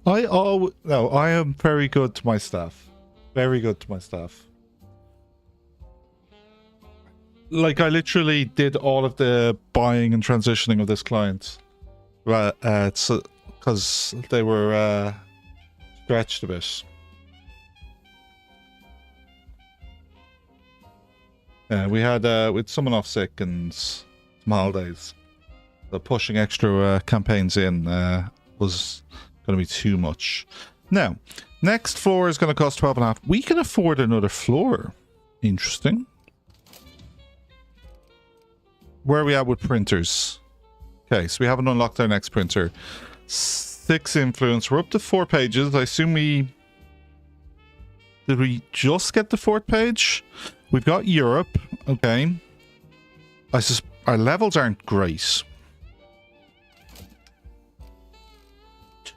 No, I am very good to my staff. Very good to my staff. Like, I literally did all of the buying and transitioning of this client. Right, because they were stretched a bit. Yeah, we had with someone off sick and some holidays. So pushing extra campaigns in was going to be too much. Now, next floor is going to cost 12.5. We can afford another floor. Interesting. Where are we at with printers? Okay, so we haven't unlocked our next printer. 6 influence. We're up to 4 pages. I assume we... Did we just get the 4th page? We've got Europe. Okay. Our levels aren't great.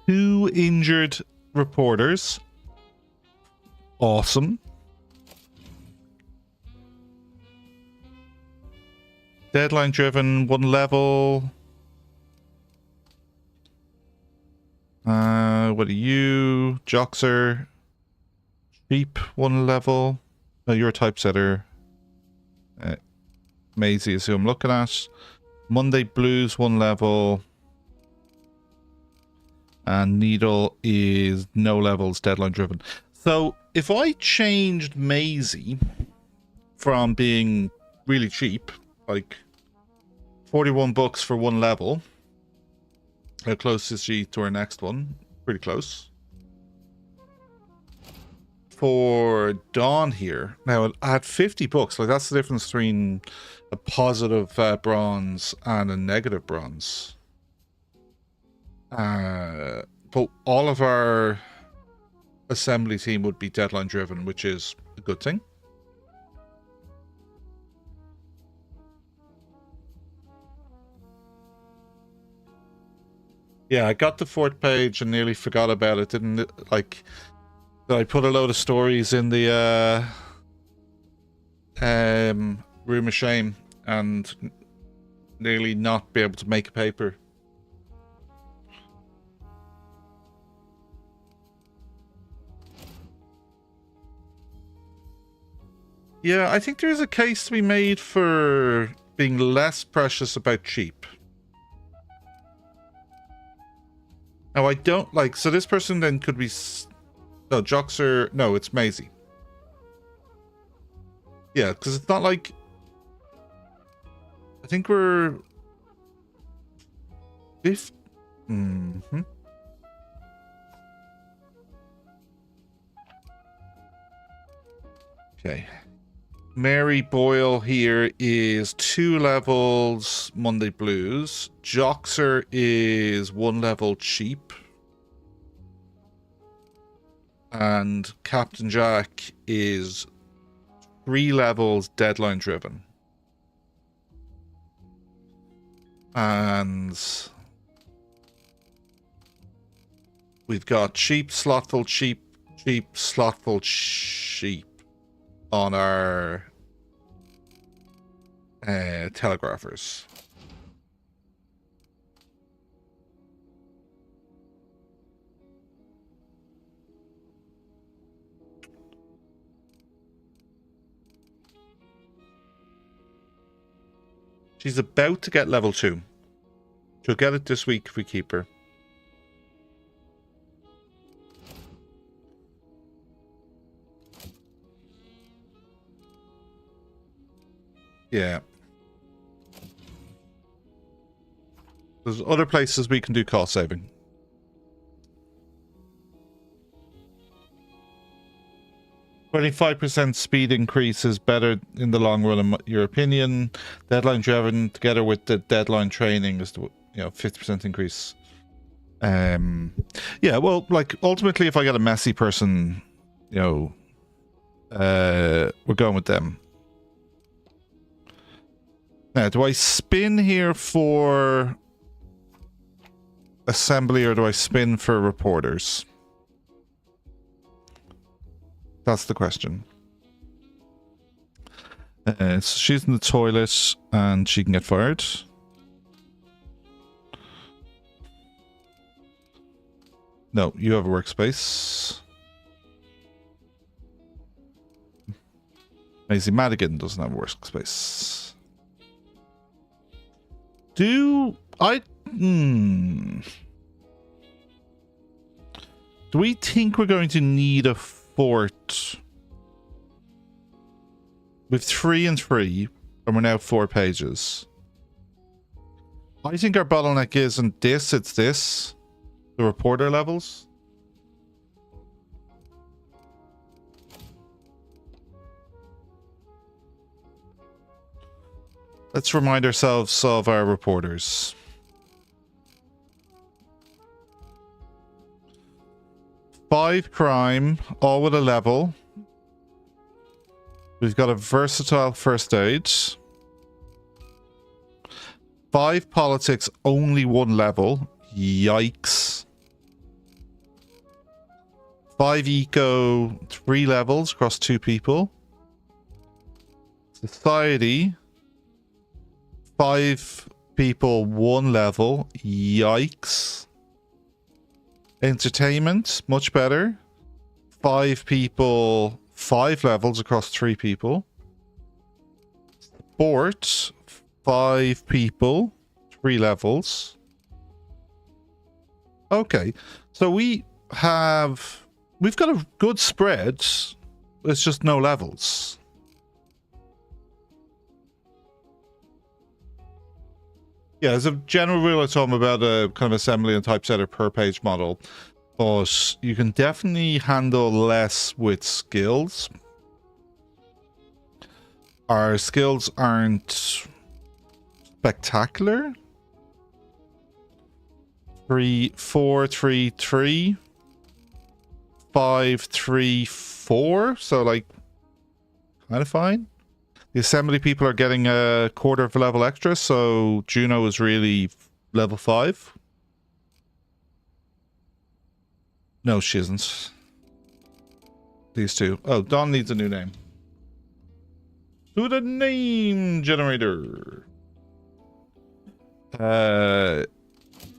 2 injured reporters. Awesome. Deadline driven, 1 level. What are you? Joxer. Sheep, 1 level. Oh, you're a typesetter. Maisie is who I'm looking at. Monday Blues, 1 level. And Needle is no levels, deadline driven. So if I changed Maisie from being really cheap, like 41 bucks for 1 level, how close is she to our next one? Pretty close. For Dawn here, now at 50 bucks, like that's the difference between a positive bronze and a negative bronze. But all of our assembly team would be deadline driven, which is a good thing. Yeah, I got the 4th page and nearly forgot about it. Didn't like... I put a load of stories in the room of shame and nearly not be able to make a paper. Yeah, I think there is a case to be made for being less precious about cheap. Now, I don't like... So this person then could be... No, Joxer... No, it's Maisie. Yeah, because it's not like... I think we're... Okay. Mary Boyle here is 2 levels Monday Blues. Joxer is 1 level cheap. And Captain Jack is 3 levels deadline driven. And we've got cheap, slothful, cheap, slothful, sheep on our telegraphers. She's about to get level 2. She'll get it this week if we keep her. Yeah. There's other places we can do cost saving. "25% speed increase is better in the long run, in your opinion. Deadline driven together with the deadline training is the 50% increase." Yeah, well, like ultimately, if I get a messy person, we're going with them. Now, do I spin here for assembly or do I spin for reporters? That's the question. So she's in the toilet and she can get fired. No, you have a workspace. Maisie Madigan doesn't have a workspace. Do we think we're going to need a fort? With 3 and 3, and we're now 4 pages. I think our bottleneck isn't this, it's this. The reporter levels. Let's remind ourselves of our reporters. Five crime, all with a level. We've got a versatile first aid. 5 politics, only 1 level. Yikes. 5 eco, 3 levels across 2 people. Society, 5 people, 1 level. Yikes. Entertainment, much better. 5 people, 5 levels across 3 people. Sport, 5 people, 3 levels. Okay, so we've got a good spread. It's just no levels. Yeah, as a general rule of thumb about a kind of assembly and typesetter per page model, but you can definitely handle less with skills. Our skills aren't spectacular. 3, 4, 3, 3. 5, 3, 4. So, like, kind of fine. The assembly people are getting a quarter of a level extra, so Juno is really level 5. No, she isn't. These two. Oh, Dawn needs a new name. To the name generator.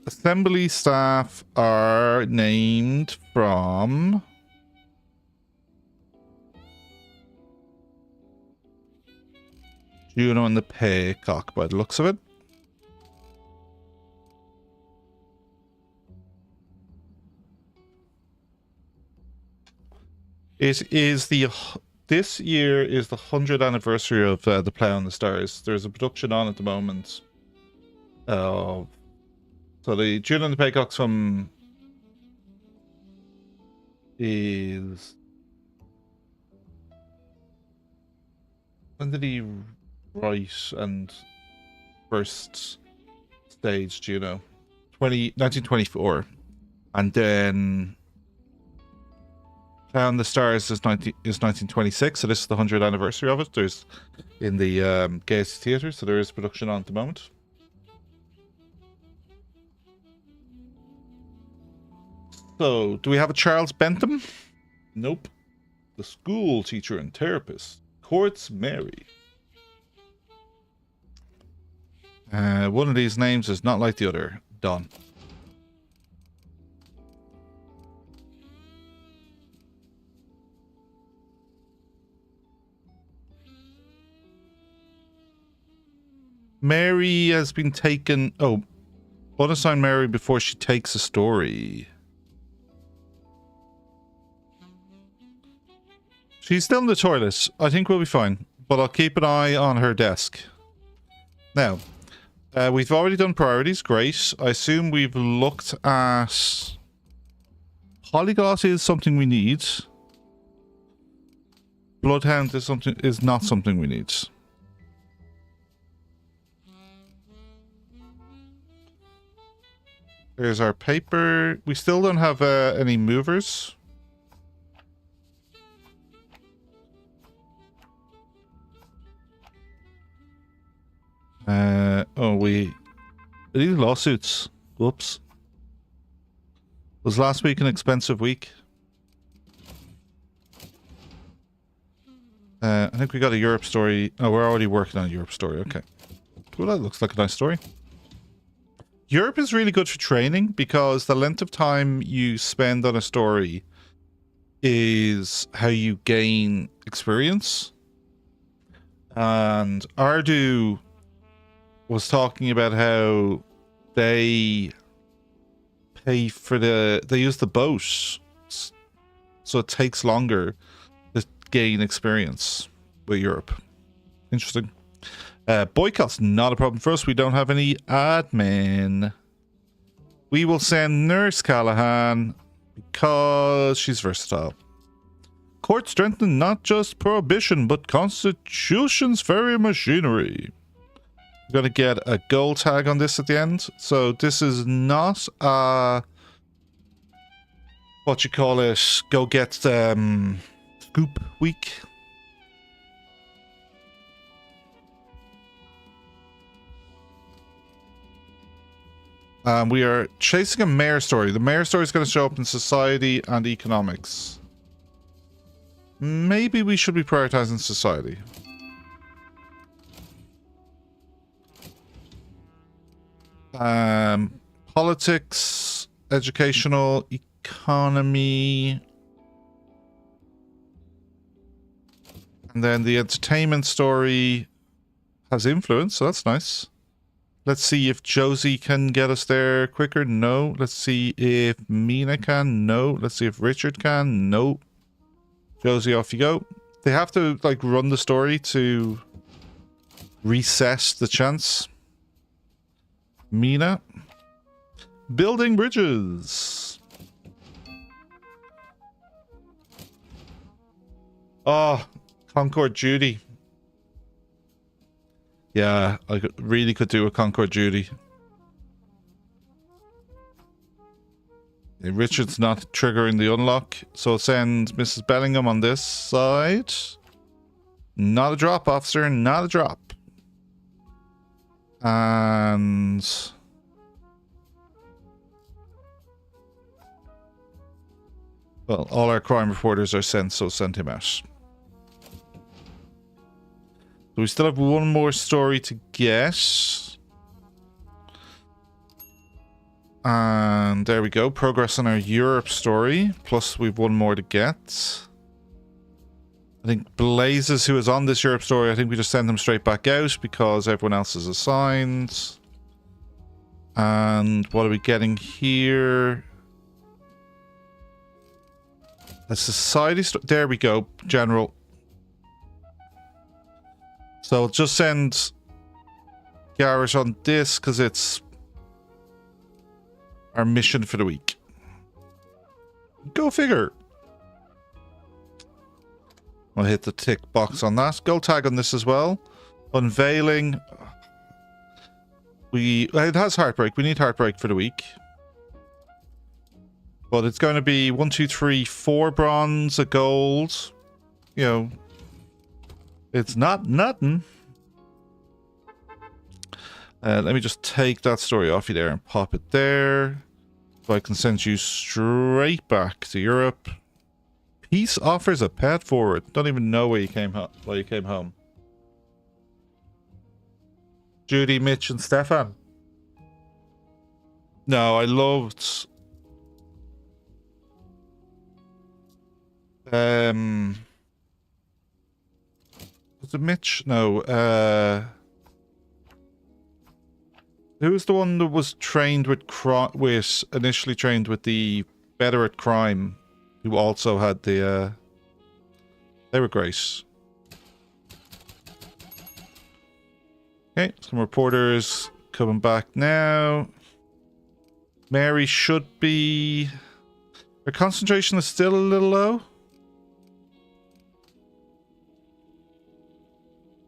Assembly staff are named from Juno and the Paycock by the looks of it. It is this year is the 100th anniversary of the Play on the Stars. There's a production on at the moment. So the Juno and the Paycocks from is, when did he write and first stage Juno? 1924, and then Play on the Stars is 1926. So this is the 100th anniversary of it. There's in the Gaiety Theatre, so there is production on at the moment. So, do we have a Charles Bentham? Nope. The school teacher and therapist. Courts Mary. One of these names is not like the other. Done. Mary has been taken... Oh, unassign Mary before she takes a story. She's still in the toilet. I think we'll be fine. But I'll keep an eye on her desk. Now, we've already done priorities. Great. I assume we've looked at... Polyglot is something we need. Bloodhound is not something we need. There's our paper. We still don't have any movers. These lawsuits. Whoops. Was last week an expensive week? I think we got a Europe story. Oh, we're already working on a Europe story. Okay. Well, that looks like a nice story. Europe is really good for training because the length of time you spend on a story is how you gain experience. And Ardu was talking about how they pay for they use the boat, so it takes longer to gain experience with Europe. Interesting. Boycott's not a problem for us. We don't have any admin. We will send Nurse Callahan because she's versatile. Court strengthened not just prohibition, but constitution's very machinery. We're going to get a goal tag on this at the end. So this is not a, what you call it, go get scoop week. We are chasing a mayor story. The mayor story is going to show up in society and economics. Maybe we should be prioritizing society. Politics, educational, economy. And then the entertainment story has influence, so that's nice. Let's see if Josie can get us there quicker. No. Let's see if Mina can. No. Let's see if Richard can. No. Josie, off you go. They have to, like, run the story to reset the chance. Mina. Building bridges. Oh, Concord Judy. Yeah, I really could do a Concord Judy. Richard's not triggering the unlock, so send Mrs. Bellingham on this side. Not a drop, officer, not a drop. And... well, all our crime reporters are sent, so send him out. So we still have one more story to get. And there we go. Progress on our Europe story. Plus we've one more to get. I think Blazes, who is on this Europe story, I think we just send him straight back out because everyone else is assigned. And what are we getting here? A society story. There we go, General. So I'll just send Garrett on this because it's our mission for the week. Go figure. I'll hit the tick box on that. Go tag on this as well. Unveiling. It has Heartbreak. We need Heartbreak for the week. But it's going to be 1, 2, 3, 4 bronze, a gold. You know, it's not nothing. Let me just take that story off you there and pop it there. So I can send you straight back to Europe. Peace offers a path forward. Don't even know where you came home. Judy, Mitch, and Stefan. No, I loved... was it Mitch? No, who was the one that was trained with initially trained with the Better at Crime, who also had the they were great. Okay, some reporters coming back now. Mary should be... her concentration is still a little low.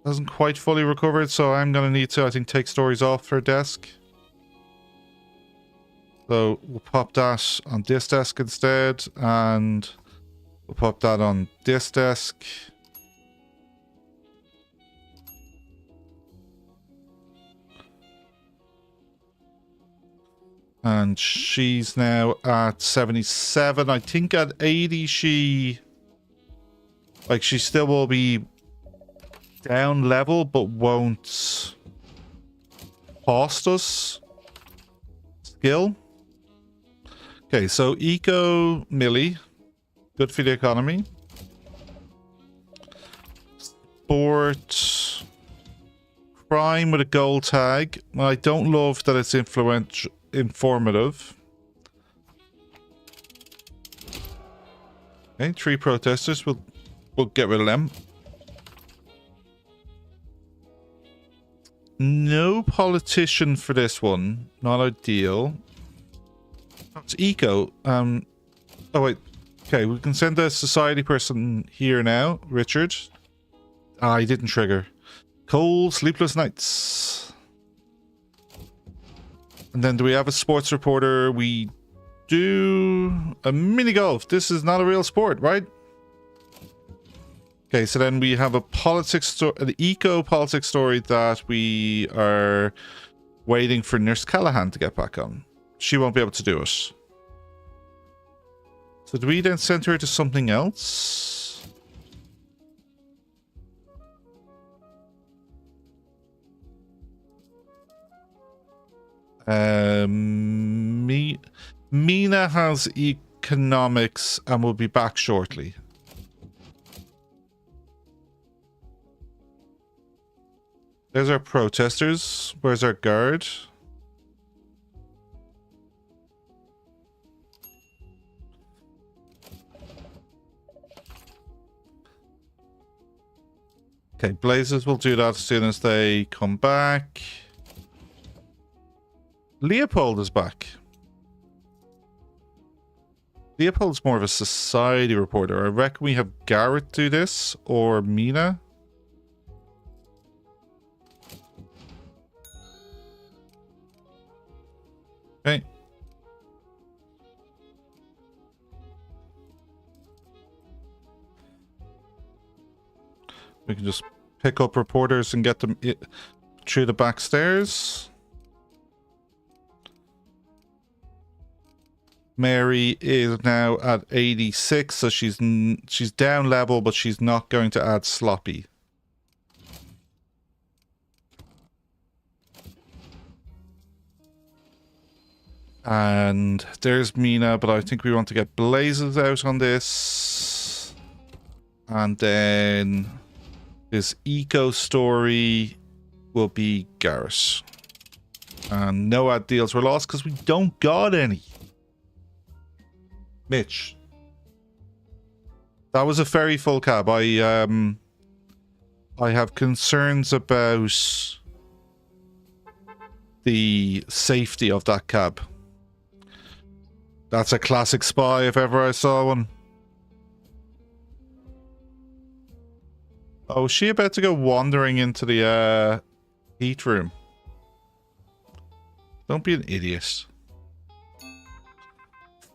Hasn't quite fully recovered, so I'm going to need to, I think, take stories off her desk. So we'll pop that on this desk instead, and we'll pop that on this desk. And she's now at 77. I think at 80 she still will be down level, but won't cost us. skill. Okay, so eco milli, good for the economy. Sport, crime with a gold tag. I don't love that it's informative. Okay, 3 protesters. We'll get rid of them. No politician for this one. Not ideal. It's eco. Oh wait. Okay, we can send a society person here now. Richard. Ah, he didn't trigger. Cold, sleepless nights. And then do we have a sports reporter? We do. A mini golf. This is not a real sport, right? Okay, so then we have a politics story, an eco-politics story that we are waiting for Nurse Callahan to get back on. She won't be able to do it. So do we then send her to something else? Mina has economics and will be back shortly. There's our protesters. Where's our guard? Okay, Blazers will do that as soon as they come back. Leopold is back. Leopold's more of a society reporter. I reckon we have Garrett do this, or Mina. Okay. We can just pick up reporters and get them through the back stairs. Mary is now at 86, so she's down level, but she's not going to add sloppy. And there's Mina, but I think we want to get Blazes out on this. And then this eco story will be Garrett. And no ad deals were lost because we don't got any. Mitch. That was a very full cab. I have concerns about the safety of that cab. That's a classic spy if ever I saw one. Oh, is she about to go wandering into the heat room? Don't be an idiot.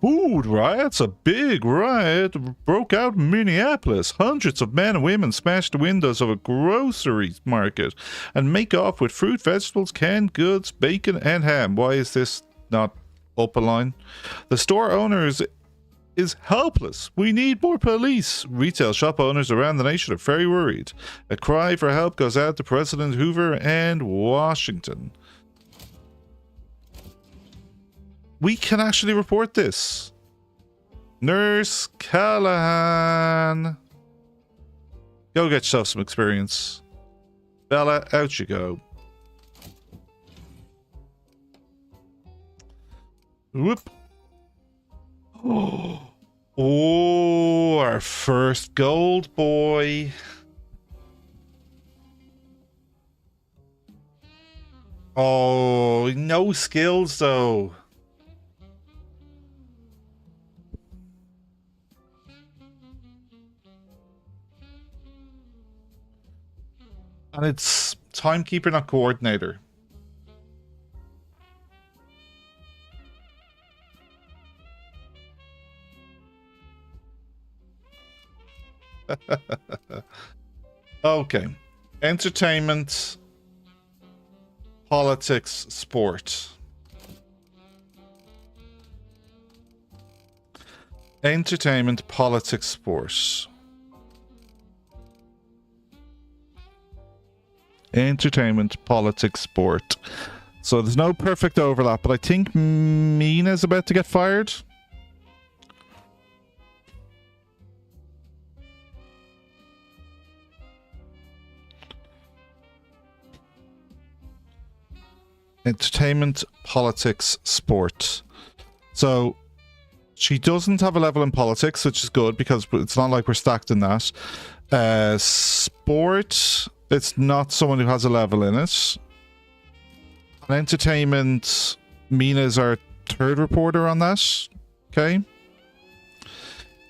Food riots. A big riot broke out in Minneapolis. Hundreds of men and women smashed the windows of a grocery market and make off with fruit, vegetables, canned goods, bacon, and ham. Why is this not up a line? The store owner is helpless. We need more police. Retail shop owners around the nation are very worried. A cry for help goes out to President Hoover and Washington. We can actually report this. Nurse Callahan. Go get yourself some experience. Bella, out you go. Whoop. Oh, our first gold boy. Oh, no skills though. And it's timekeeper, not coordinator. Okay. Entertainment, politics, sport. Entertainment, politics, sport. Entertainment, politics, sport. So there's no perfect overlap, but I think Mina's about to get fired. Entertainment, politics, sport. So she doesn't have a level in politics, which is good because it's not like we're stacked in that. Sport, it's not someone who has a level in it. Entertainment, Mina's our third reporter on that. Okay.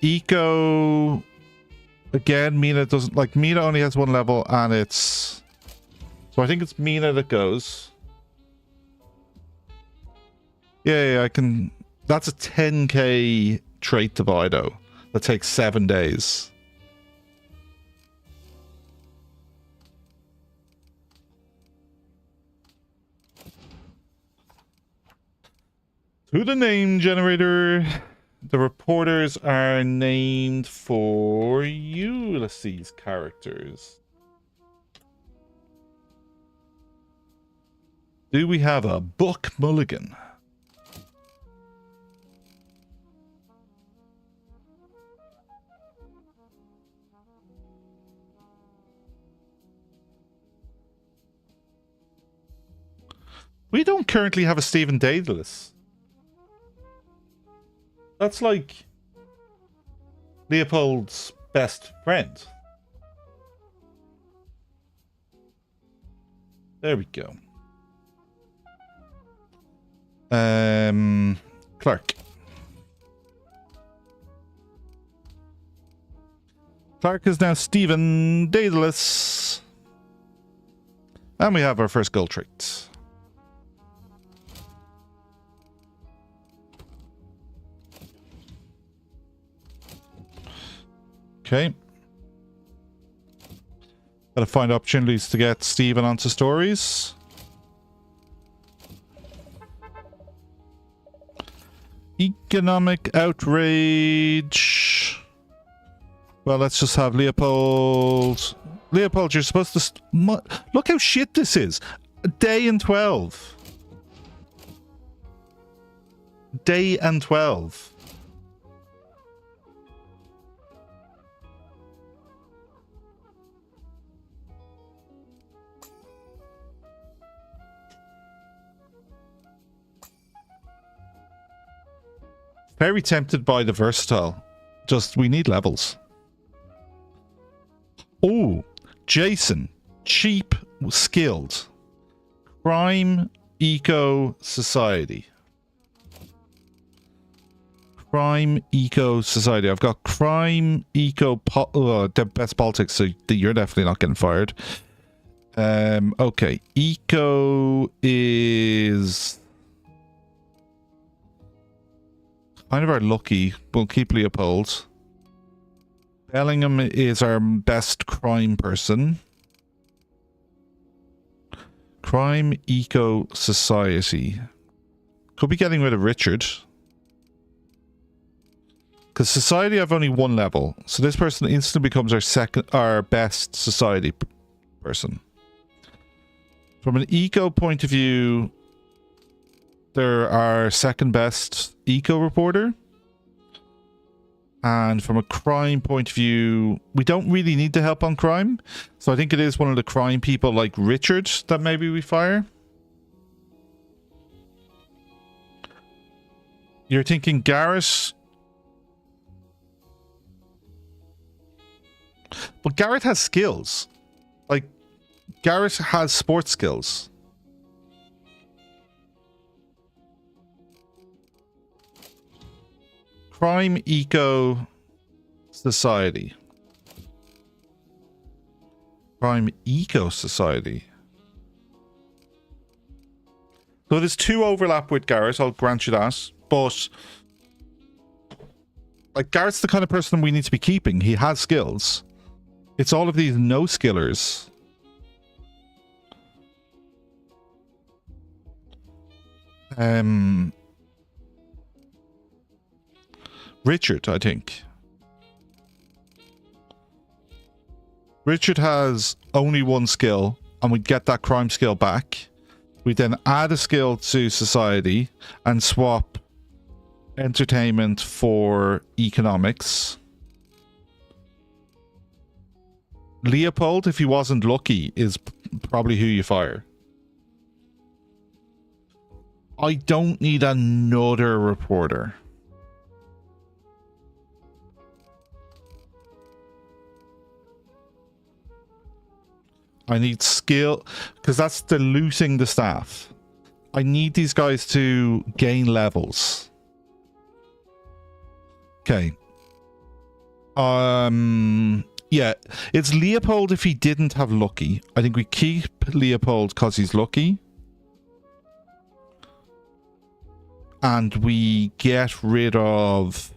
Eco, again, Mina doesn't, like, Mina only has one level and it's, so I think it's Mina that goes. Yeah, I can, that's a 10k trait divido that takes 7 days. To the name generator. The reporters are named for Ulysses characters. Do we have a Buck Mulligan? We don't currently have a Stephen Daedalus. That's like Leopold's best friend. There we go. Clark. Clark is now Stephen Daedalus. And we have our first gold trait. Okay. Gotta find opportunities to get Stephen onto stories. Economic outrage. Well, let's just have Leopold. Leopold, you're supposed to... Look how shit this is. Day and 12. Day and 12. Very tempted by the versatile. Just, we need levels. Oh, Jason. Cheap, skilled. Crime, eco, society. Crime, eco, society. I've got crime, eco, the best politics, so you're definitely not getting fired. Okay. Eco is... kind of our lucky. We'll keep Leopold. Bellingham is our best crime person. Crime, eco, society. Could be getting rid of Richard. Because society, I've only one level. So this person instantly becomes our best society person. From an eco point of view, they're our second best eco reporter. And from a crime point of view, we don't really need to help on crime. So I think it is one of the crime people like Richard that maybe we fire. You're thinking Garrett. But Garrett has skills. Like, Garrett has sports skills. Crime, eco, society. Crime, eco, society. So there's two overlap with Garrett, I'll grant you that. But, like, Garrett's the kind of person we need to be keeping. He has skills. It's all of these no-skillers. Richard, I think. Richard has only one skill, and we get that crime skill back. We then add a skill to society and swap entertainment for economics. Leopold, if he wasn't lucky, is probably who you fire. I don't need another reporter. I need skill, because that's diluting the staff. I need these guys to gain levels. Okay. Yeah, it's Leopold if he didn't have lucky. I think we keep Leopold because he's lucky. And we get rid of...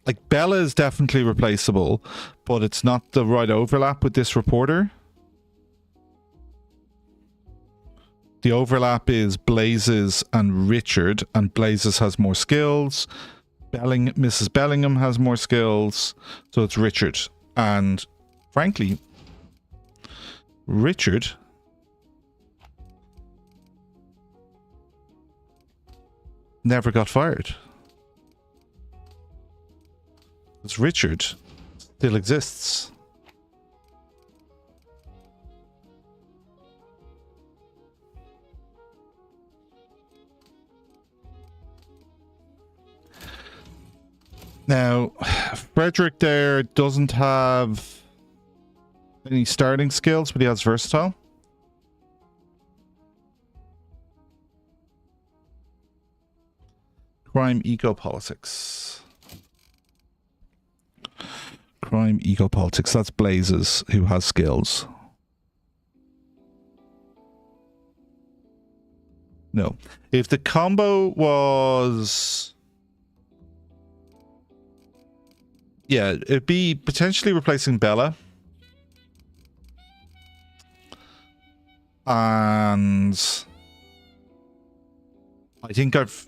Like, Bella is definitely replaceable, but it's not the right overlap with this reporter. The overlap is Blazes and Richard, and Blazes has more skills. Mrs. Bellingham has more skills, so it's Richard. And frankly, Richard never got fired. Because Richard still exists. Now, Frederick there doesn't have any starting skills, but he has versatile. Crime, eco, politics. Crime, eco, politics. That's Blazes, who has skills. No. If the combo was... Yeah, it'd be potentially replacing Bella. And... I think I've...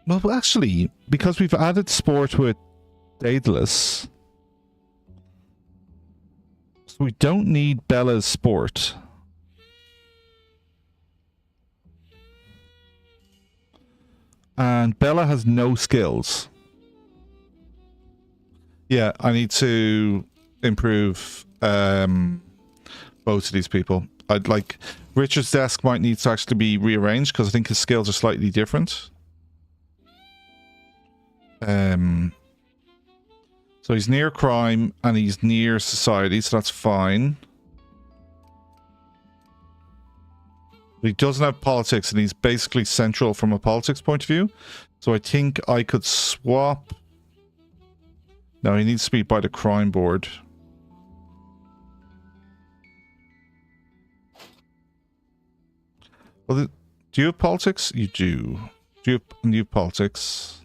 Well, actually, because we've added sport with Daedalus, so we don't need Bella's sport. And Bella has no skills. Yeah, I need to improve both of these people. I'd like... Richard's desk might need to actually be rearranged because I think his skills are slightly different. So he's near crime and he's near society, so that's fine. But he doesn't have politics and he's basically central from a politics point of view. So I think I could swap... No, he needs to be by the crime board. Well, do you have politics? You do. Do you have politics?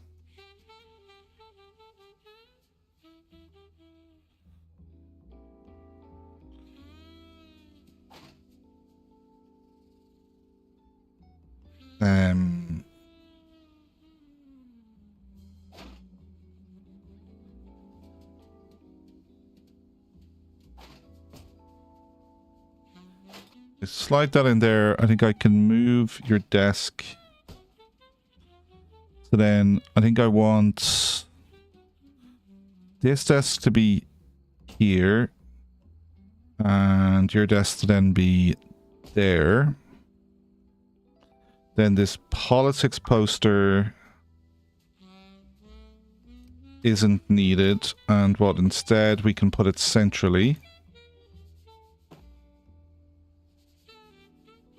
Slide that in there. I think I can move your desk. So then I think I want this desk to be here and your desk to then be there. Then this politics poster isn't needed, and what instead we can put it centrally.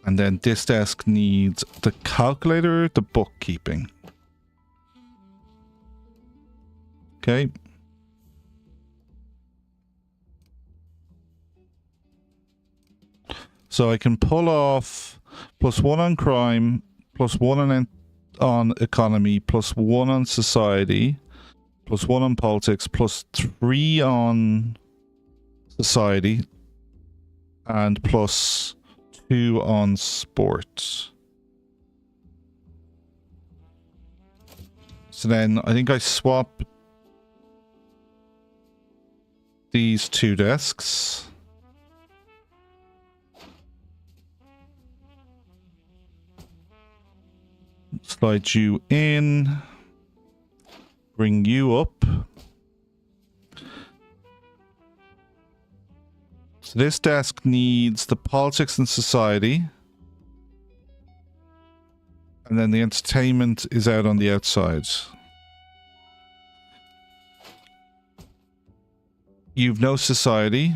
And then this desk needs the calculator, the bookkeeping. Okay. So I can pull off +1 on crime, +1 on economy, +1 on society, +1 on politics, +3 on society, and +2 on sports. So then I think I swap these two desks. Slide you in. Bring you up. So this desk needs the politics and society. And then the entertainment is out on the outside. You've no society.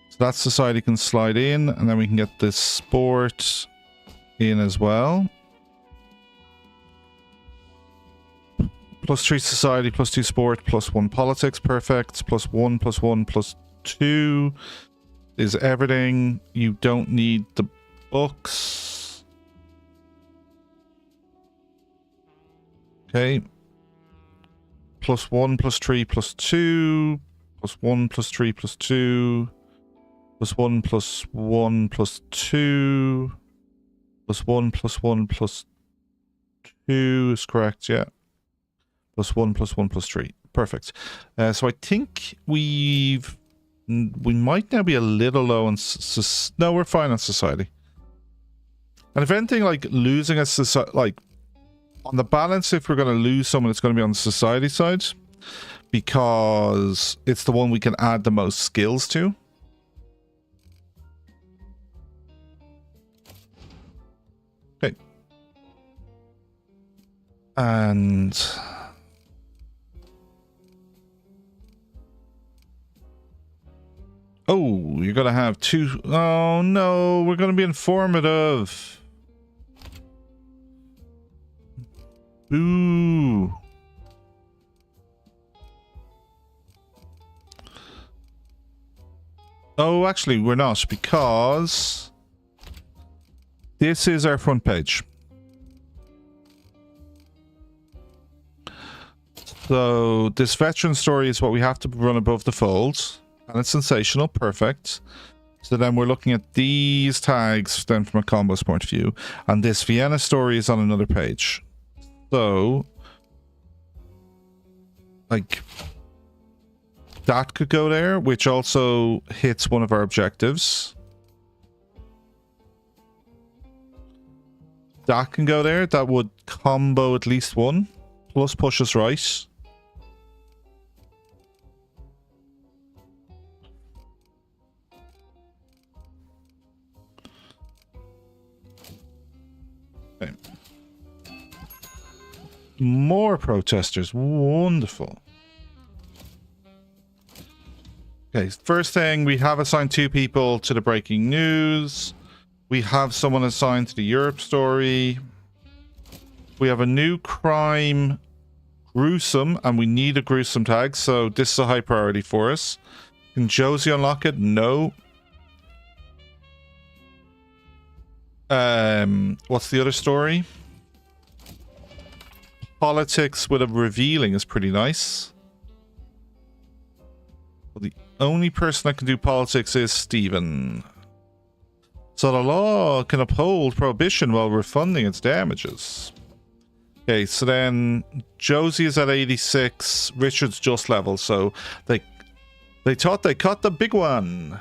So that society can slide in, and then we can get this sport in as well. +3 society, +2 sport, +1 politics, perfect. +1, +1, +2 is everything. You don't need the books. Okay. +1, +3, +2, +1, +3, +2, +1, +1, +2, +1, +1, +2 is correct, yeah. +1, +1, +3. Perfect. So I think we might now be a little low on... No, we're fine on society. And if anything, like, losing a society... Like, on the balance, if we're going to lose someone, it's going to be on the society side. Because it's the one we can add the most skills to. Okay. And... Oh, you're going to have two... Oh, no. We're going to be informative. Ooh. Oh, actually, we're not, because this is our front page. So this veteran story is what we have to run above the fold. And it's sensational. Perfect. So then we're looking at these tags then from a combos point of view. And this Vienna story is on another page. So, like, that could go there, which also hits one of our objectives. That can go there. That would combo at least one. Plus push us right. Okay. More protesters. Wonderful. Okay, first thing, we have assigned 2 people to the breaking news. We have someone assigned to the Europe story. We have a new crime, gruesome, and we need a gruesome tag, so this is a high priority for us. Can Josie unlock it? No. What's the other story? Politics with a revealing is pretty nice. Well, the only person that can do politics is Stephen. So the law can uphold prohibition while refunding its damages. Okay, so then Josie is at 86. Richard's just level, so they thought they caught the big one.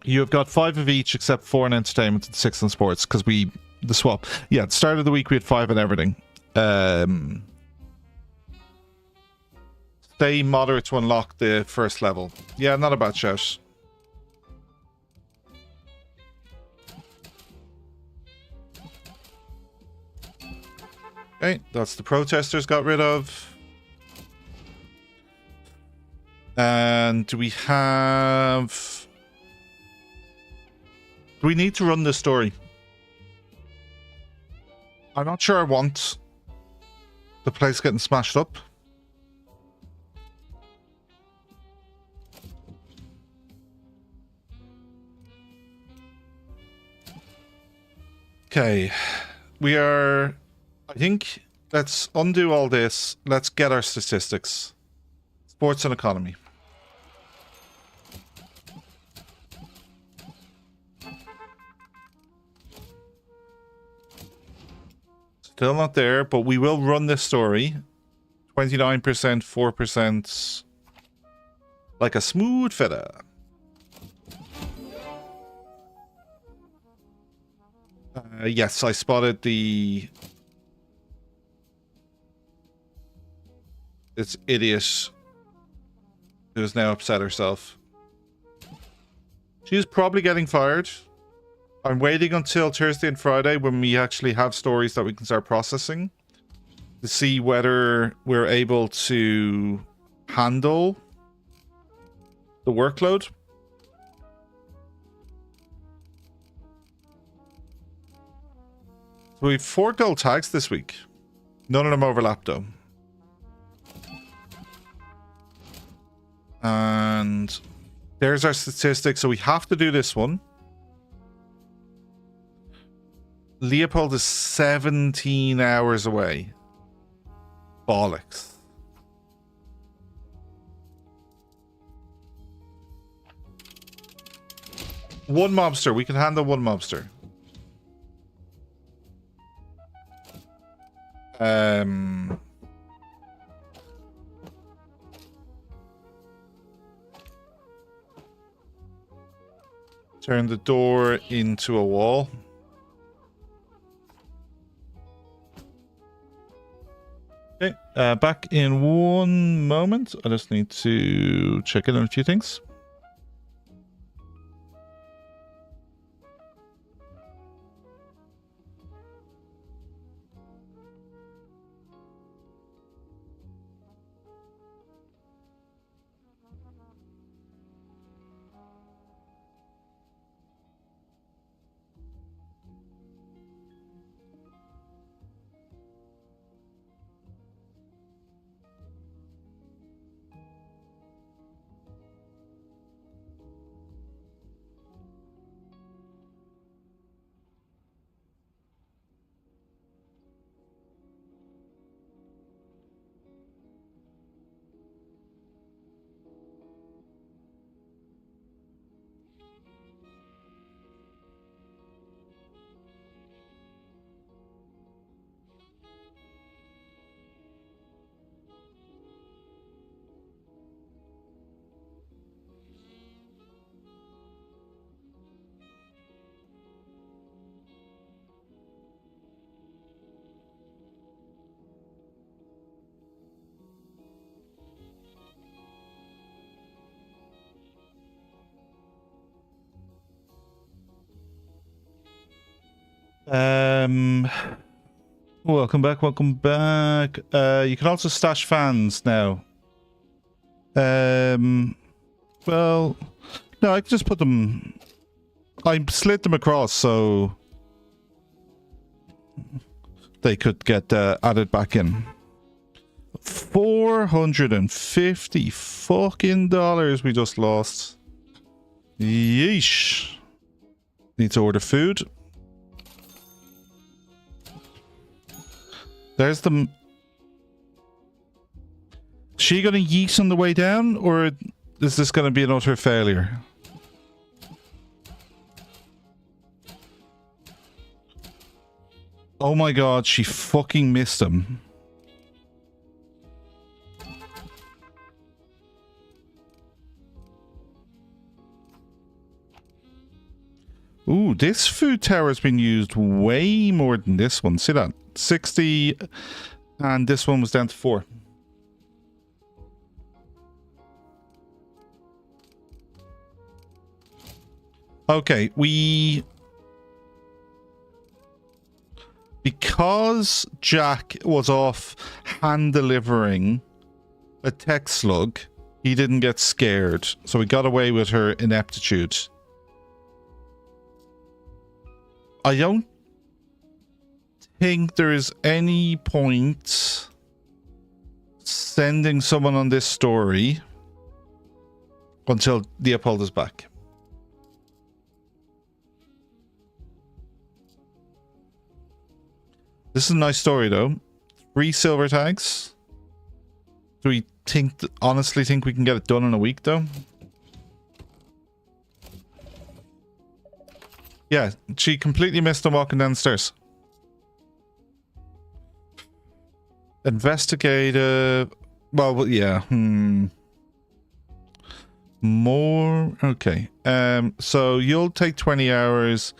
You have got 5 of each except 4 in entertainment and 6 in sports, because the swap. Yeah, at the start of the week we had 5 in everything. Stay moderate to unlock the first level. Yeah, not a bad shout. Okay, that's the protesters got rid of. And do we have... Do we need to run this story? I'm not sure I want the place getting smashed up. Okay, we are... I think let's undo all this. Let's get our statistics. Sports and economy. Still not there, but we will run this story. 29%, 4%. Like a smooth feather. Yes, I spotted the... This idiot who has now upset herself. She's probably getting fired. I'm waiting until Thursday and Friday when we actually have stories that we can start processing to see whether we're able to handle the workload. So we have 4 gold tags this week. None of them overlap though. And there's our statistic. So we have to do this one. Leopold is 17 hours away. Bollocks. One mobster. We can handle one mobster. Turn the door into a wall. Okay, back in one moment. I just need to check in on a few things. Welcome back, welcome back. You can also stash fans now. Well, no, I can just put them... I slid them across so they could get added back in. $450 fucking dollars we just lost. Yeesh. Need to order food. There's the... She gonna yeet on the way down, or is this gonna be an utter failure? Oh my god, she fucking missed him. Ooh, this food tower has been used way more than this one. See that? 60, and this one was down to 4. Okay, because Jack was off hand delivering a tech slug, he didn't get scared, so we got away with her ineptitude. I don't think there is any point sending someone on this story until Leopold is back. This is a nice story though. 3 silver tags. Do we honestly think we can get it done in a week though? Yeah, she completely missed him walking downstairs. Investigative. Well, yeah. More. Okay. So you'll take 20 hours.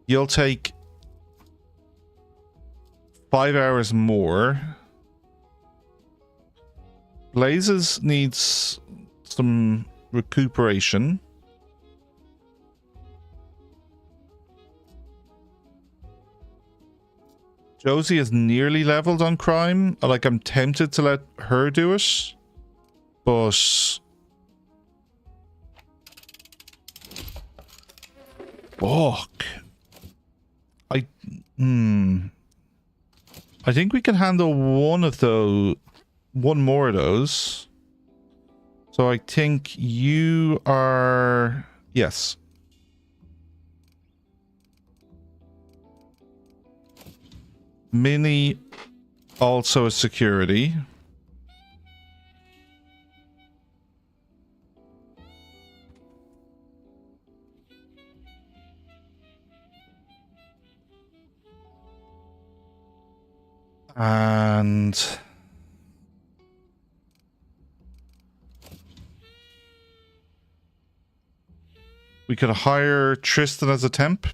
You'll take 5 hours more. Blazes needs some recuperation. Josie is nearly leveled on crime. Like, I'm tempted to let her do it. But... fuck. I think we can handle one of those. One more of those. So I think you are... yes. Mini also a security. And we could hire Tristan as a temp.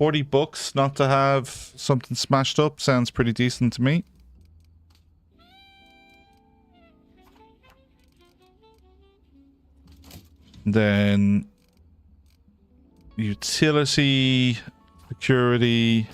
$40 not to have something smashed up sounds pretty decent to me. Then utility, security.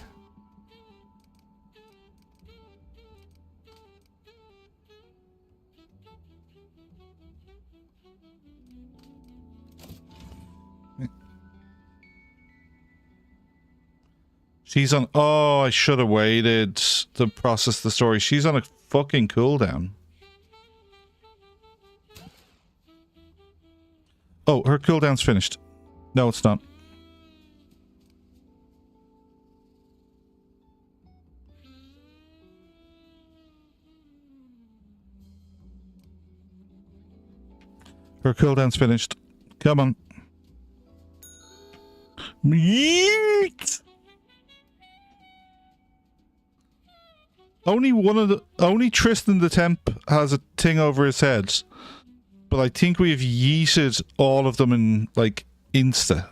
She's on... oh, I should have waited to process the story. She's on a fucking cooldown. Oh, her cooldown's finished. No, it's not. Her cooldown's finished. Come on. Yeet! Only Tristan the temp has a thing over his head. But I think we've yeeted all of them in, like, insta.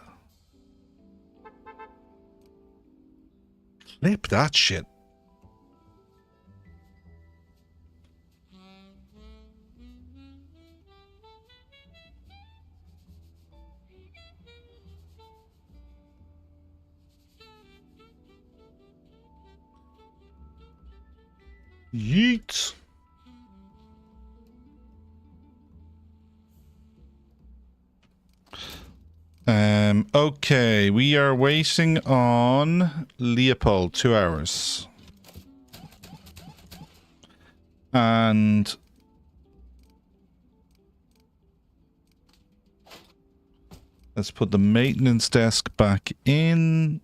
Clip that shit. Yeet. Okay, we are waiting on Leopold 2 hours. And let's put the maintenance desk back in.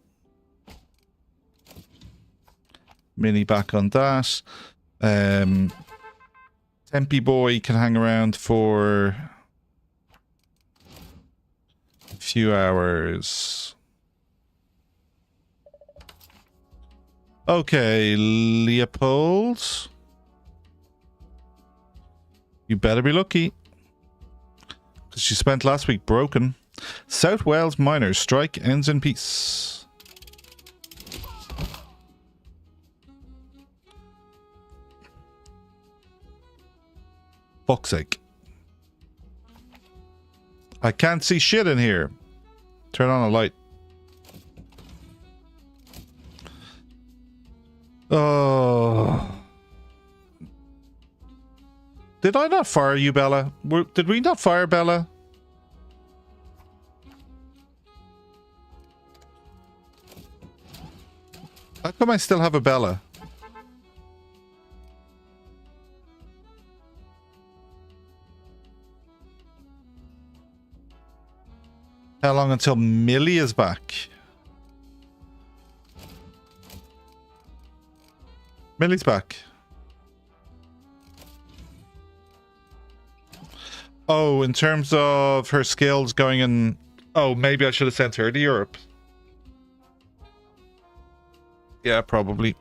Mini back on that. Tempy boy can hang around for a few hours. Okay, Leopold. You better be lucky. Because she spent last week broken. South Wales miners strike ends in peace. Fuck's sake. I can't see shit in here. Turn on a light. Oh. Did I not fire you, Bella? Did we not fire Bella? How come I still have a Bella? How long until Millie is back? Millie's back. Oh, in terms of her skills going in... oh, maybe I should have sent her to Europe. Yeah, probably.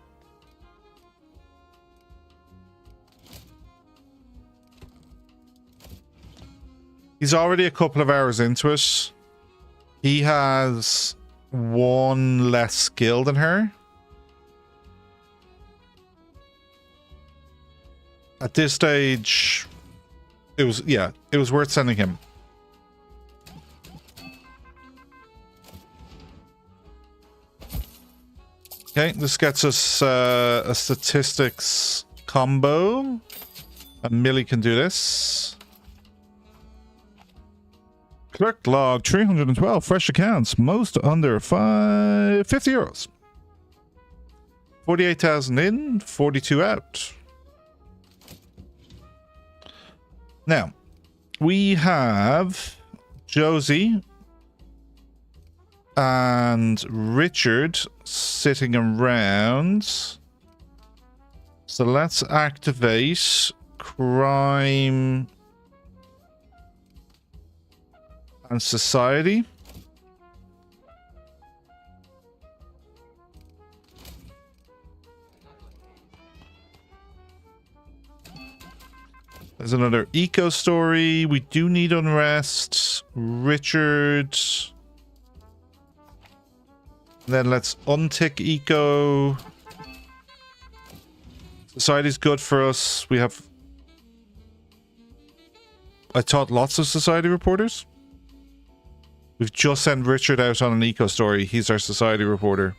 He's already a couple of hours into it. He has one less skill than her. At this stage, it was worth sending him. Okay, this gets us a statistics combo. And Millie can do this. Clerk log 312 fresh accounts, most under 50 euros. 48,000 in, 42 out. Now, we have Josie and Richard sitting around. So let's activate crime and society. There's another eco story. We do need unrest. Richard. Then let's untick eco. Society's good for us. We have... I taught lots of society reporters. We've just sent Richard out on an eco story. He's our society reporter.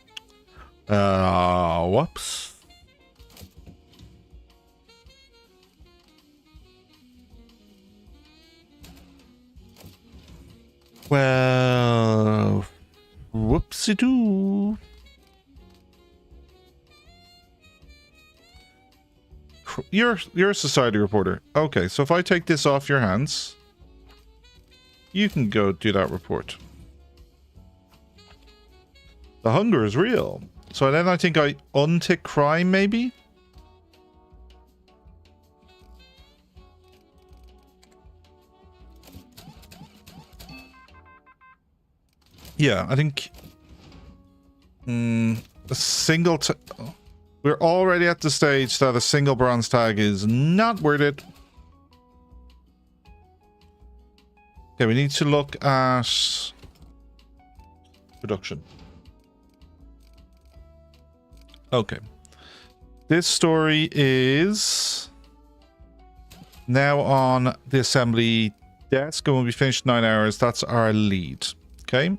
Whoops. Well, whoopsie-doo. You're a society reporter. Okay, so if I take this off your hands, you can go do that report. The hunger is real. So then I think I untick crime, maybe? Yeah, I think... a single... We're already at the stage that a single bronze tag is not worth it. Okay, we need to look at... production. Okay. This story is... now on the assembly desk and will be finished in 9 hours. That's our lead. Okay.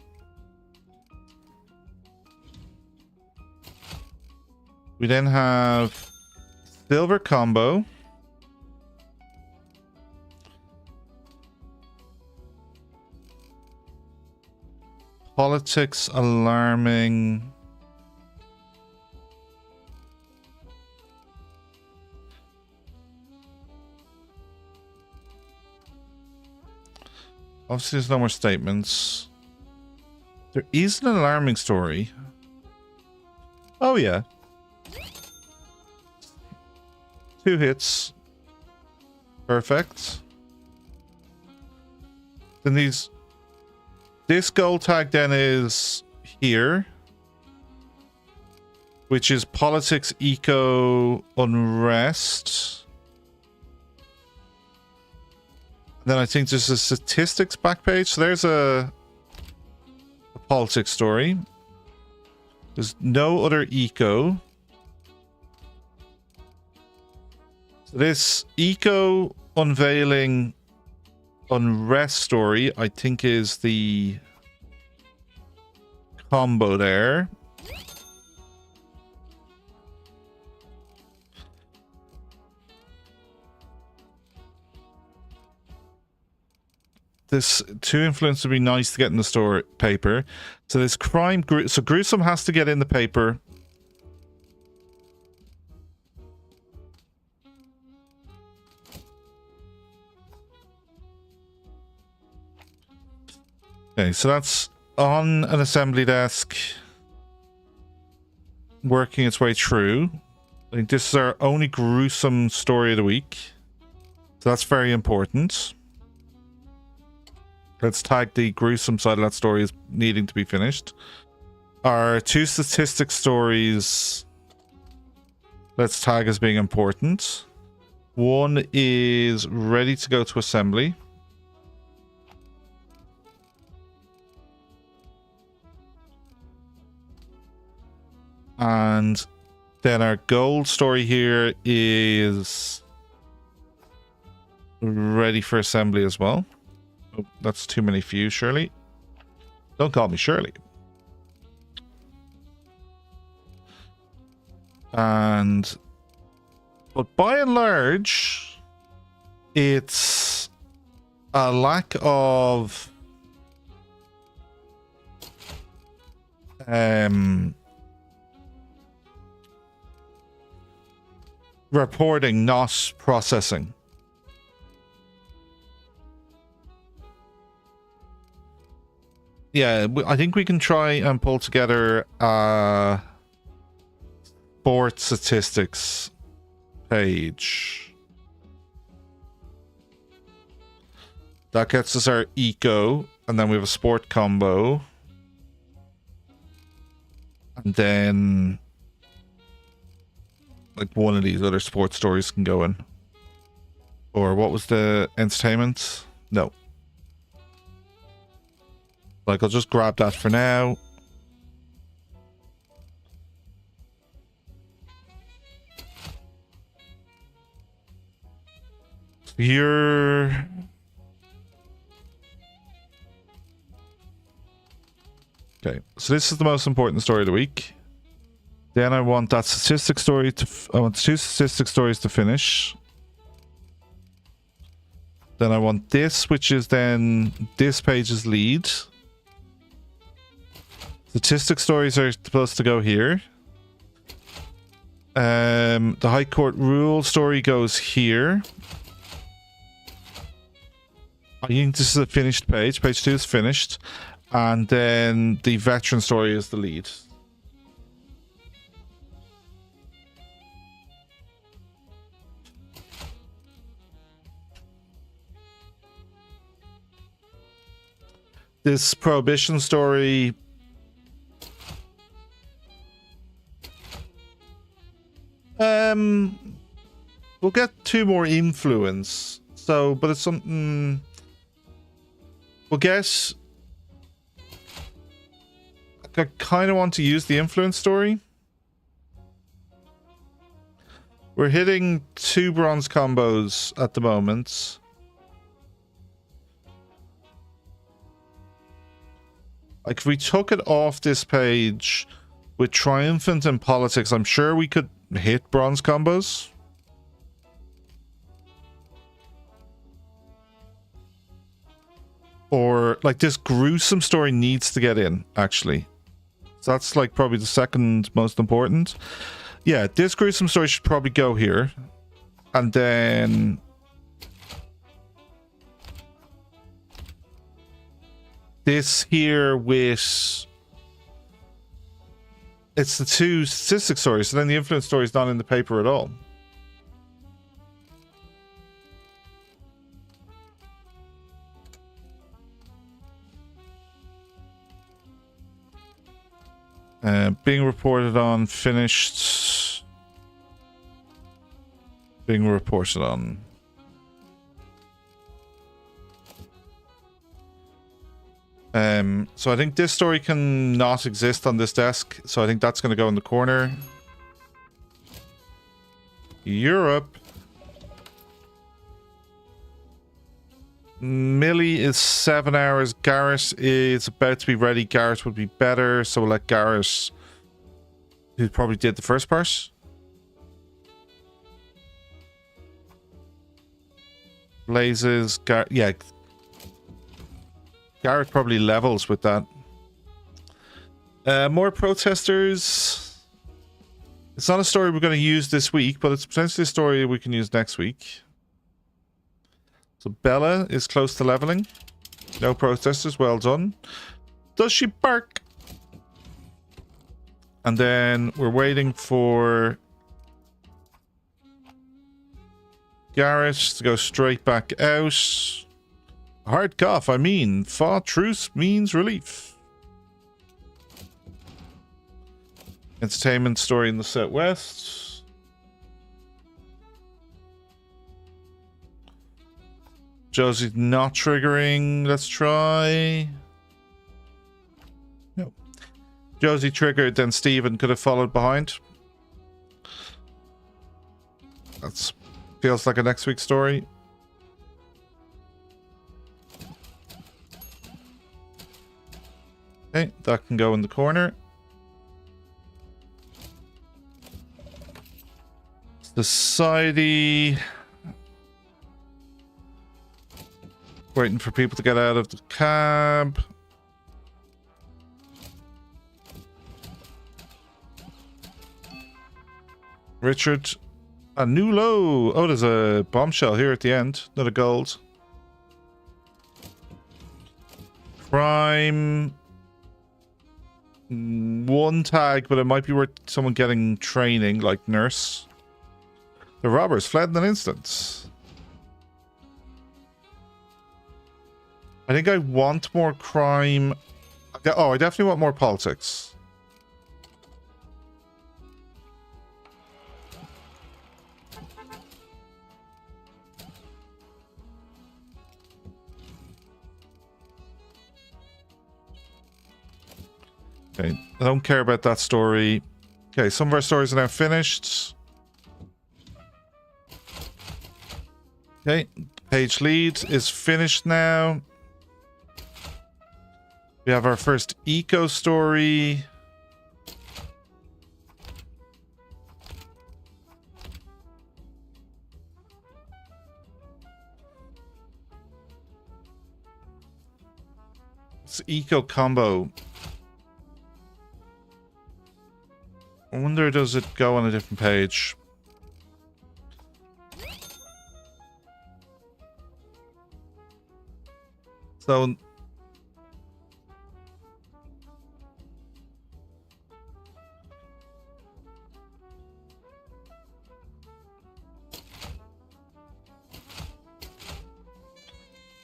We then have silver combo. Politics alarming. Obviously, there's no more statements. There is an alarming story. Oh, yeah. 2 hits. Perfect. Then this gold tag then is here, which is politics, eco, unrest. Then I think there's a statistics back page. So there's a politics story. There's no other eco. This eco unveiling unrest story, I think, is the combo there. This 2 influence would be nice to get in the store paper. So this crime, so gruesome has to get in the paper. Okay, so that's on an assembly desk, working its way through. I think this is our only gruesome story of the week. So that's very important. Let's tag the gruesome side of that story as needing to be finished. Our 2 statistics stories, let's tag as being important. One is ready to go to assembly. And then our gold story here is ready for assembly as well. Oh, that's too many for you, Shirley. Don't call me Shirley. But by and large, it's a lack of reporting, not processing. Yeah, I think we can try and pull together sport statistics page. That gets us our eco, and then we have a sport combo. And then like one of these other sports stories can go in. Or what was the entertainment? No. Like, I'll just grab that for now. You're... Okay, so this is the most important story of the week. Then I want that statistic story to... I want 2 statistic stories to finish. Then I want this, which is then this page's lead. Statistic stories are supposed to go here. The High Court rule story goes here. I think this is a finished page. Page 2 is finished. And then the veteran story is the lead. This prohibition story... we'll get 2 more influence. So, but it's something... We'll get... I kind of want to use the influence story. We're hitting 2 bronze combos at the moment. Like, if we took it off this page with triumphant and politics, I'm sure we could hit bronze combos. Or, like, this gruesome story needs to get in, actually. So that's, like, probably the second most important. Yeah, this gruesome story should probably go here. And then... this here with... it's the 2 statistic stories, so then the influence story is not in the paper at all. Being reported on, finished. Being reported on. So I think this story can not exist on this desk, so I think that's going to go in the corner. Europe. Millie is 7 hours. Garrett is about to be ready. Garrett would be better, so we'll let Garrett, who probably did the first part. Blazes. Yeah. Garrett probably levels with that. More protesters. It's not a story we're going to use this week, but it's potentially a story we can use next week. So Bella is close to leveling. No protesters, well done. Does she bark? And then we're waiting for Garrett to go straight back out. Hard cough, I mean. Fa truce means relief. Entertainment story in the Southwest. Josie's not triggering. Let's try. No. Josie triggered, then Stephen could have followed behind. That feels like a next week story. Okay, that can go in the corner. Society. Waiting for people to get out of the cab. Richard. A new low. Oh, there's a bombshell here at the end. Not a gold. Crime. One tag, but it might be worth someone getting training, like nurse. The robbers fled in an instant. I think I want more crime. Oh, I definitely want more politics. Okay, I don't care about that story. Okay, some of our stories are now finished. Okay, page lead is finished now. We have our first eco story. It's eco combo. I wonder, does it go on a different page? So and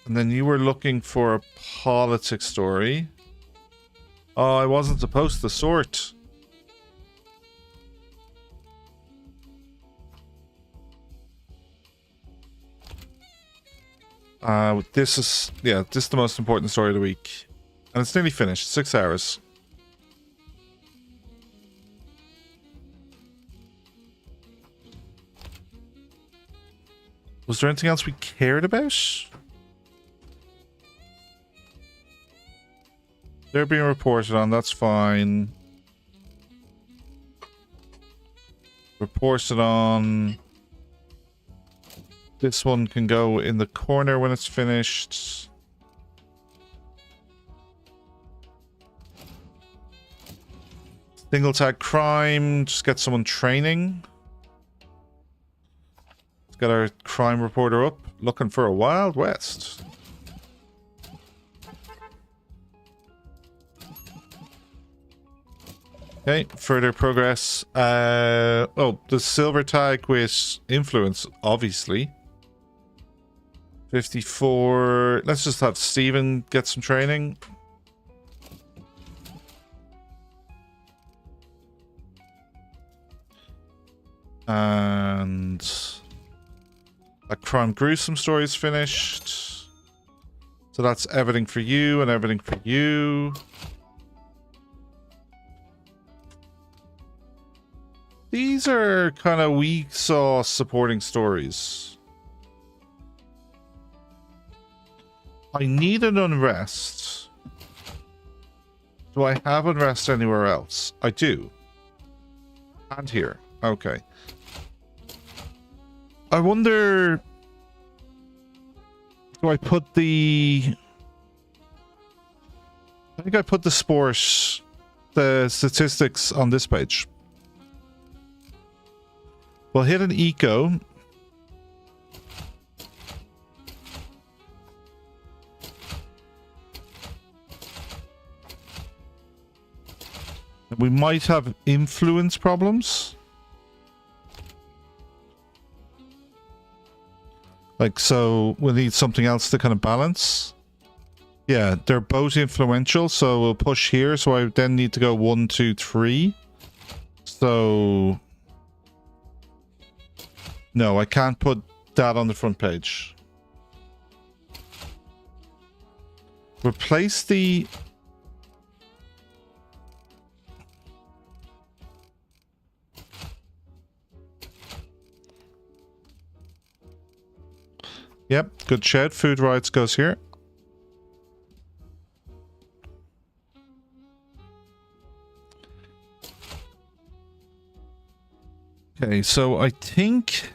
then you were looking for a politics story. Oh, I wasn't supposed to sort. This is the most important story of the week. And it's nearly finished. 6 hours. Was there anything else we cared about? They're being reported on, that's fine. Reported on. This one can go in the corner when it's finished. Single tag crime. Just get someone training. Let's get our crime reporter up. Looking for a Wild West. Okay, further progress. Oh, the silver tag with influence, obviously. 54. Let's just have Steven get some training. And a crime gruesome story is finished. So that's everything for you and everything for you. These are kind of weak sauce supporting stories. I need an unrest. Do I have unrest anywhere else? I do. And here. Okay. I wonder... Do I put the... I think I put the sports, the statistics on this page. We'll hit an eco. We might have influence problems. Like, so we'll need something else to kind of balance. Yeah, they're both influential, so we'll push here. So I then need to go 1, 2, 3. So... No, I can't put that on the front page. Replace the... Yep, good shout. Food rights goes here. Okay, so I think...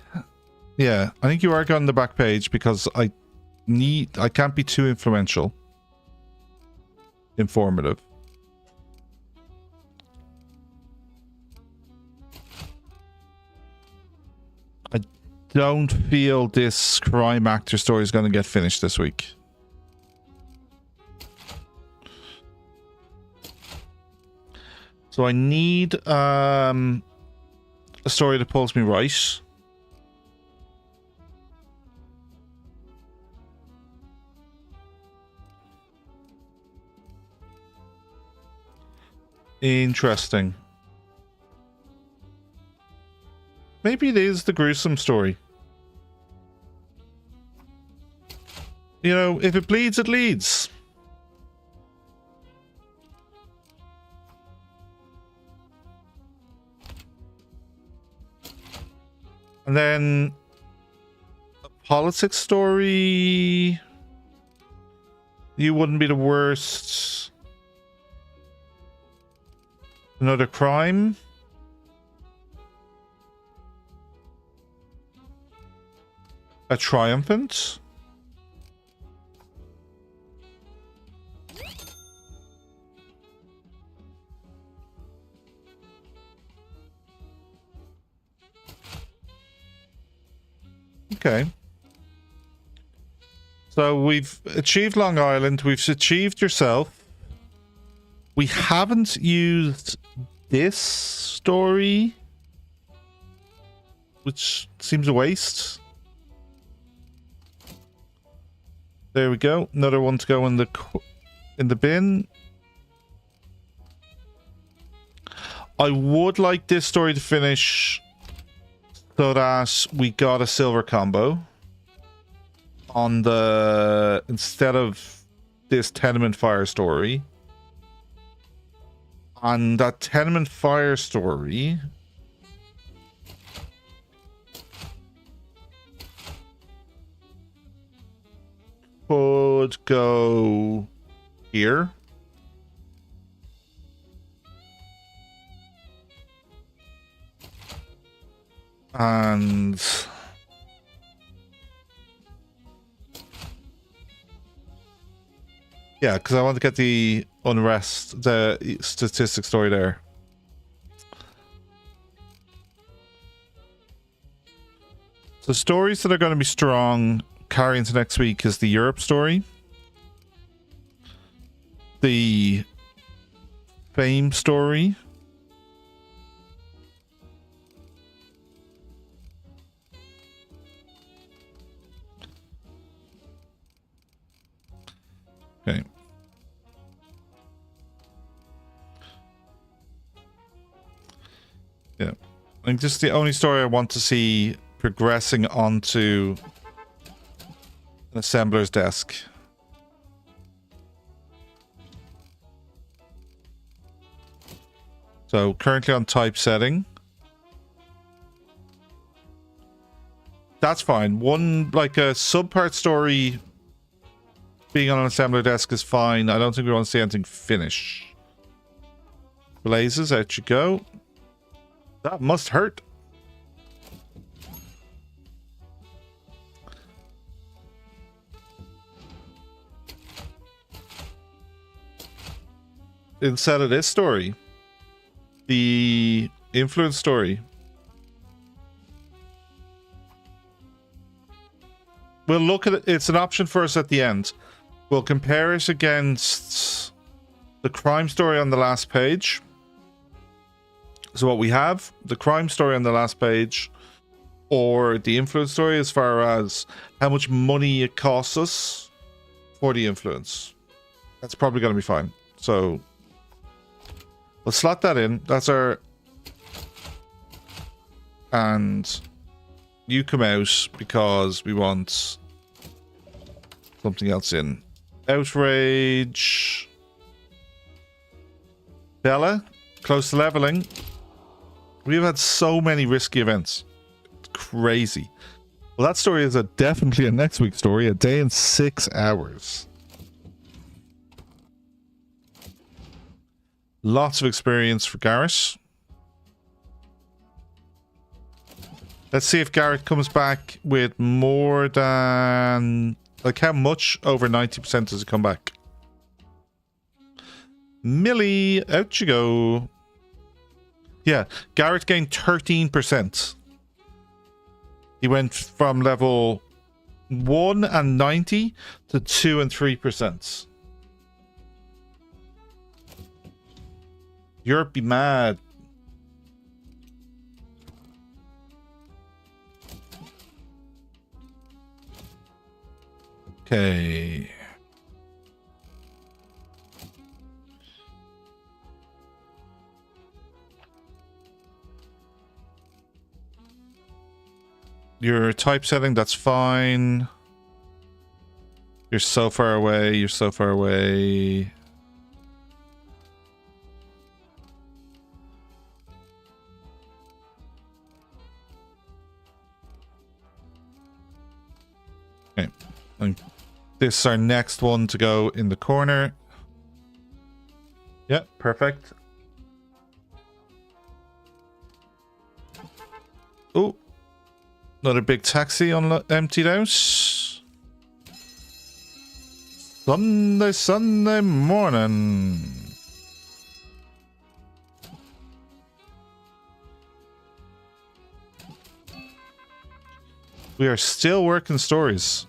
Yeah, I think you are on the back page because I can't be too informative. I don't feel this crime actor story is going to get finished this week. So I need a story that pulls me right. Interesting. Maybe it is the gruesome story. You know, if it bleeds, it leads. And then a politics story. You wouldn't be the worst. Another crime. A triumphant. Okay. So we've achieved Long Island. We've achieved yourself. We haven't used this story, which seems a waste. There we go. Another one to go in the bin. I would like this story to finish so that we got a silver combo on the instead of this tenement fire story. And that tenement fire story could go here. And yeah, because I want to get the unrest, the statistic story there. So stories that are going to be strong carry into next week is the Europe story, the fame story, okay. Yeah, I think this is the only story I want to see progressing onto an assembler's desk. So currently on typesetting. That's fine. One, like a subpart story being on an assembler desk is fine. I don't think we want to see anything finish. Blazes, out you go. That must hurt. Instead of this story, the influence story, we'll look at it. It's an option for us at the end. We'll compare it against the crime story on the last page. So what we have, the crime story on the last page, or the influence story as far as how much money it costs us for the influence. That's probably going to be fine. So let's slot that in. That's our... And you come out because we want something else in. Outrage. Bella, close to leveling. We've had so many risky events. It's crazy. Well, that story is definitely a next week story. A day and 6 hours. Lots of experience for Garrett. Let's see if Garrett comes back with more than... Like, how much over 90% does it come back? Millie, out you go. Yeah, Garrett gained 13%. He went from level 1 and 90 to 2 and 3%. You're be mad. Okay. Your typesetting, that's fine. You're so far away. You're so far away. Okay. And this is our next one to go in the corner. Yeah, perfect. Oh. Another big taxi emptied out. Sunday morning. We are still working stories.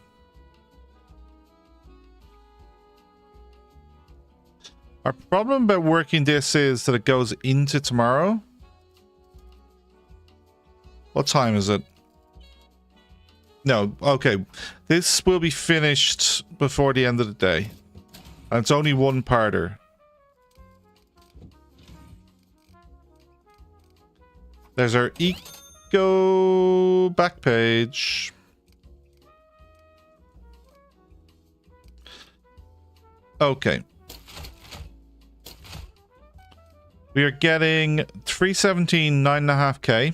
Our problem about working this is that it goes into tomorrow. What time is it? No, okay. This will be finished before the end of the day. And it's only one parter. There's our eco back page. Okay. We are getting 317, 9.5k.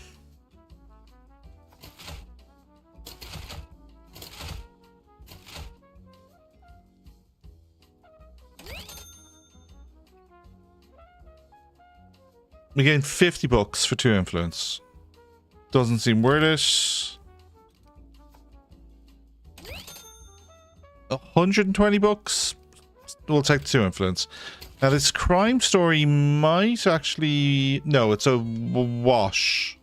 We gained 50 bucks for 2 influence. Doesn't seem worth it. 120 bucks. We'll take 2 influence. Now this crime story might actually... No, it's a wash.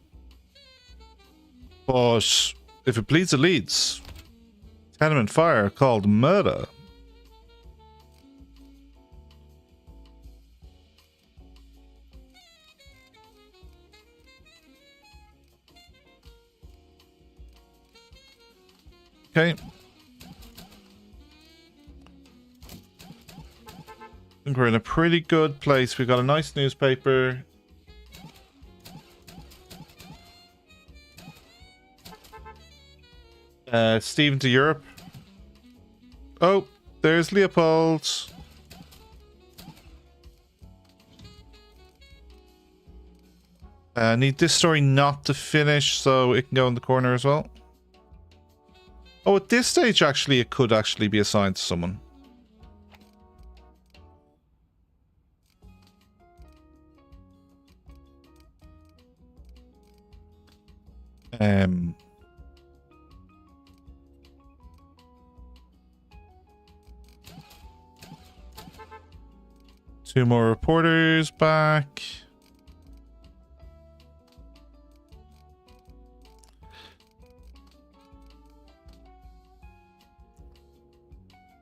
But if it bleeds, it leads. Tenement fire called murder. Okay. I think we're in a pretty good place. We've got a nice newspaper. Stephen to Europe. Oh, there's Leopold. Need this story not to finish so it can go in the corner as well. Oh, at this stage, actually, it could actually be assigned to someone. Two more reporters back.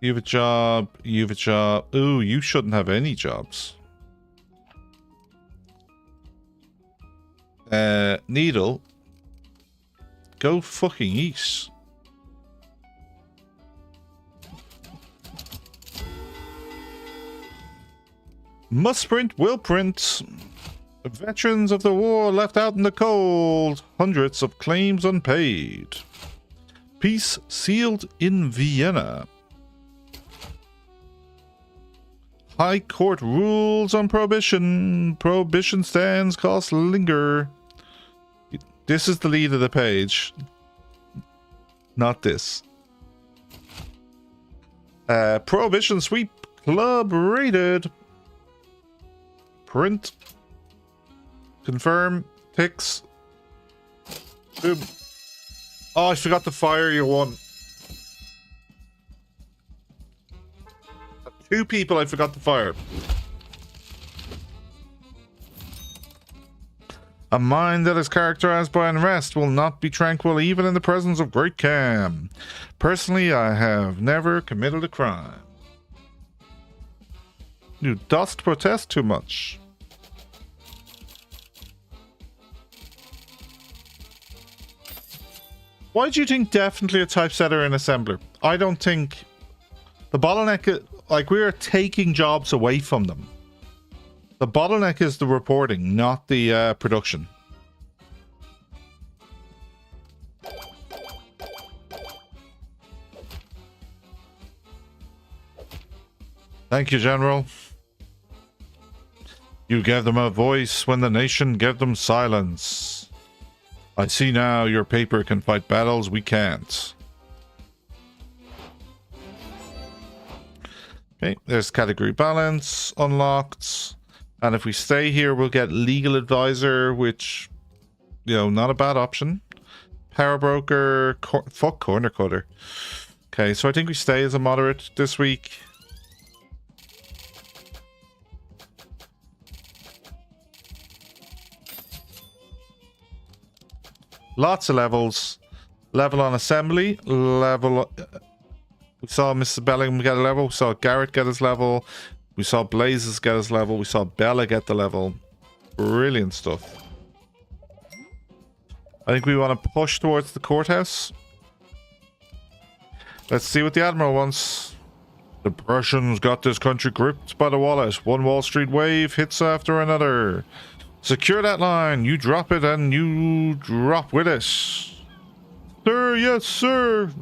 You have a job. You have a job. Ooh, you shouldn't have any jobs. Needle. Go fucking eat. Must print, will print. Veterans of the war left out in the cold. Hundreds of claims unpaid. Peace sealed in Vienna. High Court rules on prohibition. Prohibition stands, costs linger. This is the lead of the page. Not this. Prohibition sweep club rated. Print. Confirm. Ticks. Boom. Oh, I forgot to fire you one. 2 people I forgot to fire. A mind that is characterized by unrest will not be tranquil even in the presence of great calm. Personally, I have never committed a crime. You dost protest too much. Why do you think definitely a typesetter and assembler? I don't think the bottleneck, like, we are taking jobs away from them. The bottleneck is the reporting, not the production. Thank you, General. You gave them a voice when the nation gave them silence. I see now your paper can fight battles we can't. Okay, there's category balance unlocked. And if we stay here, we'll get legal advisor, which, you know, not a bad option. Power broker, fuck corner cutter. Okay, so I think we stay as a moderate this week. Lots of levels. Level on assembly. Level. We saw Mrs. Bellingham get a level. We saw Garrett get his level. We saw Blazes get his level. We saw Bella get the level. Brilliant stuff. I think we want to push towards the courthouse. Let's see what the Admiral wants. The Prussians got this country gripped by the wallet. One Wall Street wave hits after another. Secure that line. You drop it and you drop with it. Sir, yes, sir.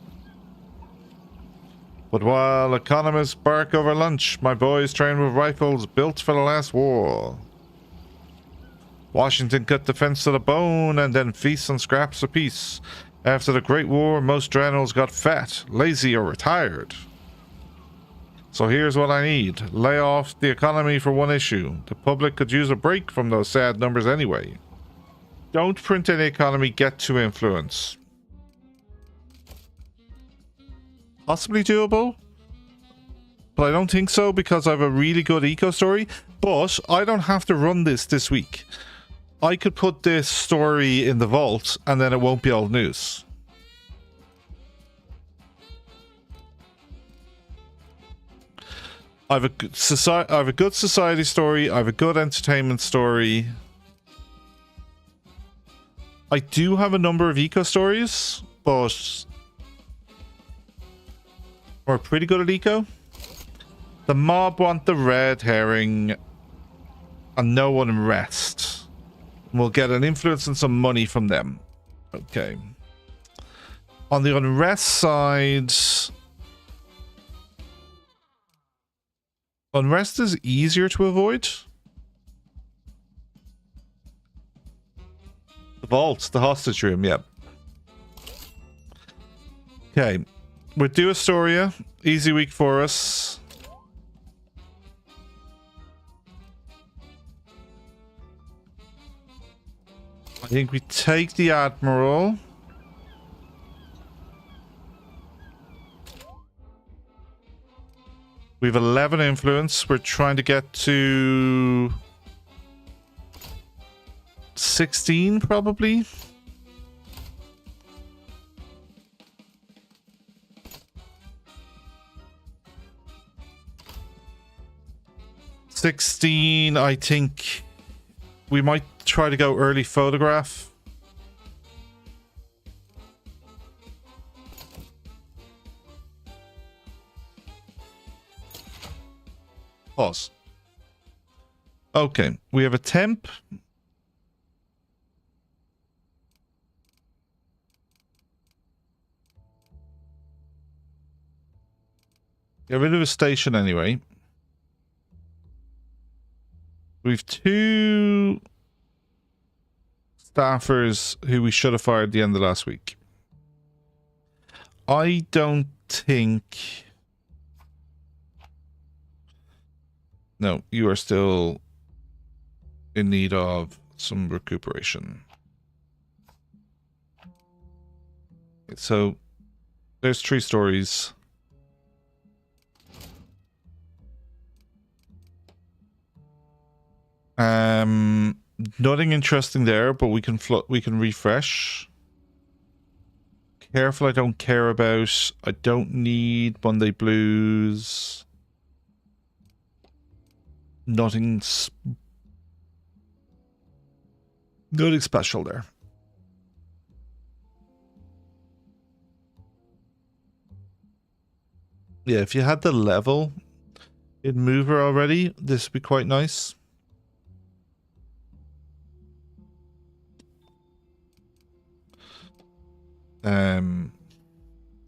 But while economists bark over lunch, my boys train with rifles built for the last war. Washington cut defense to the bone and then feasts on scraps of peace. After the Great War, most generals got fat, lazy, or retired. So here's what I need. Lay off the economy for one issue. The public could use a break from those sad numbers anyway. Don't print any economy, get to influence. Possibly doable, but I don't think so because I have a really good eco story. But I don't have to run this week. I could put this story in the vault and then it won't be old news. I have a good society story. I have a good entertainment story. I do have a number of eco stories, but we're pretty good at eco. The mob want the red herring and no unrest. We'll get an influence and some money from them. Okay. On the unrest side, unrest is easier to avoid. The vault, the hostage room, yep. Okay. We'll do Astoria. Easy week for us. I think we take the Admiral. We have 11 influence. We're trying to get to 16 probably. I think we might try to go early photograph. Pause. Okay, we have a temp. Get rid of a station anyway. We've 2 staffers who we should have fired at the end of last week. I don't think... No, you are still in need of some recuperation. So, there's 3 stories. Nothing interesting there, but we can refresh. Careful, I don't care about. I don't need Monday Blues. Nothing special there. Yeah, if you had the level in mover already, this would be quite nice.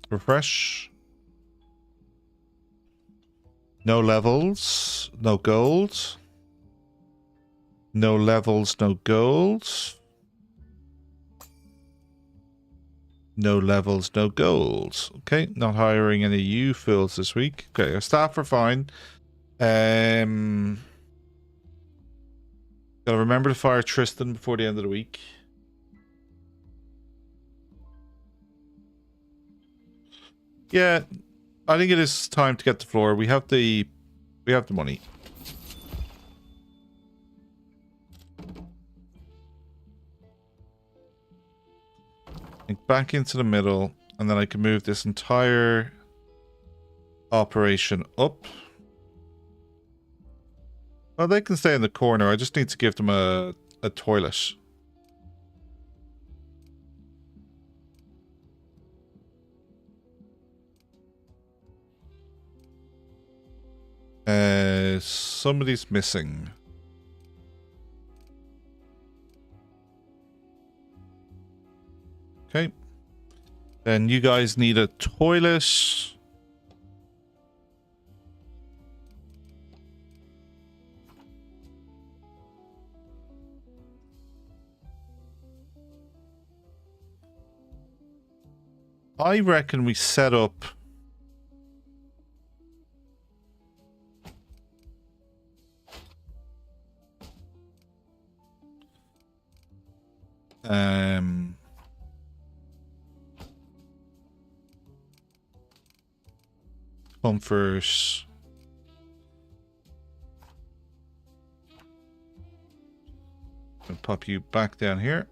Refresh. No levels, no gold. No levels, no gold. No levels, no gold. Okay, not hiring any you fools this week. Okay, our staff are fine. Gotta remember to fire Tristan before the end of the week. Yeah, I think it is time to get the floor. We have the money. Back into the middle, and then I can move this entire operation up. Well, they can stay in the corner. I just need to give them a toilet. Somebody's missing. Okay. Then you guys need a toilet. I reckon we set up... comfort. I'll pop you back down here.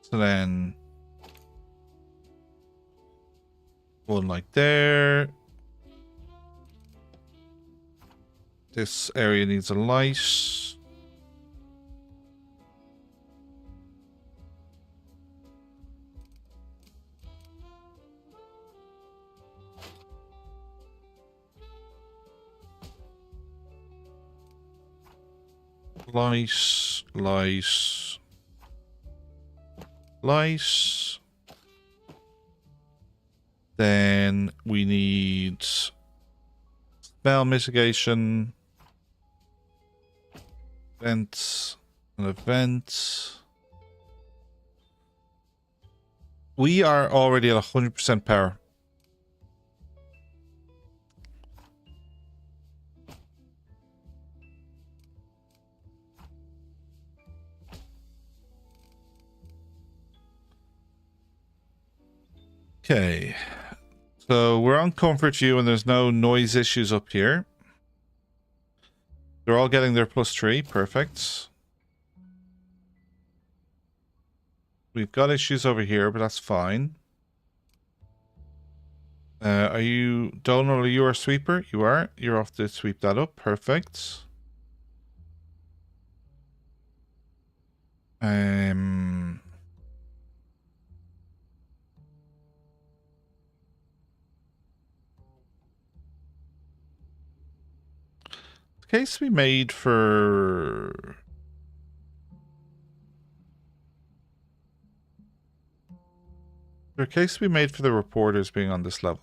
So then one like there. This area needs a light. Light, light, light. Then we need smell mitigation. Vent, an event. We are already at 100% power. Okay, so we're on comfort view and there's no noise issues up here. They're all getting their +3, perfect. We've got issues over here, but that's fine. Are you, Donald, are you our sweeper? You are. You're off to sweep that up, perfect. Case we made for... There a case we made for the reporters being on this level?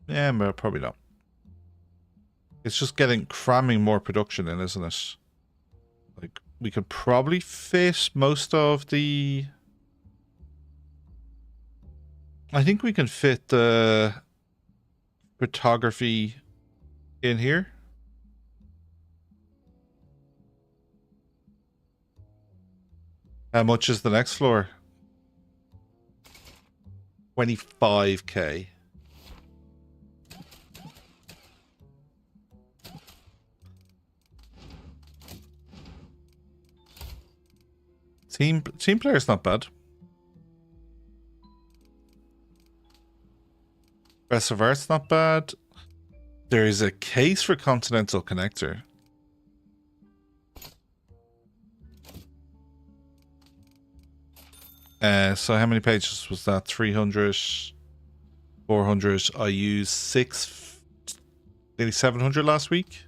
Yeah, but probably not. It's just cramming more production in, isn't it? Like, we could probably fit most of the... I think we can fit the photography in here. How much is the next floor? 25k. Team player's not bad. Rest of art's not bad. There is a case for Continental Connector. So how many pages was that? 300, 400. I used nearly 700 last week.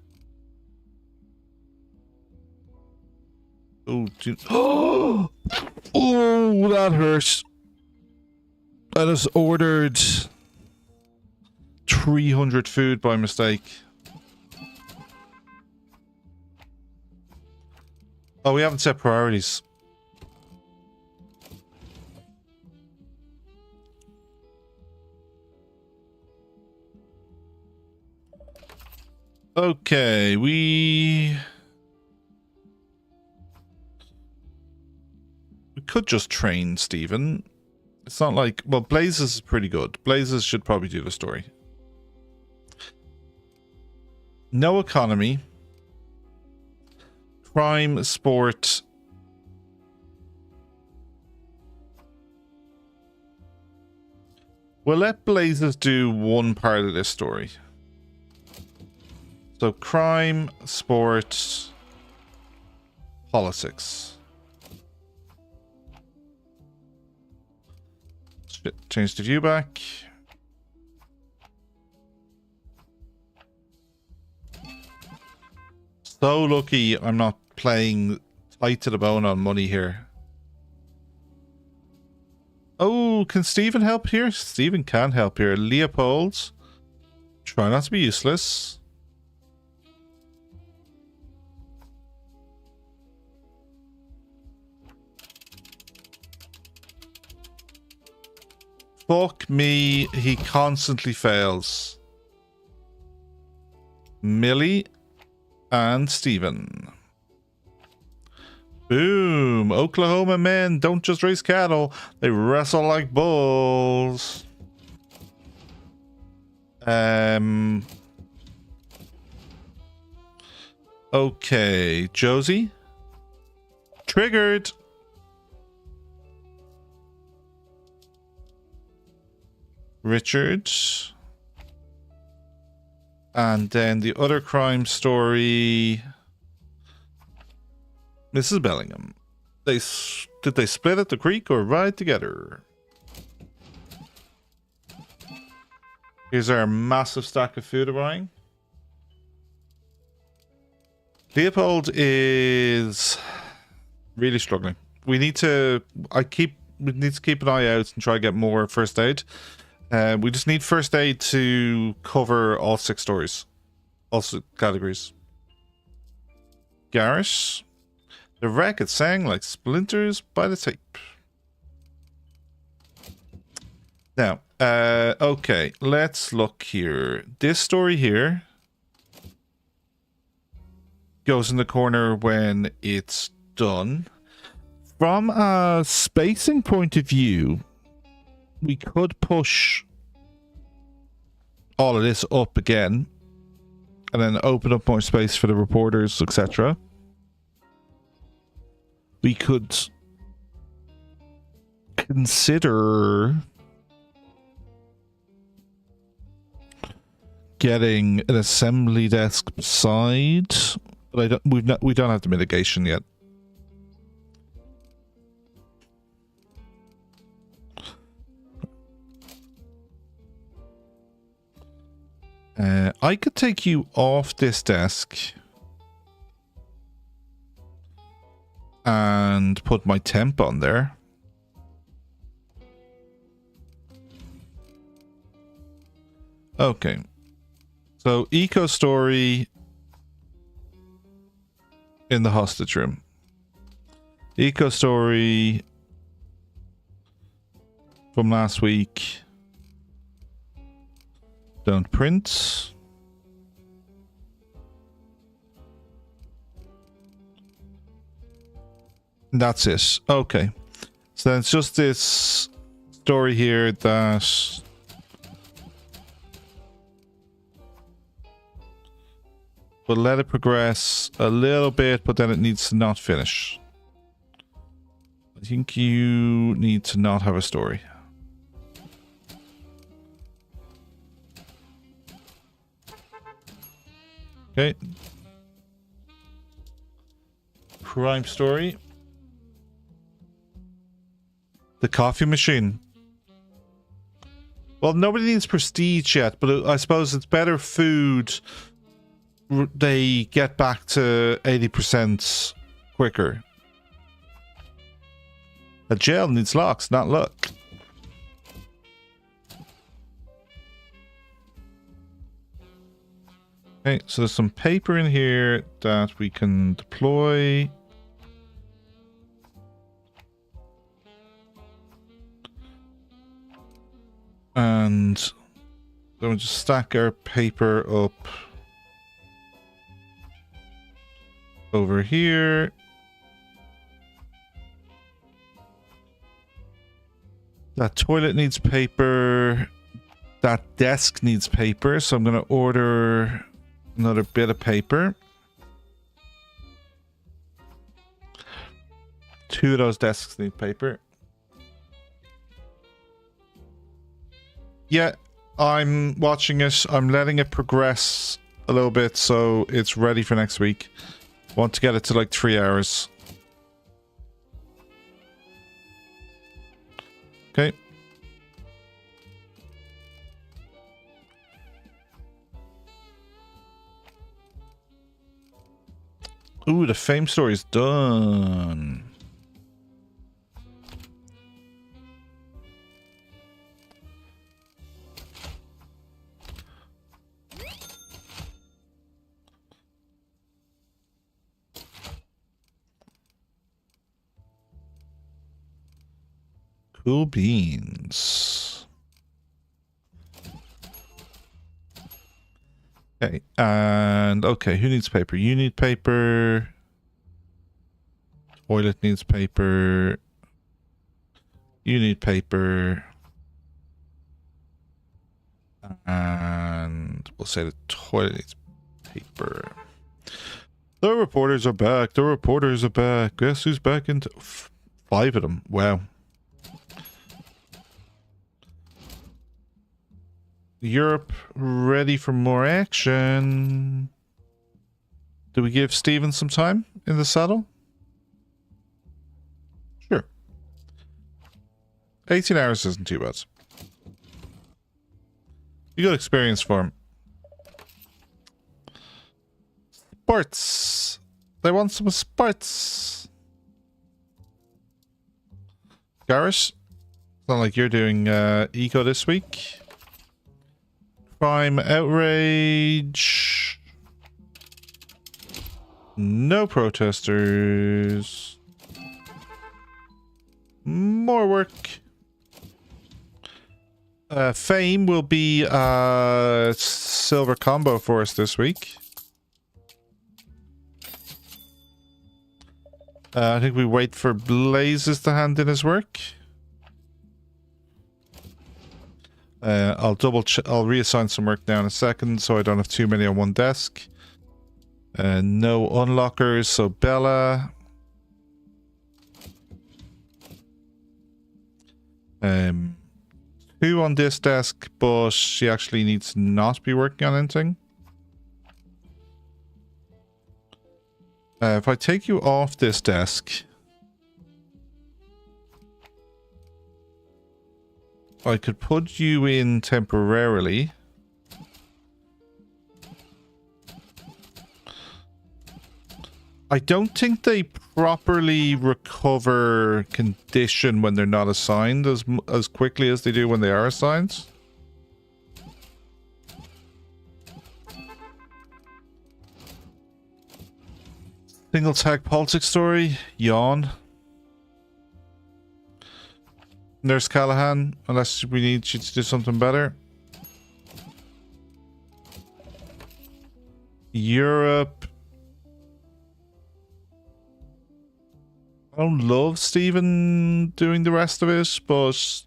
Oh, dude. Oh, that hurts. I just ordered 300 food by mistake. Oh, we haven't set priorities. Okay, we could just train Stephen. It's not like... Well, Blazes is pretty good. Blazes should probably do the story. No economy. Crime, sport. We'll let Blazes do one part of this story. So crime, sport, politics. Change the view back. So lucky I'm not playing tight to the bone on money here. Oh, can Stephen help here? Stephen can help here. Leopold. Try not to be useless. Fuck me, he constantly fails. Millie and Stephen. Boom. Oklahoma men don't just raise cattle, they wrestle like bulls. Okay, Josie. Triggered. Richard. And then the other crime story. Mrs. Bellingham. Did they split at the creek or ride together? Here's our massive stack of food buying. Leopold is really struggling. We need to keep an eye out and try to get more first aid. We just need first aid to cover all 6 stories. All 6 categories. Garrett. The wreck, it sang like splinters by the tape. Now, okay, let's look here. This story here goes in the corner when it's done. From a spacing point of view, we could push all of this up again and then open up more space for the reporters, etc. We could consider getting an assembly desk beside, but we don't have the mitigation yet. I could take you off this desk and put my temp on there. Okay. So, eco story in the hostage room. Eco story from last week. Don't print. That's it. Okay. So then it's just this story here that we'll let it progress a little bit, but then it needs to not finish. I think you need to not have a story. Okay. Crime story. The coffee machine. Well, nobody needs prestige yet, but I suppose it's better food. They get back to 80% quicker. A jail needs locks, not luck. Okay, so there's some paper in here that we can deploy. And then we'll just stack our paper up over here. That toilet needs paper. That desk needs paper. So I'm going to order another bit of paper. 2 of those desks need paper. Yeah, I'm watching it. I'm letting it progress a little bit so it's ready for next week. Want to get it to like 3 hours. Okay. Ooh, the fame story is done. Cool beans. Okay, and okay, who needs paper? You need paper. Toilet needs paper. You need paper. And we'll say the toilet needs paper. The reporters are back. The reporters are back. Guess who's back into 5 of them? Wow. Europe ready for more action. Do we give Stephen some time in the saddle? Sure. 18 hours isn't too bad. You got experience for him. Sports. They want some sports. Garrett, it's not like you're doing eco this week. Crime, outrage. No protesters. More work. Fame will be a silver combo for us this week. I think we wait for Blazes to hand in his work. I'll I'll reassign some work now in a second so I don't have too many on one desk. No unlockers, so Bella. Two on this desk, but she actually needs to not be working on anything. If I take you off this desk, I could put you in temporarily. I don't think they properly recover condition when they're not assigned as quickly as they do when they are assigned. Single tag politics story. Yawn. Nurse Callahan, unless we need you to do something better. Europe. I don't love Stephen doing the rest of it, but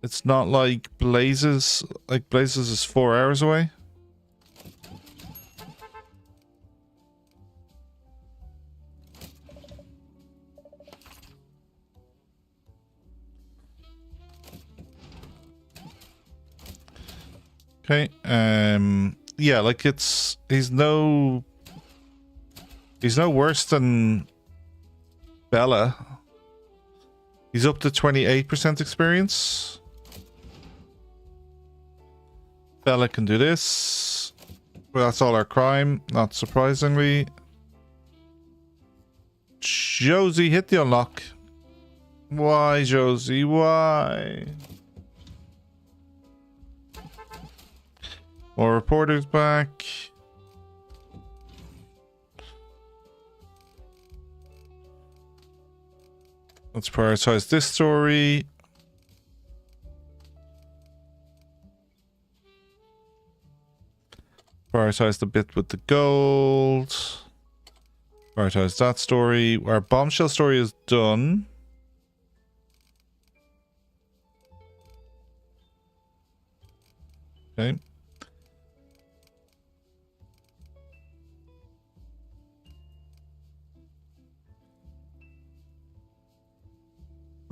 it's not like Blazes. Like Blazes is 4 hours away. Okay, yeah, like he's no worse than Bella. He's up to 28% experience. Bella can do this. Well, that's all our crime, not surprisingly. Josie, hit the unlock. Why, Josie? Why? More reporters back. Let's prioritize this story. Prioritize the bit with the gold. Prioritize that story. Our bombshell story is done. Okay.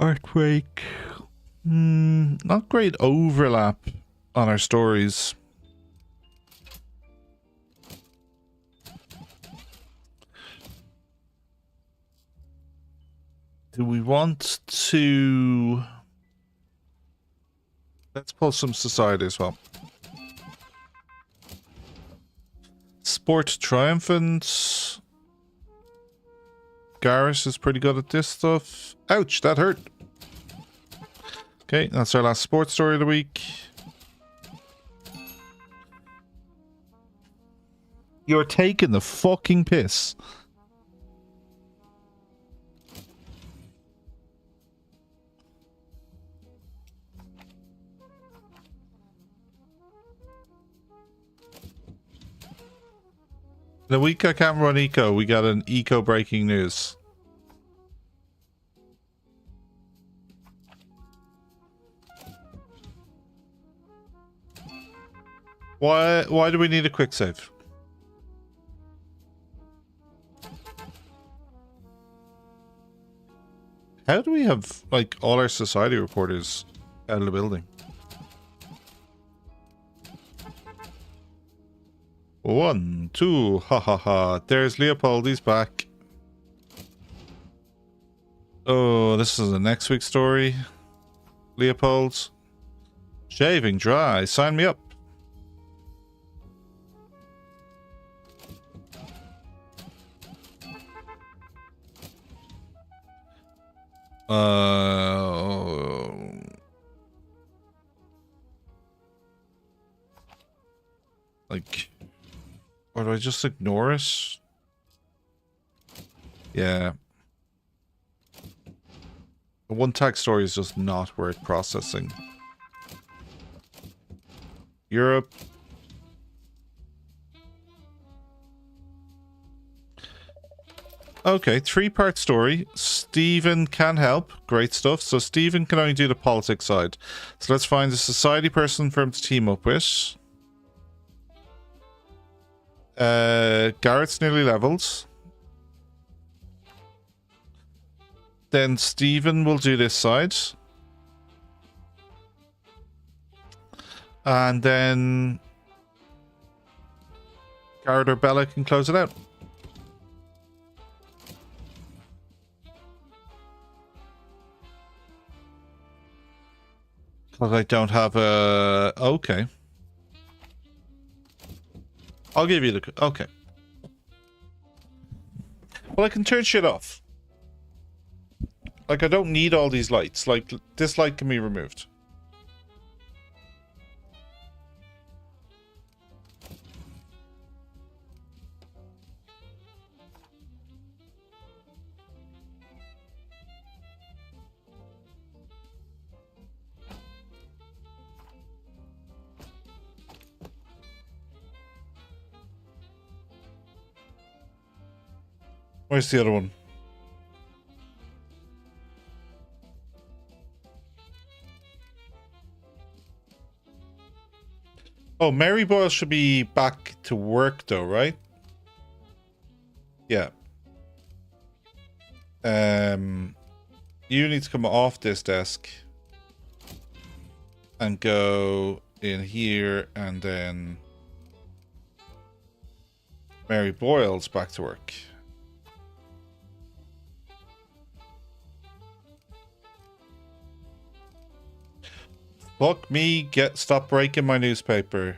Earthquake. Not great overlap on our stories. Do we want to... Let's pull some society as well. Sport triumphant. Garrus is pretty good at this stuff. Ouch, that hurt. Okay, that's our last sports story of the week. You're taking the fucking piss. The week I can't run eco, we got an eco breaking news. Why do we need a quick save? How do we have like all our society reporters out of the building? 1, 2, ha ha ha. There's Leopold, he's back. Oh, this is the next week's story. Leopold. Shaving dry, sign me up. Like, or do I just ignore it? Yeah. The one tag story is just not worth processing. Europe. Okay, 3-part story. Stephen can help. Great stuff. So Stephen can only do the politics side. So let's find a society person for him to team up with. Garrett's nearly leveled. Then Stephen will do this side. And then Garrett or Bella can close it out. But I don't have a... Okay. I'll give you the... Okay. Well, I can turn shit off. Like, I don't need all these lights. Like, this light can be removed. Where's the other one? Oh, Mary Boyle should be back to work though, right? Yeah. You need to come off this desk and go in here, and then Mary Boyle's back to work. Fuck me, stop breaking my newspaper.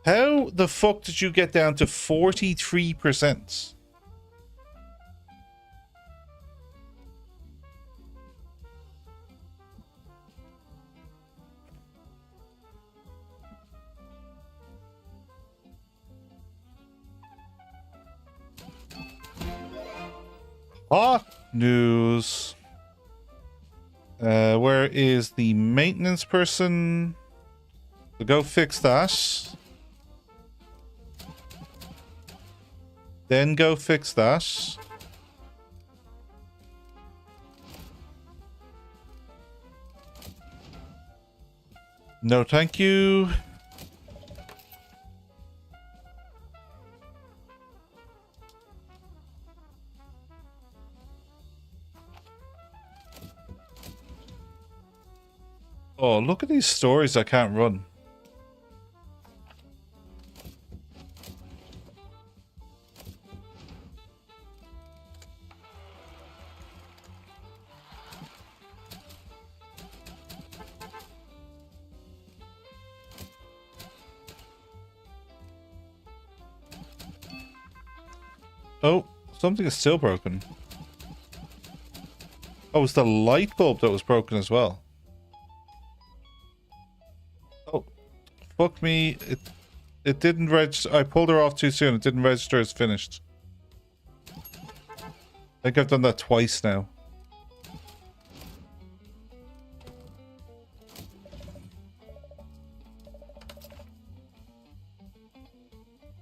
How the fuck did you get down to 43%? Hot news. Where is the maintenance person? So go fix that. Then go fix that. No, thank you. Oh, look at these stories I can't run. Oh, something is still broken. Oh, it's the light bulb that was broken as well. Oh, fuck me. It didn't register. I pulled her off too soon. It didn't register as finished. I think I've done that twice now.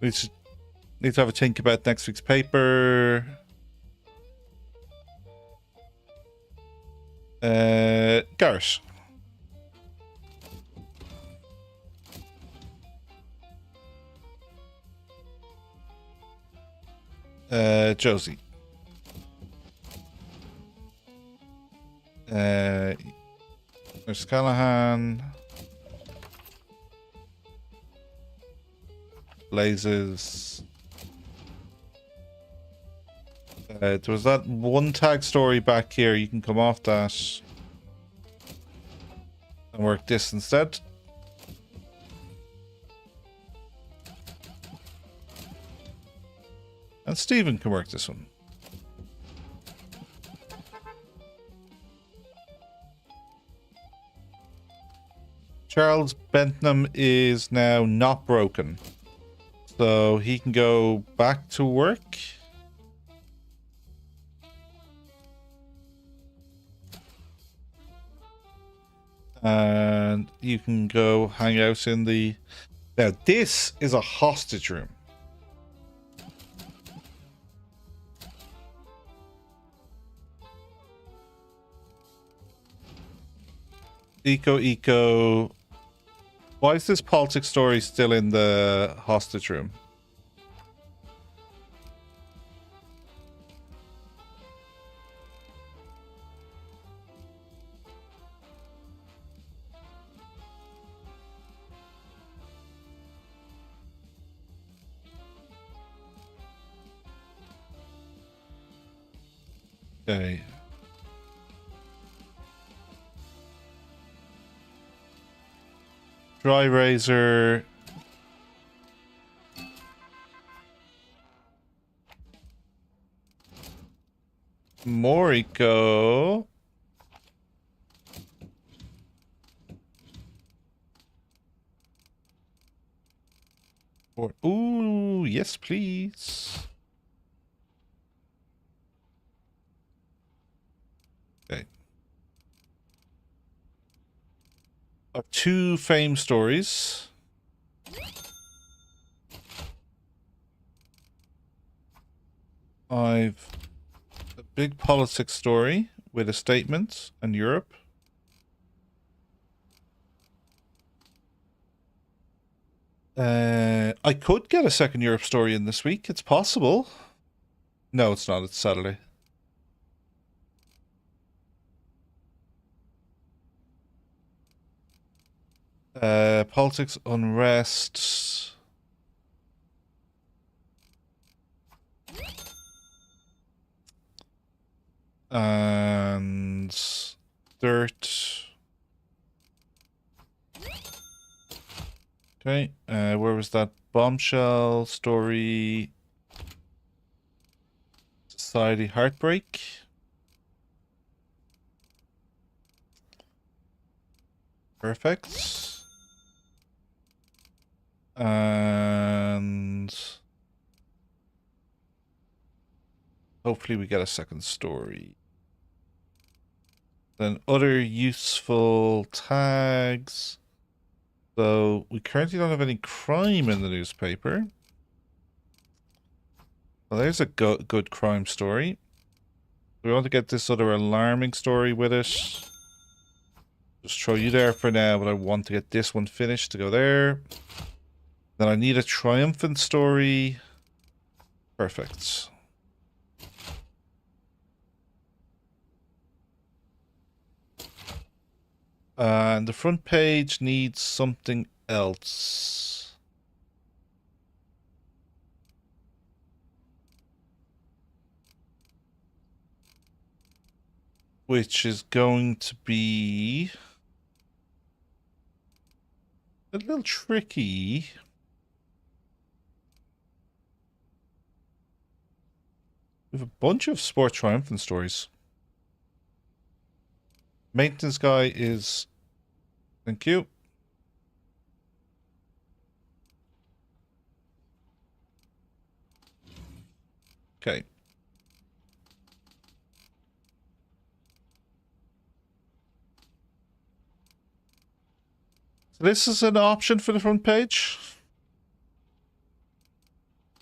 Need to have a think about next week's paper. Garrett. Josie. There's Callahan. Blazes. There was that one tag story back here. You can come off that and work this instead. And Stephen can work this one. Charles Bentham is now not broken, so he can go back to work. And you can go hang out in the... Now, this is a hostage room. Eco. Why is this politics story still in the hostage room? Okay. Dry razor. Moriko. Or, ooh, yes, please. Okay. 2 fame stories. I've a big politics story with a statement in Europe. I could get a second Europe story in this week. It's possible. No, it's not. It's Saturday. Politics, unrest. And dirt. Okay, where was that bombshell story? Society heartbreak. Perfect. And hopefully we get a second story. Then other useful tags. So we currently don't have any crime in the newspaper. Well, there's a good crime story. We want to get this other alarming story with it. Just throw you there for now, but I want to get this one finished to go there. Then I need a triumphant story. Perfect. And the front page needs something else. Which is going to be a little tricky. We have a bunch of sport triumphant stories. Maintenance guy is... Thank you. Okay. So this is an option for the front page.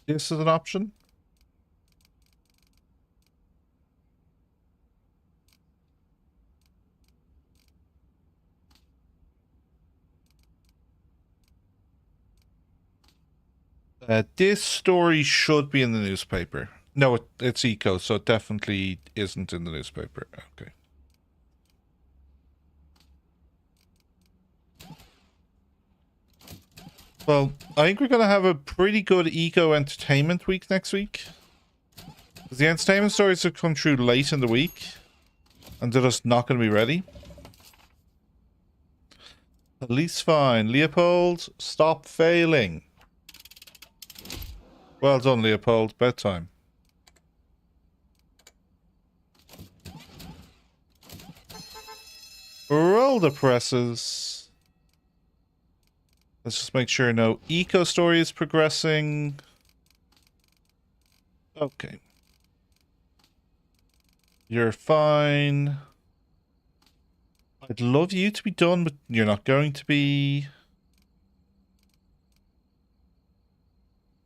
This is an option. This story should be in the newspaper. No, it's eco, so it definitely isn't in the newspaper. Okay. Well, I think we're going to have a pretty good eco entertainment week next week. Because the entertainment stories have come through late in the week. And they're just not going to be ready. Police fine. Leopold, stop failing. Well done, Leopold. Bedtime. Roll the presses. Let's just make sure no eco story is progressing. Okay. You're fine. I'd love you to be done, but you're not going to be.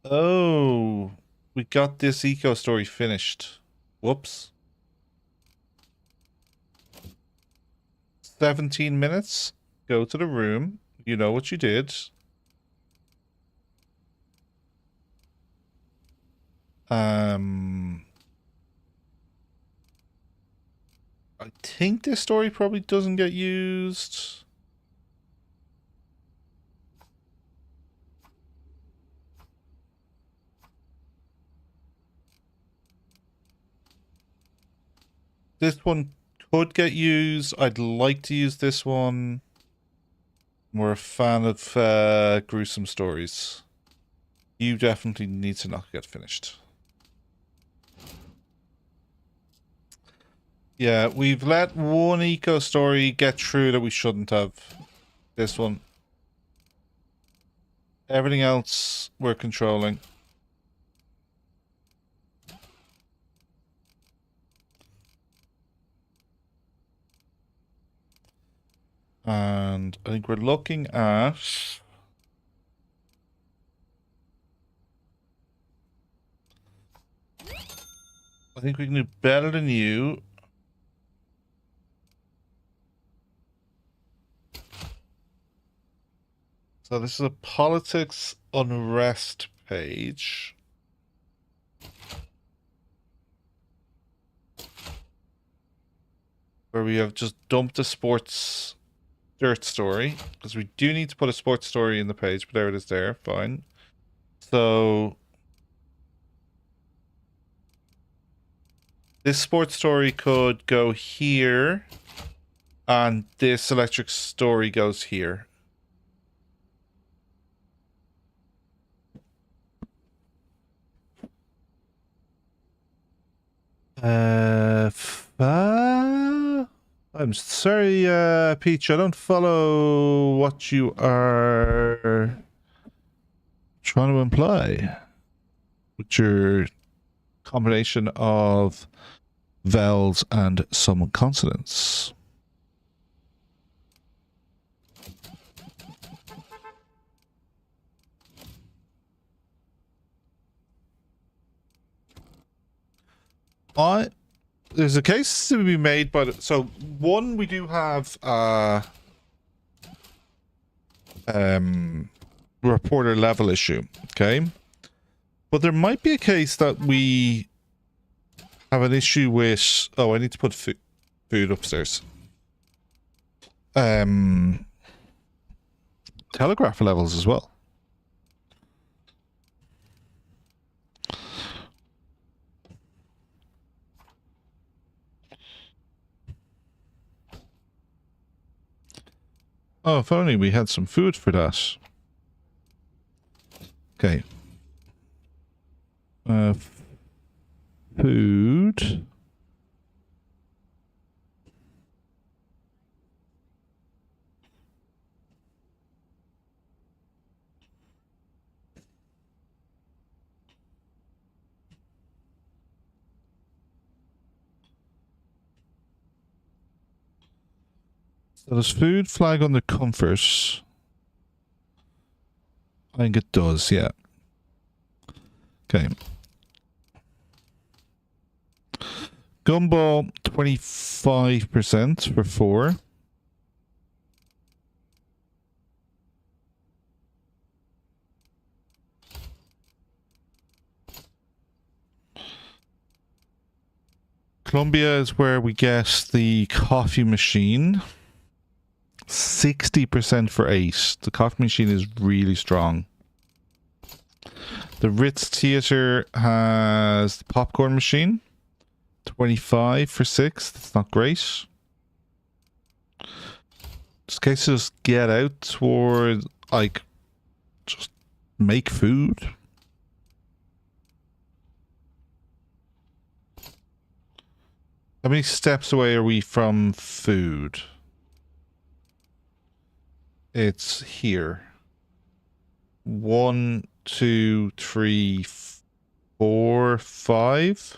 Oh, we got this eco story finished. Whoops. 17 minutes. Go to the room. You know what you did. I think this story probably doesn't get used. This one could get used. I'd like to use this one. We're a fan of gruesome stories. You definitely need to not get finished. Yeah, we've let one eco story get through that we shouldn't have. This one. Everything else we're controlling. And I think we're looking at... I think we can do better than you. So this is a politics unrest page. Where we have just dumped a sports dirt story. Because we do need to put a sports story in the page, but there it is there. Fine. So... this sports story could go here. And this electric story goes here. I'm sorry, Peach, I don't follow what you are trying to imply with your combination of vowels and some consonants. There's a case to be made, but so one, we do have reporter level issue, okay? But there might be a case that we have an issue with... oh, I need to put food upstairs. Telegraph levels as well. Oh, if only we had some food for that. Okay. Food. So does food flag under comfort? I think it does, yeah. Okay. Gumball, 25% for 4. Columbia is where we get the coffee machine. 60% for 8. The coffee machine is really strong. The Ritz Theatre has the popcorn machine. 25 for 6. That's not great. Just in case just get out toward, like, just make food. How many steps away are we from food? It's here. 1, 2, 3, 4, 5.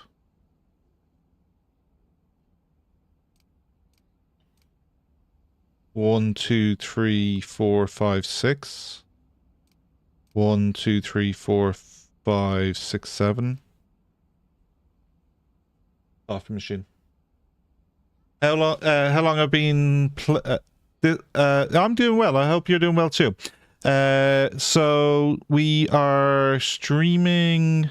One, 2, 3, 4, 5, 6. 1, 2, 3, 4, 5, 6, 7. Coffee machine. How long I've been I'm doing well. I hope you're doing well too. So we are streaming.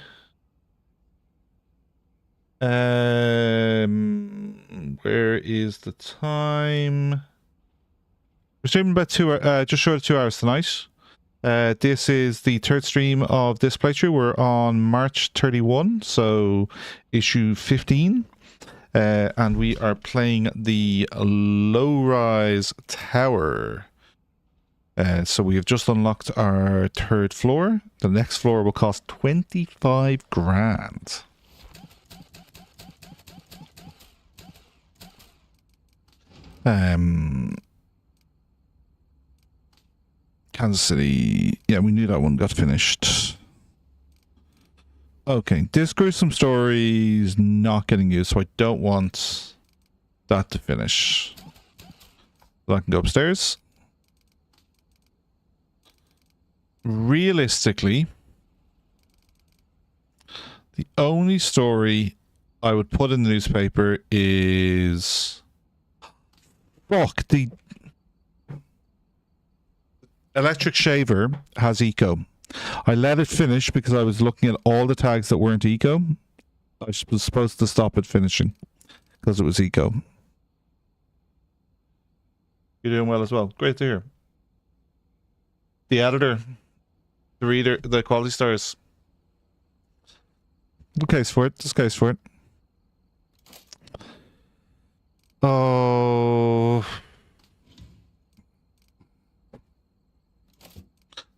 Where is the time? We're streaming about just short of 2 hours tonight. This is the third stream of this playthrough. We're on March 31, so issue 15. And we are playing the low-rise tower. So we have just unlocked our 3rd floor. The next floor will cost 25 grand. Kansas City. Yeah, we knew that one got finished. Okay, this gruesome story is not getting used, so I don't want that to finish. So I can go upstairs. Realistically, the only story I would put in the newspaper is... Fuck, the electric shaver has eco. I let it finish because I was looking at all the tags that weren't eco. I was supposed to stop it finishing because it was eco. You're doing well as well. Great to hear. The editor, the reader, the quality stars. The case for it. This case for it. Oh.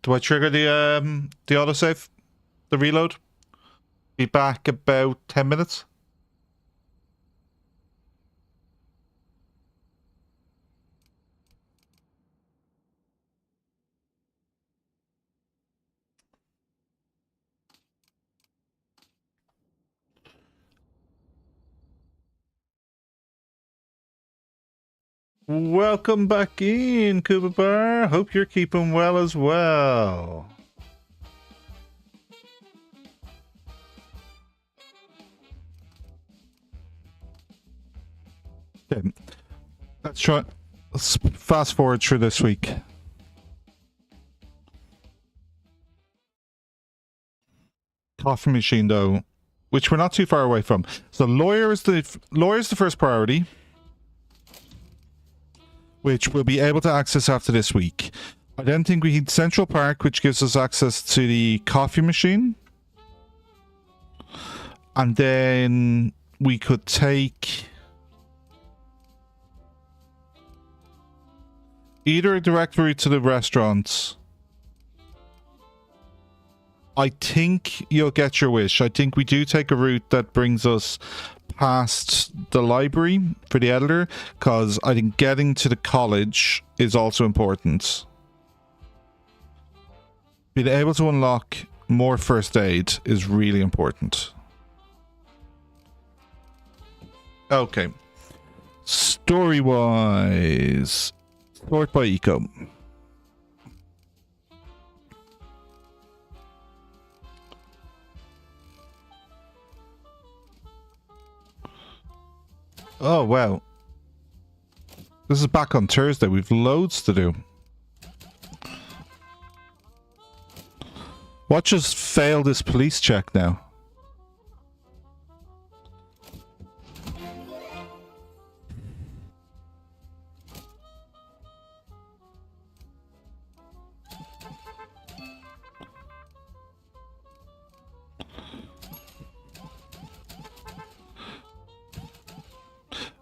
Do I trigger the autosave? The reload? Be back about 10 minutes. Welcome back in, Kuba Bar. Hope you're keeping well as well. Okay. Let's fast forward through this week. Coffee machine, though, which we're not too far away from. So lawyer's the first priority, which we'll be able to access after this week. I then think we need Central Park, which gives us access to the coffee machine. And then we could take either a direct route to the restaurants. I think you'll get your wish. I think we do take a route that brings us past the library for the editor, because I think getting to the college is also important. Being able to unlock more first aid is really important. Okay. Story-wise, sort by eco. Oh, wow. This is back on Thursday. We've loads to do. What just failed this police check now?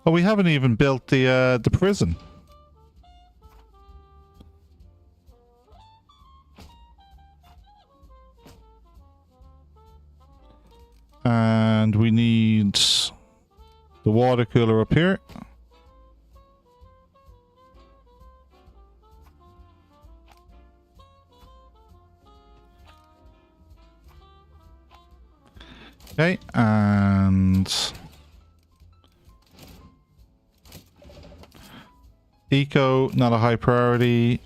Oh, we haven't even built the prison. And we need the water cooler up here. Okay, and eco, not a high priority.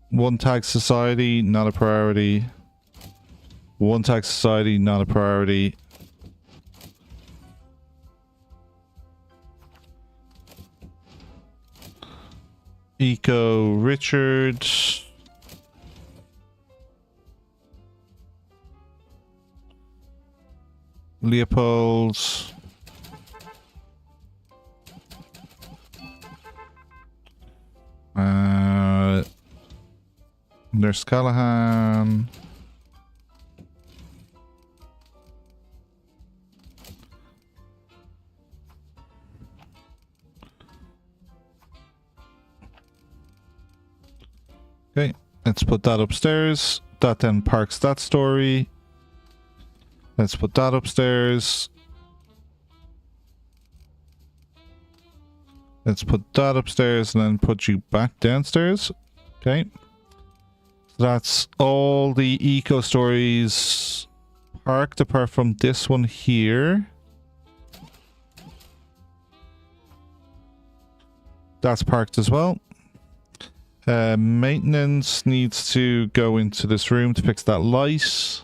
One tag society, not a priority. One tag society, not a priority. Eco Richard. Leopold. Nurse Callahan. Okay, let's put that upstairs. That then parks that story. Let's put that upstairs. Let's put that upstairs and then put you back downstairs. Okay. So that's all the eco stories parked apart from this one here. That's parked as well. Maintenance needs to go into this room to fix that light.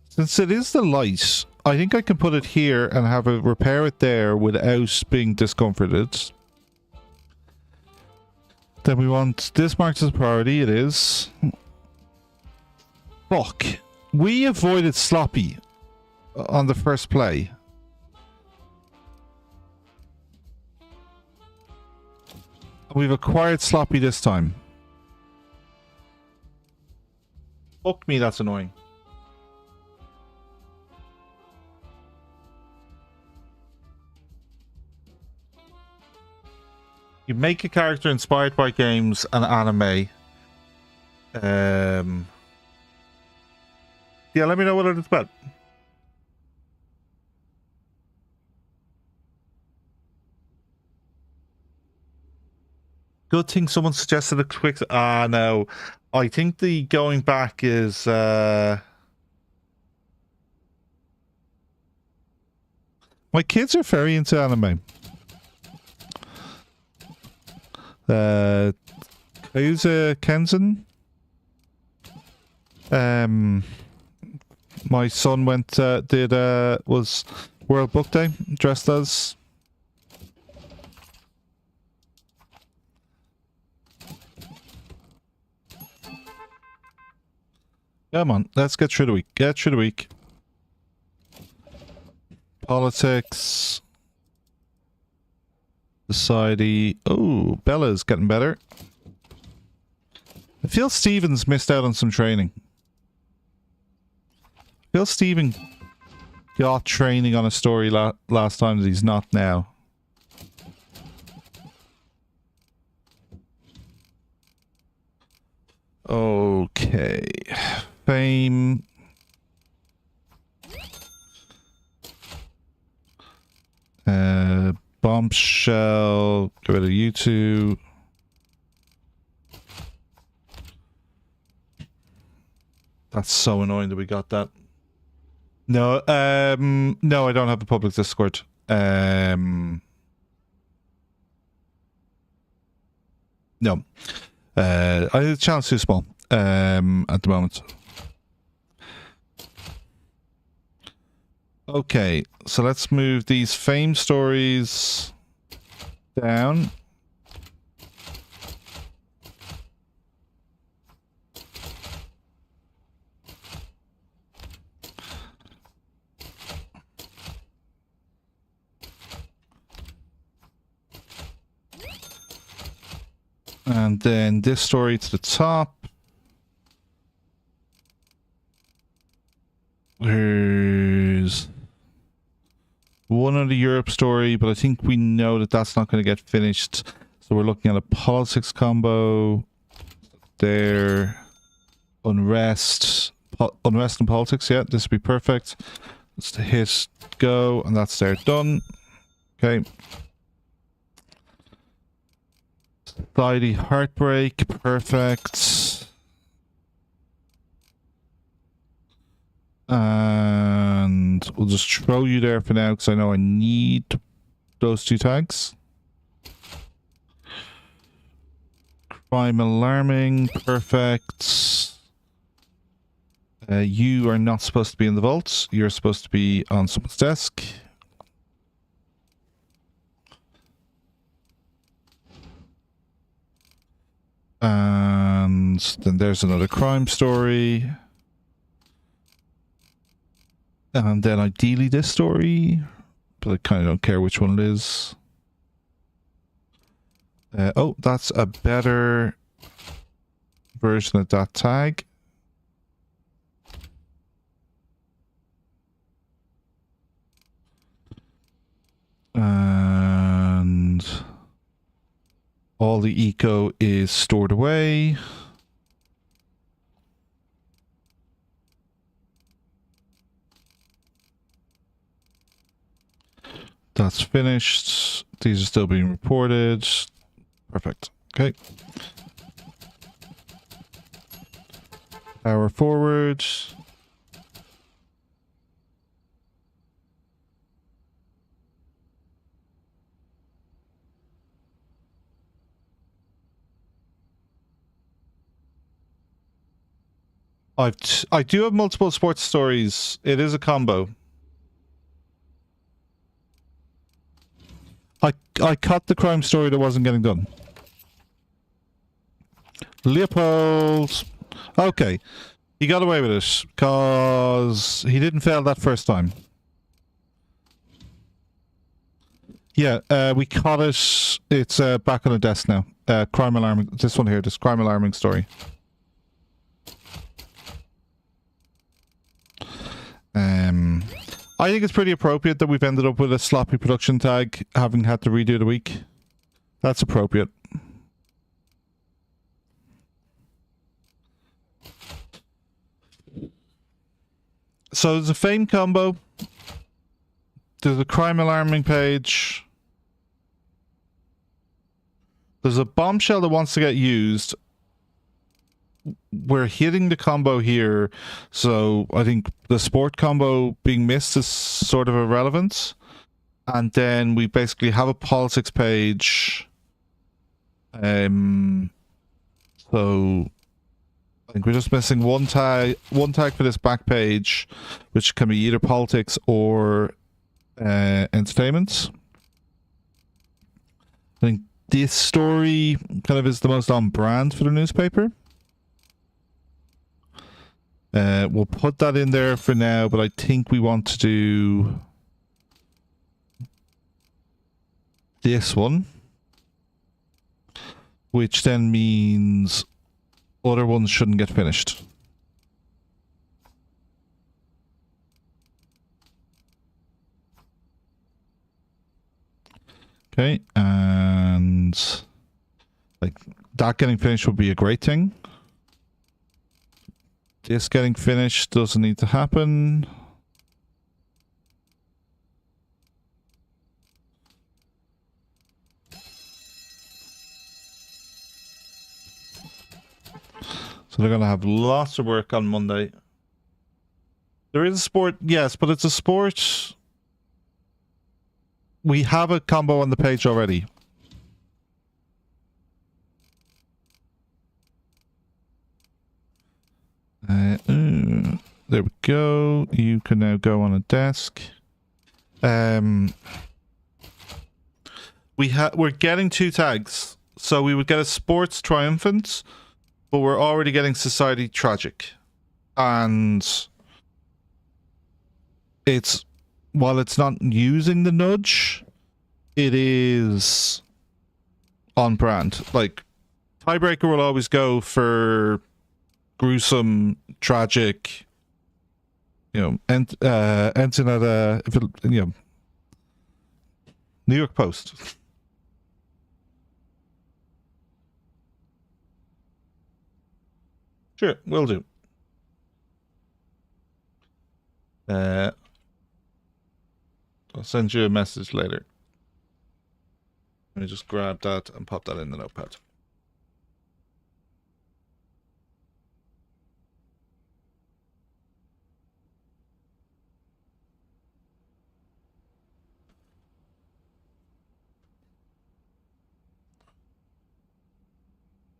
Since it is the light, I think I can put it here and have it repair it there without being discomforted. Then we want this marked as a priority. It is. Fuck. We avoided sloppy on the first play. We've acquired sloppy this time. Fuck me, that's annoying. You make a character inspired by games and anime. Yeah, let me know what it's about. Good thing someone suggested a quick... Ah, no. I think the going back is... My kids are very into anime. Kauza Kenzen. My son went, was World Book Day, dressed as. Come on, let's get through the week. Get through the week. Politics. Society. Oh, Bella's getting better. I feel Stephen's missed out on some training. I feel Stephen got training on a story last time that he's not now. Okay. Fame. Bombshell. Get rid of you two. That's so annoying that we got that. No, no, I don't have a public Discord. No. The channel's too small at the moment. Okay, so let's move these fame stories down. And then this story to the top. There's one other Europe story, but I think we know that that's not going to get finished. So we're looking at a politics combo. There. Unrest. Unrest and politics, yeah, this would be perfect. Let's hit go, and that's there, done. Okay. Society heartbreak, perfect. And we'll just throw you there for now because I know I need those two tags. Crime alarming, perfect. You are not supposed to be in the vault. You're supposed to be on someone's desk. And then there's another crime story. And then ideally this story, but I kind of don't care which one it is. Oh, that's a better version of that tag. And all the eco is stored away. That's finished. These are still being reported. Perfect. Okay. Power forward. I do have multiple sports stories. It is a combo. I cut the crime story that wasn't getting done. Leopold. Okay. He got away with it because he didn't fail that first time. Yeah, we caught it. It's back on the desk now. Crime alarming. This one here, this crime alarming story. I think it's pretty appropriate that we've ended up with a sloppy production tag, having had to redo the week. That's appropriate. So there's a fame combo. There's a crime alarming page. There's a bombshell that wants to get used. We're hitting the combo here, so I think the sport combo being missed is sort of irrelevant. And then we basically have a politics page. So I think we're just missing one tag for this back page, which can be either politics or entertainment. I think this story kind of is the most on brand for the newspaper. We'll put that in there for now, but I think we want to do this one, which then means other ones shouldn't get finished. Okay, and like that getting finished would be a great thing. This getting finished doesn't need to happen. So they're going to have lots of work on Monday. There is a sport, yes, but it's a sport. We have a combo on the page already. There we go. You can now go on a desk. We're getting 2 tags. So we would get a sports triumphant, but we're already getting society tragic. And it's, while it's not using the nudge, it is on brand. Like, tiebreaker will always go for gruesome, tragic, ensign at a, New York Post. Sure, will do. I'll send you a message later. Let me just grab that and pop that in the notepad.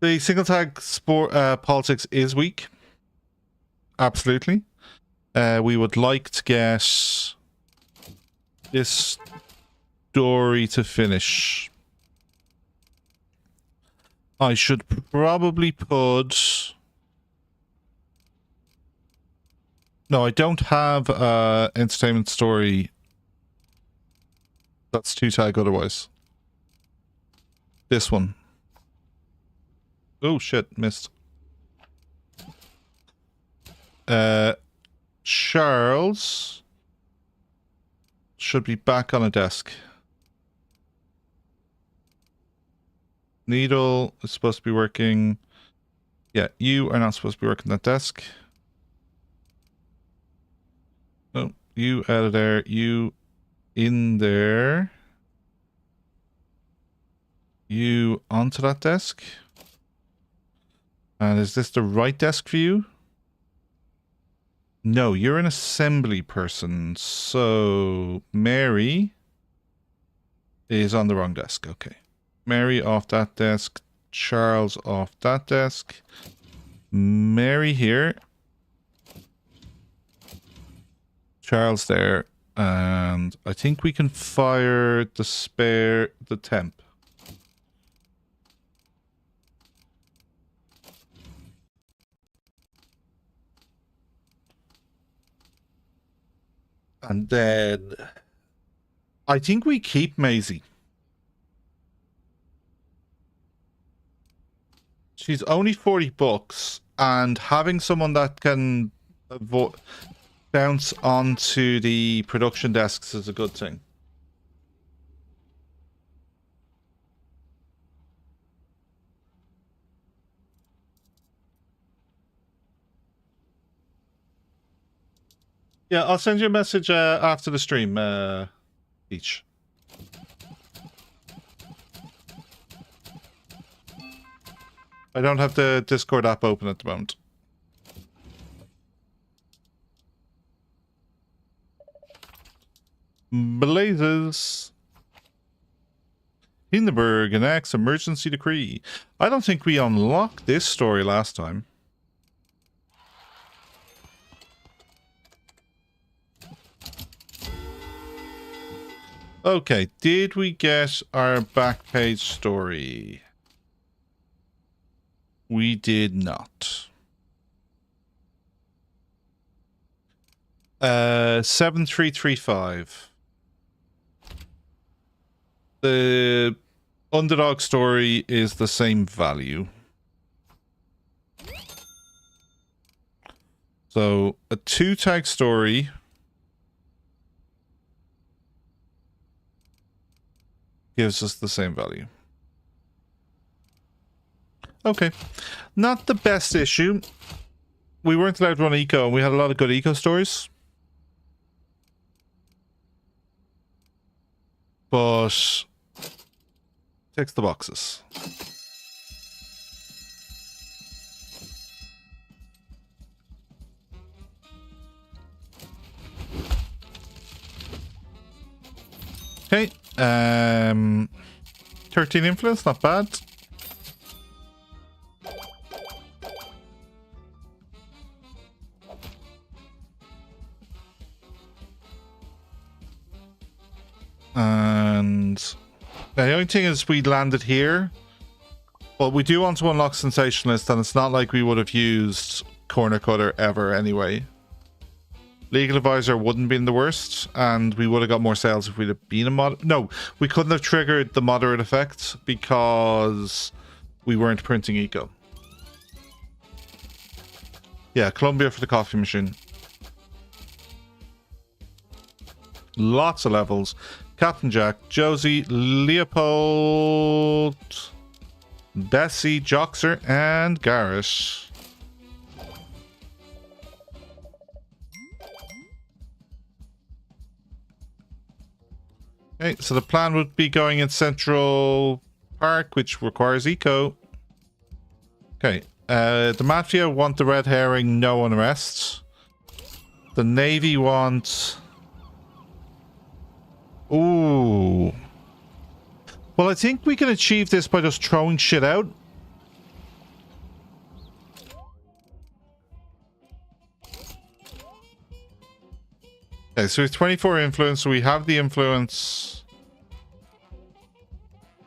The single tag sport politics is weak. Absolutely. We would like to get this story to finish. I should probably put... No, I don't have entertainment story. That's 2 tag otherwise. This one. Oh shit, missed. Charles should be back on a desk. Needle is supposed to be working. Yeah, you are not supposed to be working that desk. Oh, you out of there. You in there. You onto that desk. And is this the right desk for you? No, you're an assembly person. So Mary is on the wrong desk. Okay. Mary off that desk. Charles off that desk. Mary here. Charles there. And I think we can fire the temp. And then I think we keep Maisie. She's only 40 bucks, and having someone that can bounce onto the production desks is a good thing. Yeah, I'll send you a message after the stream, Peach. I don't have the Discord app open at the moment. Blazes. Hindenburg enacts emergency decree. I don't think we unlocked this story last time. Okay, did we get our back page story? We did not. 7335. The underdog story is the same value. So a 2-tag story gives us the same value. Okay. Not the best issue. We weren't allowed to run eco, and we had a lot of good eco stories. But ticks the boxes. Okay. 13 influence, not bad. And the only thing is we landed here, but we do want to unlock Sensationalist, and it's not like we would have used Corner Cutter ever anyway. Legal Advisor wouldn't have been the worst, and we would have got more sales if we'd have been a mod. No, we couldn't have triggered the moderate effect because we weren't printing eco. Yeah, Columbia for the coffee machine. Lots of levels. Captain Jack, Josie, Leopold, Bessie, Joxer, and Garrett. Okay, so the plan would be going in Central Park, which requires eco. Okay, the Mafia want the red herring, no unrest. The Navy want... Ooh. Well, I think we can achieve this by just throwing shit out. Okay, so we have 24 influence, so we have the influence.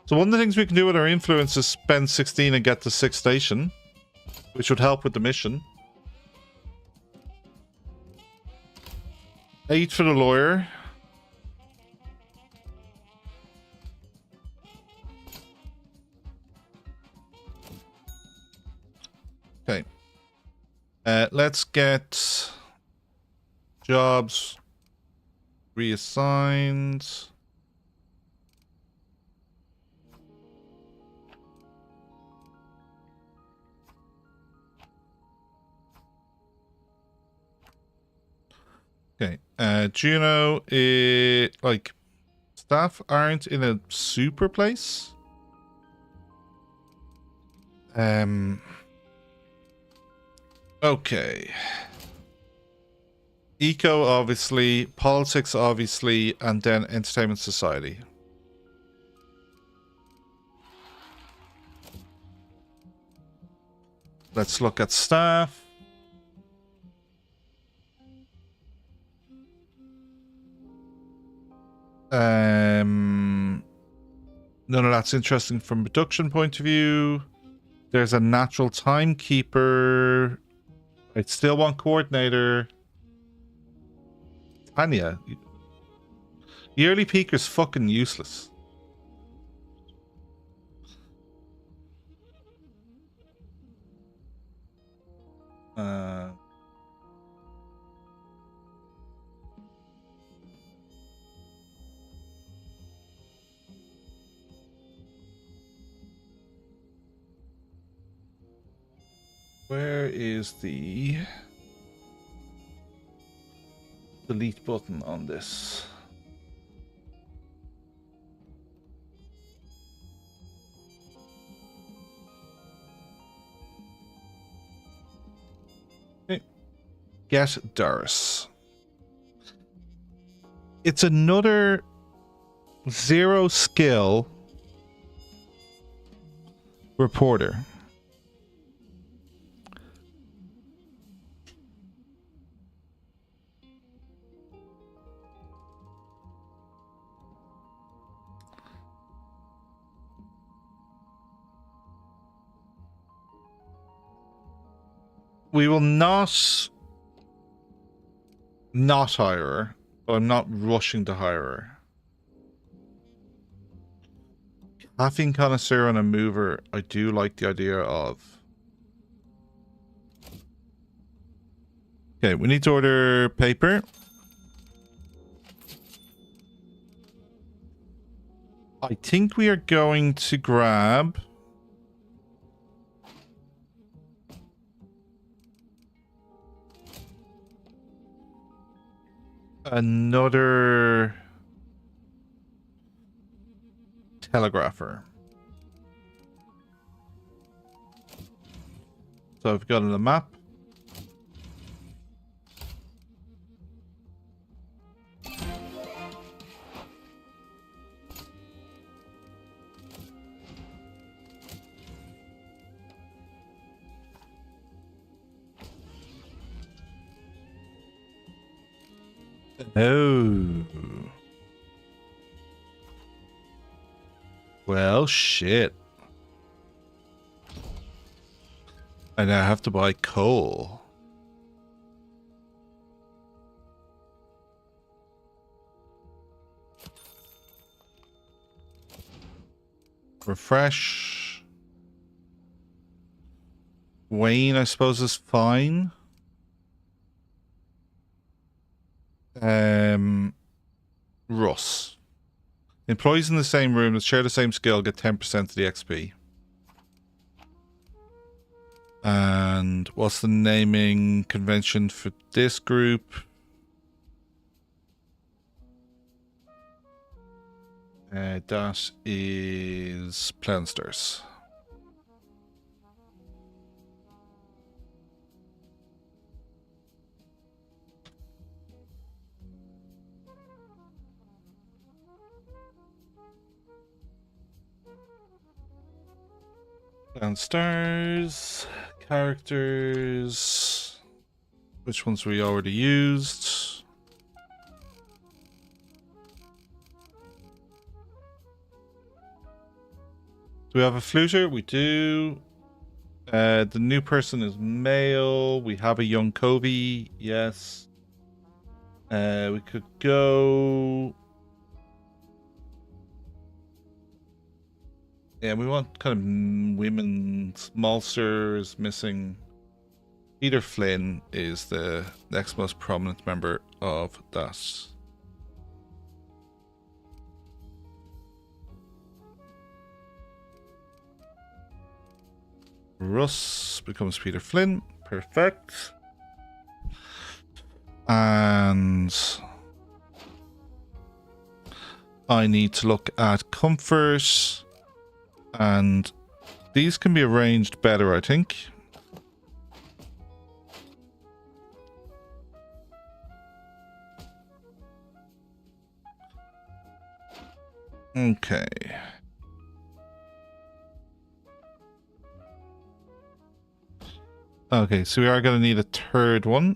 So one of the things we can do with our influence is spend 16 and get to 6th station, which would help with the mission. 8 for the lawyer. Okay. Let's get jobs reassigned. Okay. Juno, like, staff aren't in a super place. Okay. Eco, obviously. Politics, obviously. And then Entertainment Society. Let's look at staff. None of that's interesting from production point of view. There's a natural timekeeper. I still want coordinator. Tanya. Yearly peaker's fucking useless. Where is the delete button on this? Okay. Get Doris. It's another 0 skill reporter. We will not hire her, but I'm not rushing to hire her. Caffeine connoisseur and a mover, I do like the idea of. Okay, we need to order paper. I think we are going to grab another telegrapher. So I've got the map. Oh. Well, shit. I now have to buy coal. Refresh. Wayne, I suppose, is fine. Russ. Employees in the same room that share the same skill get 10% of the XP. And what's the naming convention for this group? That is Plansters. Downstairs, characters, which ones we already used? Do we have a fluter? We do. The new person is male. We have a young Covey. Yes. We could go. Yeah, we want kind of women. Malster's missing. Peter Flynn is the next most prominent member of that. Russ becomes Peter Flynn. Perfect. And I need to look at comfort. And these can be arranged better, I think. Okay. Okay, so we are going to need a third one.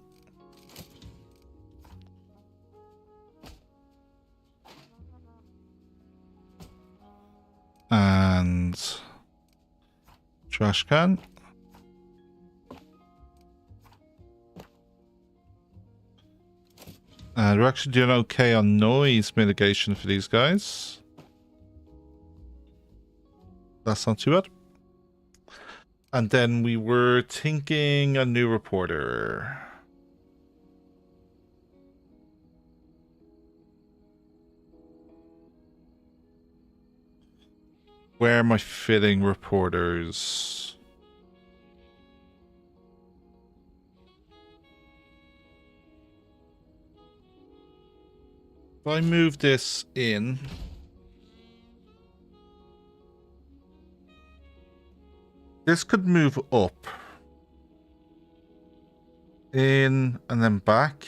Trash can. We're actually doing okay on noise mitigation for these guys. That's not too bad. And then we were thinking a new reporter. Where am I fitting reporters? If I move this in, this could move up, in, and then back.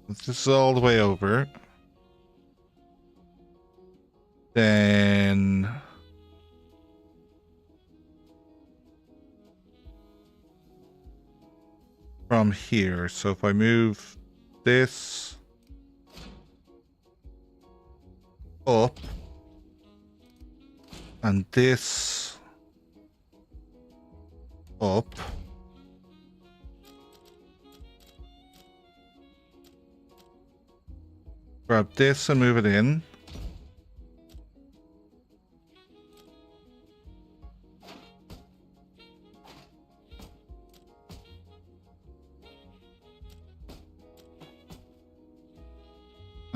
This is all the way over. Then from here, so if I move this up and this up, grab this and move it in.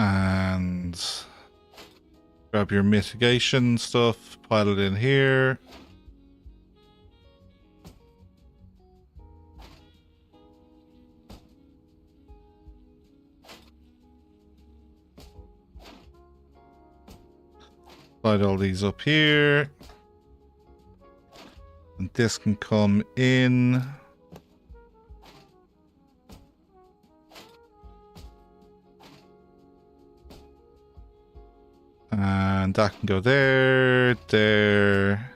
And grab your mitigation stuff, pile it in here. Slide all these up here. And this can come in. And that can go there, there.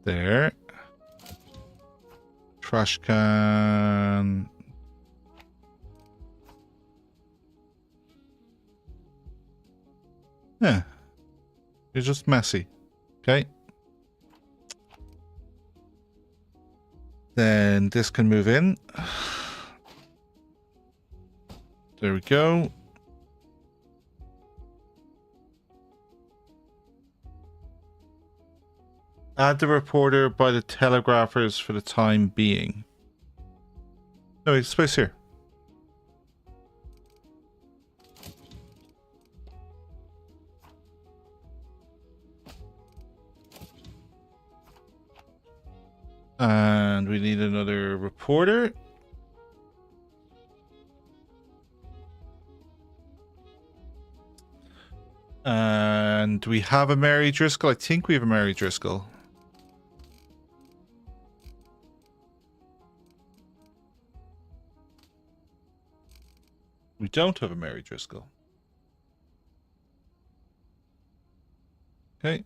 There. Trash can. Yeah. You're just messy. Okay. Then this can move in. There we go. Add the reporter by the telegraphers for the time being. No, it's space here. And we need another reporter. And we have a Mary Driscoll. I think we have a Mary Driscoll. We don't have a Mary Driscoll. Okay.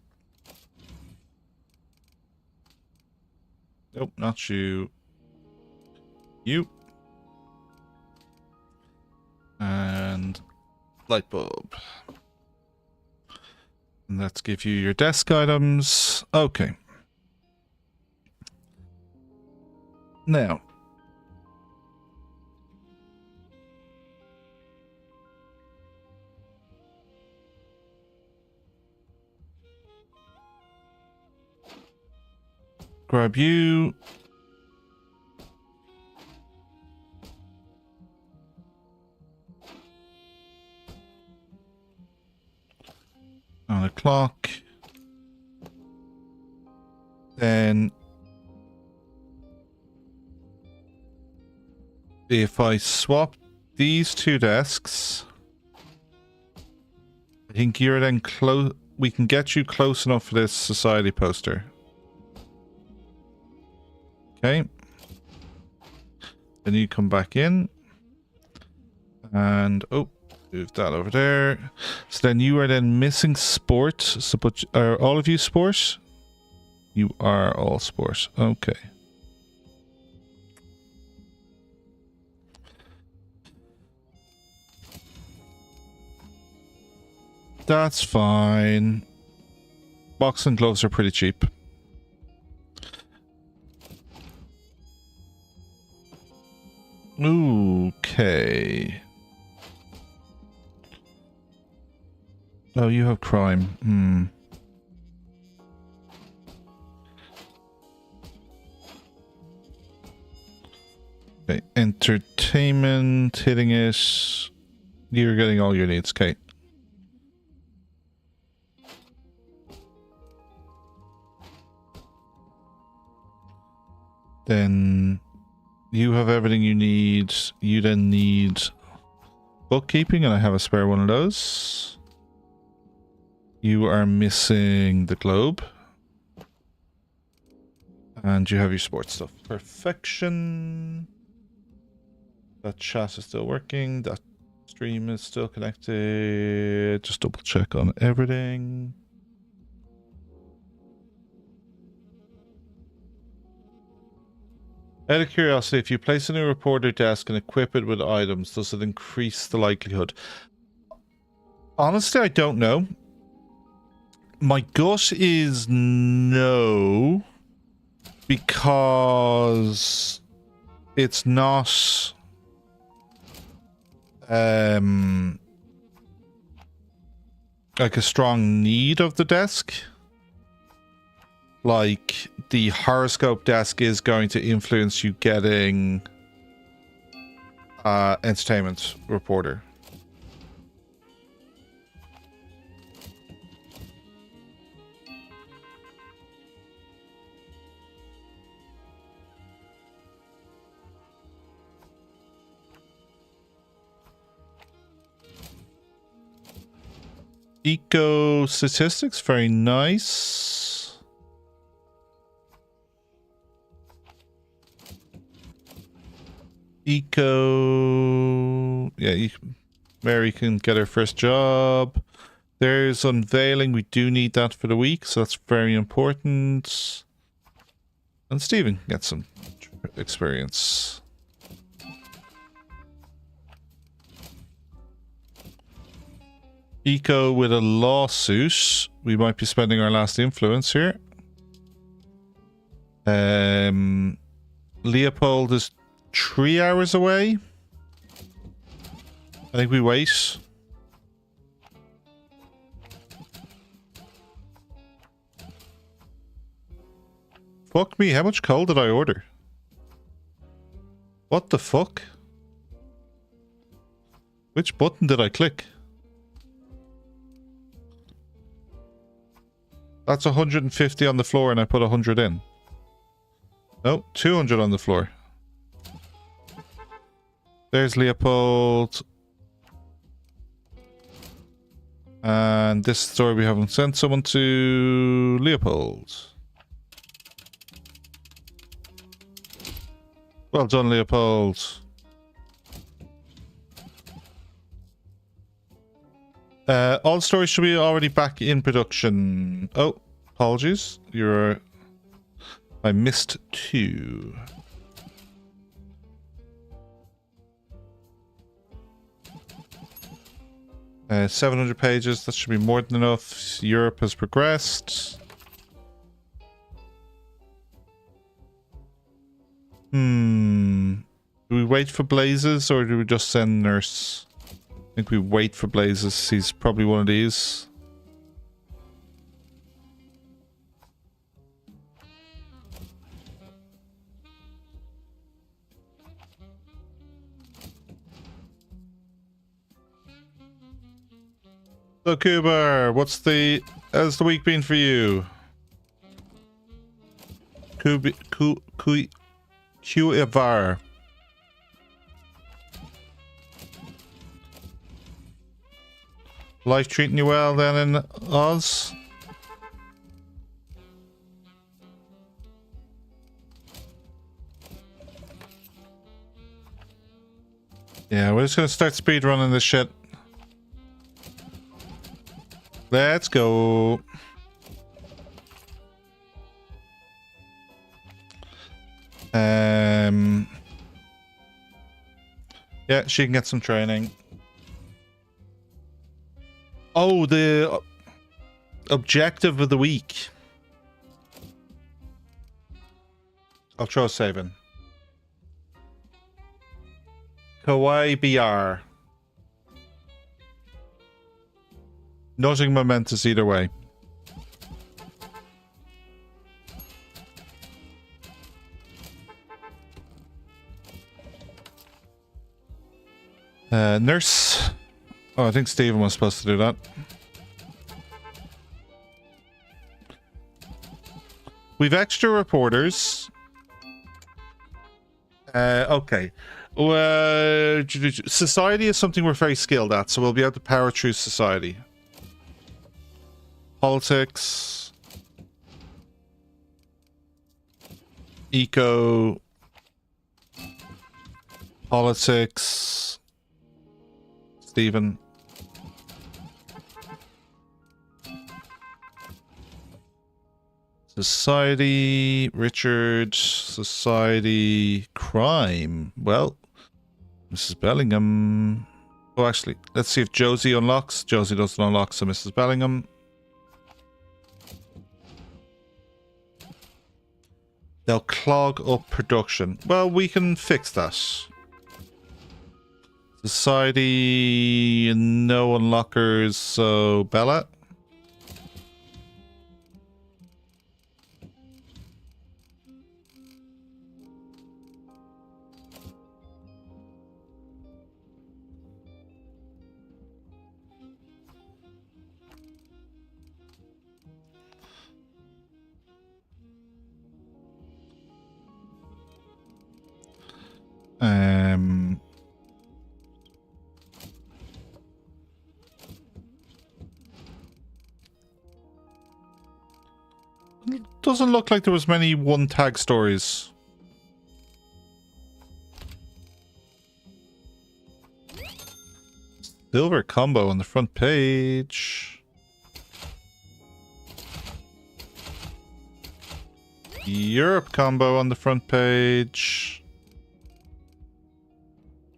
Nope, not you. You. And light bulb. And let's give you your desk items. Okay. Now. Grab you. On the clock. Then if I swap these two desks, I think you're then close. We can get you close enough for this society poster. Okay. Then you come back in. And oh, Move that over there. So then you are then missing sport. So but are all of you sport? You are all sport. Okay. That's fine. Boxing gloves are pretty cheap. Okay. Oh, you have crime. Okay, entertainment, hitting it. You're getting all your needs, okay. Then you have everything you need. You then need bookkeeping, and I have a spare one of those. You are missing the globe. And you have your sports stuff. Perfection. That chat is still working. That stream is still connected. Just double check on everything. Out of curiosity, if you place a new reporter desk and equip it with items, does it increase the likelihood? Honestly, I don't know. My gut is no, because it's not like a strong need of the desk. Like, the horoscope desk is going to influence you getting entertainment reporter. Eco statistics, very nice. Eco, yeah, Mary can get her first job. There's unveiling. We do need that for the week, so that's very important. And Stephen gets some experience. Eco with a lawsuit. We might be spending our last influence here. Leopold is 3 hours away. I think we wait. Fuck me, how much coal did I order? What the fuck? Which button did I click? That's 150 on the floor and I put 100 in. No, 200 on the floor. There's Leopold. And this story we haven't sent someone to Leopold. Well done, Leopold. All stories should be already back in production. Oh, apologies. I missed 2. Uh, 700 pages. That should be more than enough. Europe has progressed. Do we wait for Blazes or do we just send Nurse? I think we wait for Blazes. He's probably one of these. So Kubar, how's the week been for you? Kuivar. Life treating you well then in Oz? Yeah, we're just gonna start speedrunning this shit. Let's go. Yeah, she can get some training. Oh, the objective of the week. I'll throw a save in. Kawaii BR. Nothing momentous either way. Nurse. Oh, I think Stephen was supposed to do that. We've extra reporters. Okay. Society is something we're very skilled at, so we'll be able to power through society. Politics. Eco. Politics. Stephen. Society, Richard, society, crime. Well, Mrs. Bellingham. Oh, actually, let's see if Josie unlocks. Josie doesn't unlock, so Mrs. Bellingham. They'll clog up production. Well, we can fix that. Society, no unlockers, so Bella. Doesn't look like there was many one tag stories. Silver combo on the front page. Europe combo on the front page.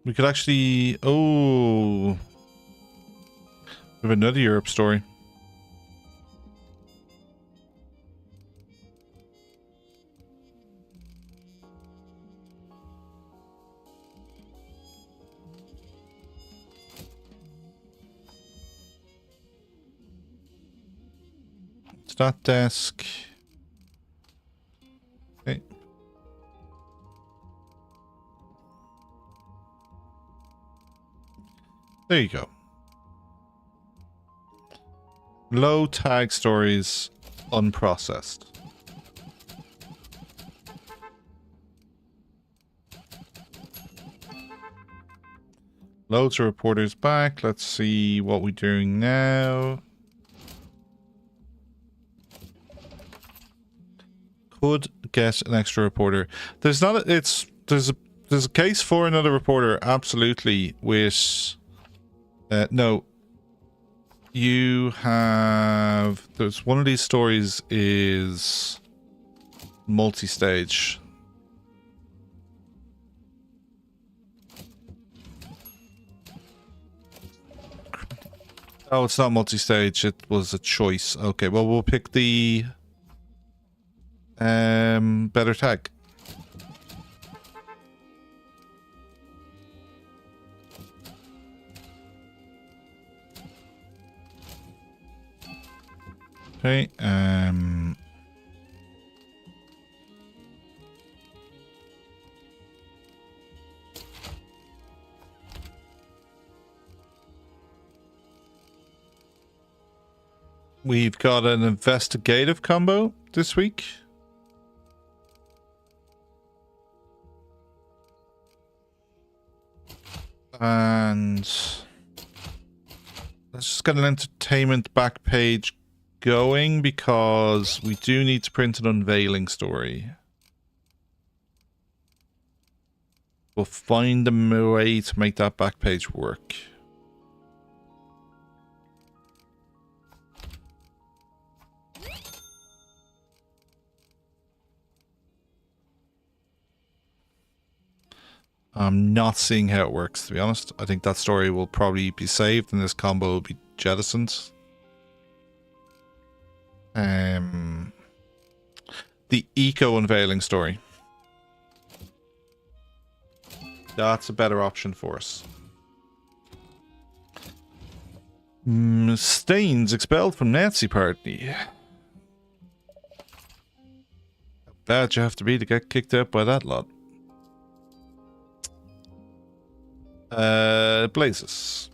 We could actually... Oh. We have another Europe story. That desk. Okay. There you go. Low tag stories unprocessed. Loads of reporters back. Let's see what we're doing now. Could get an extra reporter. There's not a, there's a case for another reporter, absolutely. With no, you have, there's one of these stories is multi-stage. Oh, it's not multi-stage, it was a choice. Okay, well, we'll pick the better tag. Okay, we've got an investigative combo this week. And let's just get an entertainment back page going, because we do need to print an unveiling story. We'll find a way to make that back page work. I'm not seeing how it works, to be honest. I think that story will probably be saved and this combo will be jettisoned. The eco unveiling story. That's a better option for us. Stains expelled from Nazi party. How bad you have to be to get kicked out by that lot. Blazes.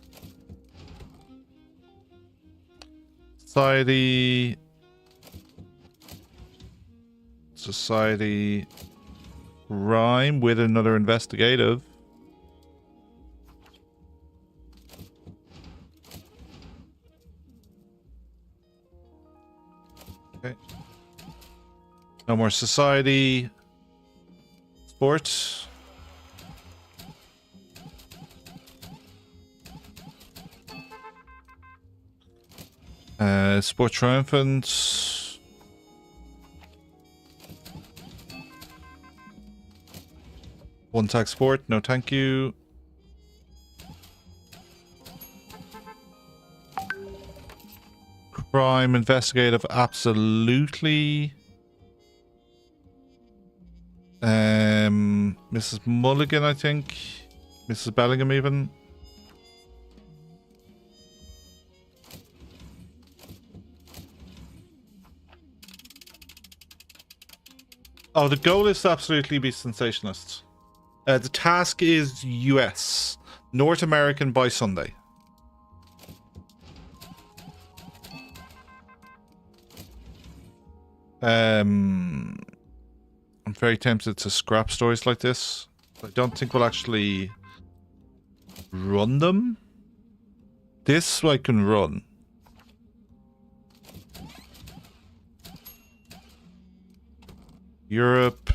Society. Rhyme with another investigative. Okay. No more society. Sports. Sport triumphant. One tag sport, no thank you. Crime investigative, absolutely. Mrs. Mulligan, I think. Mrs. Bellingham, even. Oh, the goal is to absolutely be sensationalist. The task is US. North American by Sunday. I'm very tempted to scrap stories like this. I don't think we'll actually run them. This I can run. Europe.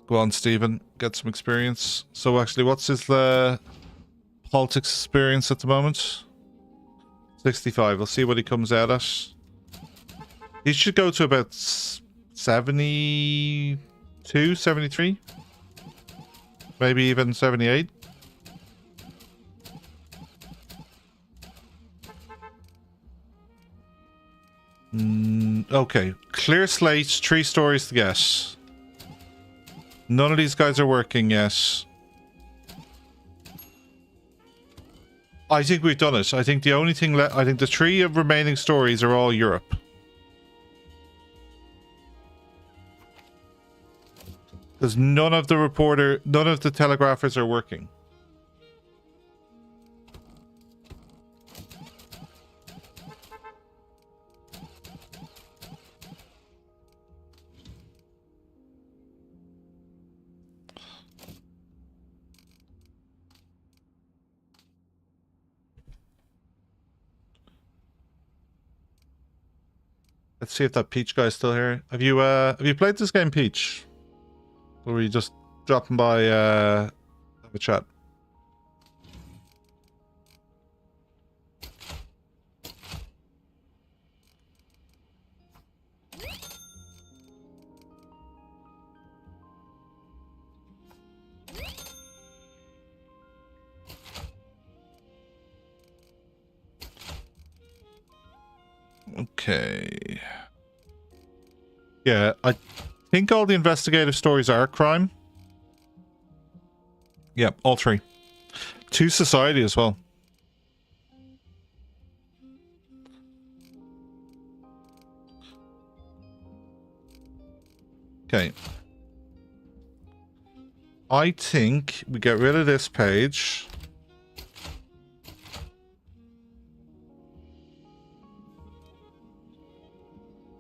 Go on, Stephen. Get some experience. So actually, what's his politics experience at the moment? 65. We'll see what he comes out at. He should go to about 72, 73. Maybe even 78. Okay. Clear slate, 3 stories to get. None of these guys are working yet. I think we've done it. I think the only thing left, I think the 3 of remaining stories are all Europe. Because none of the telegraphers are working. Let's see if that Peach guy's still here. Have you played this game, Peach? Or were you just dropping by have a chat? Okay. Yeah, I think all the investigative stories are crime. Yeah, all 3. 2 society as well. Okay. I think we get rid of this page.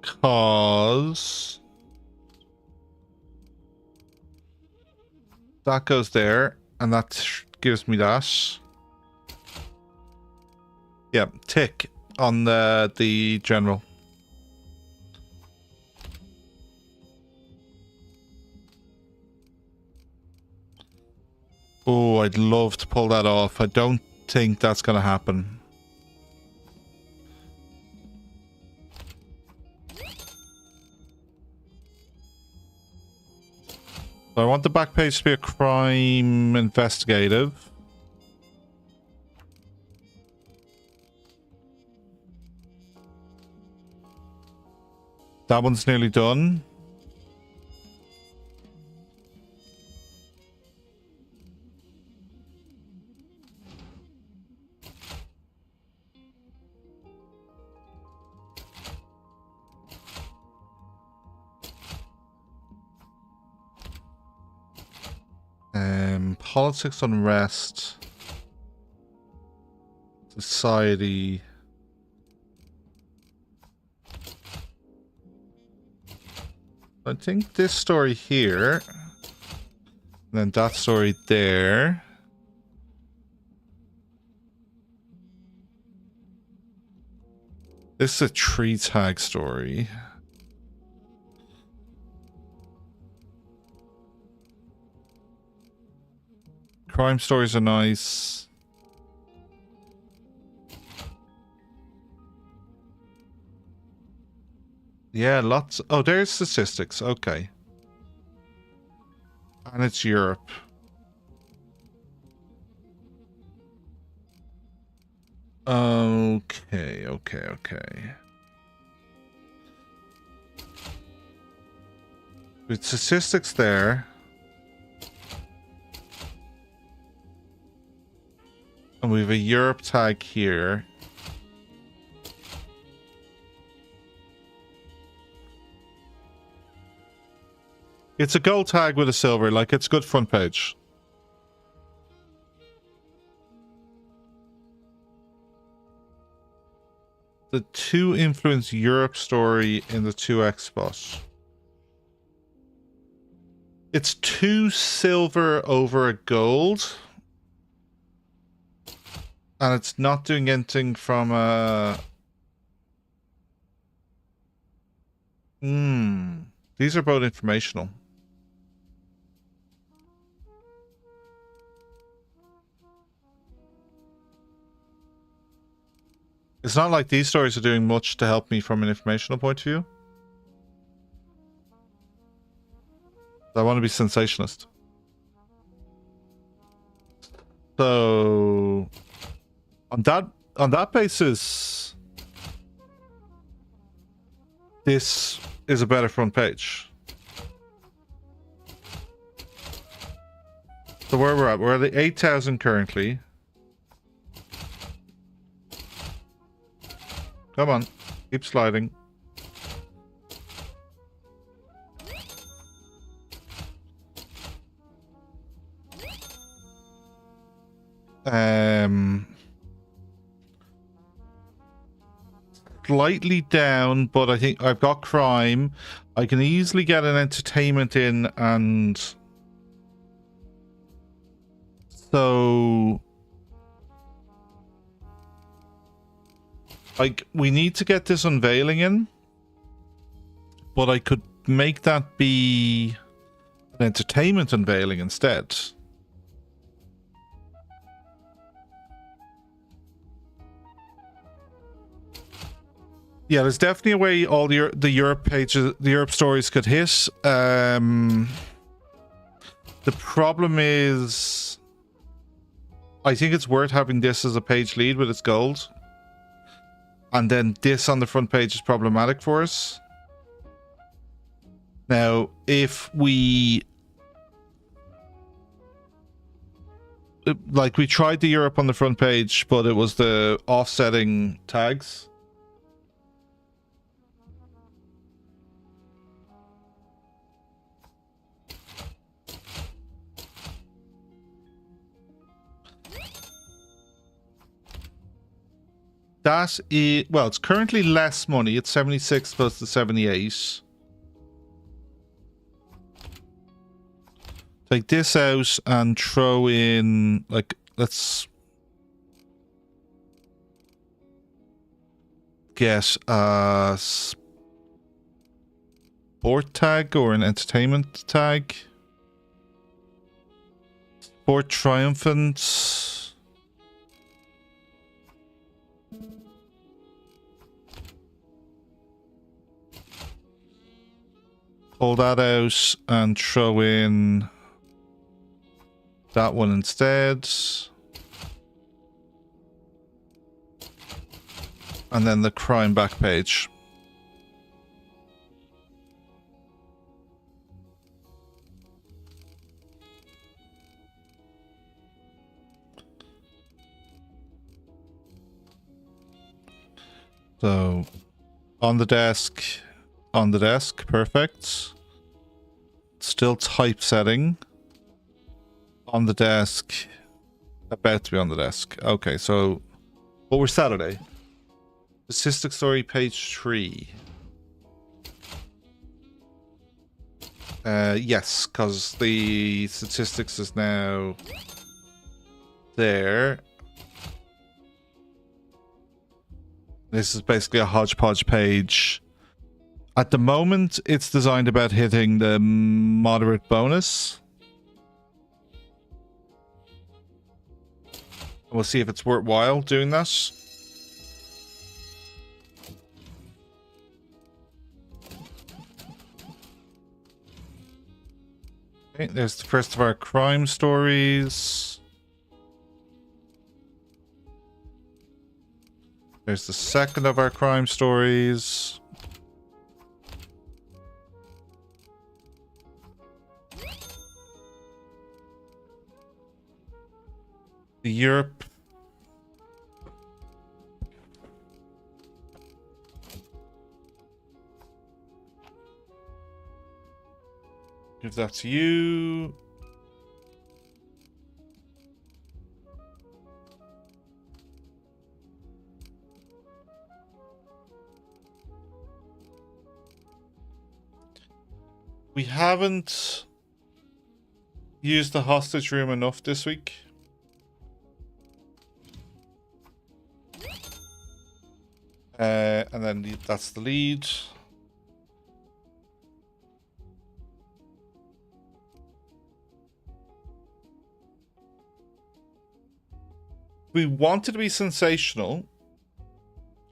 Because that goes there, and that gives me that. Yeah, tick on the general. Oh, I'd love to pull that off. I don't think that's going to happen. So I want the back page to be a crime investigative. That one's nearly done. Politics, unrest, society. I think this story here, and then that story there. This is a tree tag story. Crime stories are nice. Yeah, lots. Oh, there's statistics. Okay. And it's Europe. Okay. With statistics there. And we have a Europe tag here. It's a gold tag with a silver, like it's good front page. The 2 influence Europe story in the 2x spot. It's 2 silver over a gold. And it's not doing anything from a... These are both informational. It's not like these stories are doing much to help me from an informational point of view. I want to be sensationalist. So... On that basis, this is a better front page. So where we're at, we're at the 8,000 currently. Come on, keep sliding. Slightly down, but I think I've got crime. I can easily get an entertainment in, and so like we need to get this unveiling in, but I could make that be an entertainment unveiling instead. Yeah, there's definitely a way all the Europe pages, the Europe stories could hit. The problem is, I think it's worth having this as a page lead with its gold. And then this on the front page is problematic for us. Now, if we... Like, we tried the Europe on the front page, but it was the offsetting tags. That is, well, it's currently less money. It's 76 plus the 78. Take this out and throw in, like, let's get a sport tag or an entertainment tag. Sport triumphant. Pull that out and throw in that one instead. And then the crime back page. So, on the desk, perfect. Still typesetting. On the desk, about to be on the desk. Okay, so, what we're Saturday? Statistic story, page 3. Yes, because the statistics is now there. This is basically a hodgepodge page. At the moment, it's designed about hitting the moderate bonus. We'll see if it's worthwhile doing that. Okay, there's the first of our crime stories. There's the second of our crime stories. The Europe. Give that to you. We haven't used the hostage room enough this week. And then that's the lead. We want it to be sensational,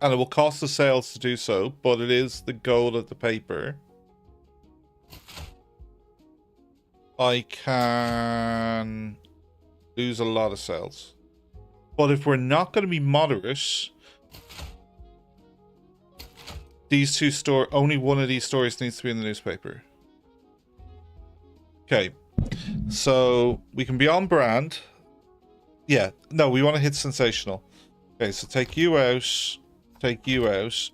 and it will cost the sales to do so, but it is the goal of the paper. I can lose a lot of sales. But if we're not going to be moderate, these two only one of these stories needs to be in the newspaper. Okay, so we can be on brand. Yeah, no, we want to hit sensational. Okay, so take you out,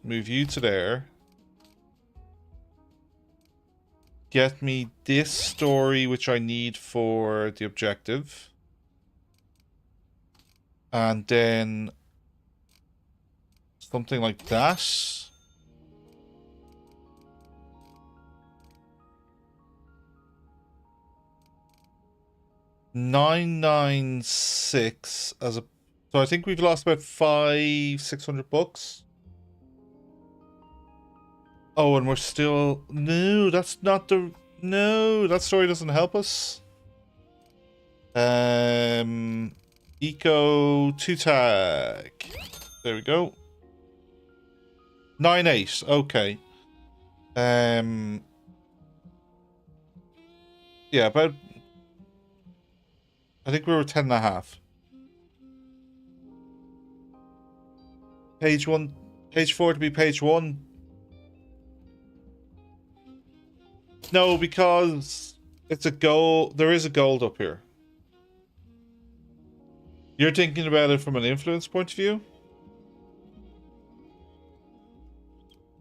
move you to there. Get me this story, which I need for the objective. And then something like that. 996 as a... So I think we've lost about 600 bucks. Oh, and we're still... No, that's not the... No, that story doesn't help us. Eco 2 tag. There we go. 9.8. Okay. Yeah, about... I think we were 10.5. Page 1, page 4 to be page 1. No, because it's a gold. There is a gold up here. You're thinking about it from an influence point of view?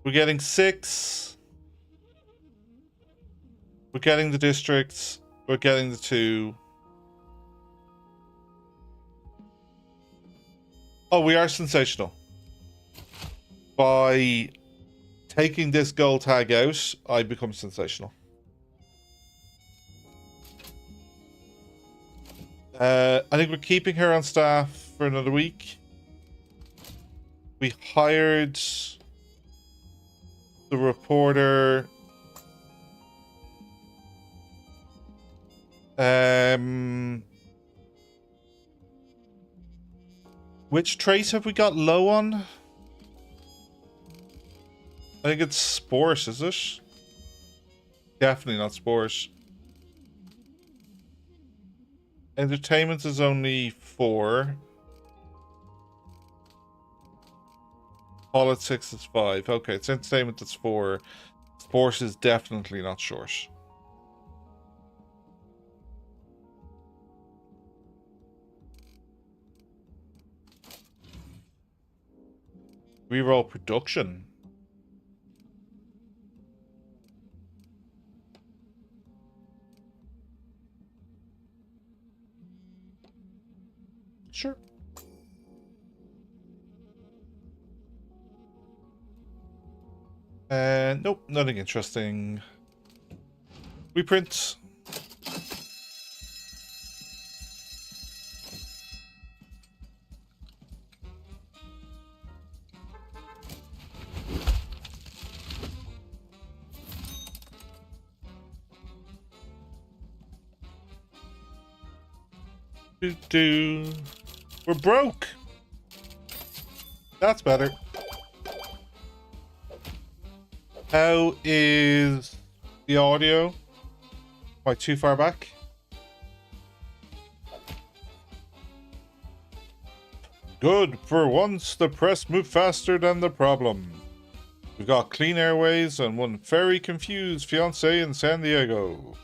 We're getting 6. We're getting the districts. We're getting the 2. Oh, we are sensational. By taking this gold tag out, I become sensational. I think we're keeping her on staff for another week. We hired the reporter. Which trait have we got low on? I think it's sport, is it? Definitely not sport. Entertainment is only 4. Politics is 5. Okay, it's entertainment that's 4. Sport is definitely not short. Reroll production. Sure. Nope, nothing interesting. Reprint. We're broke. That's better. How is the audio? Am I too far back? Good. For once, the press moved faster than the problem. We've got clean airways and one very confused fiancé in San Diego.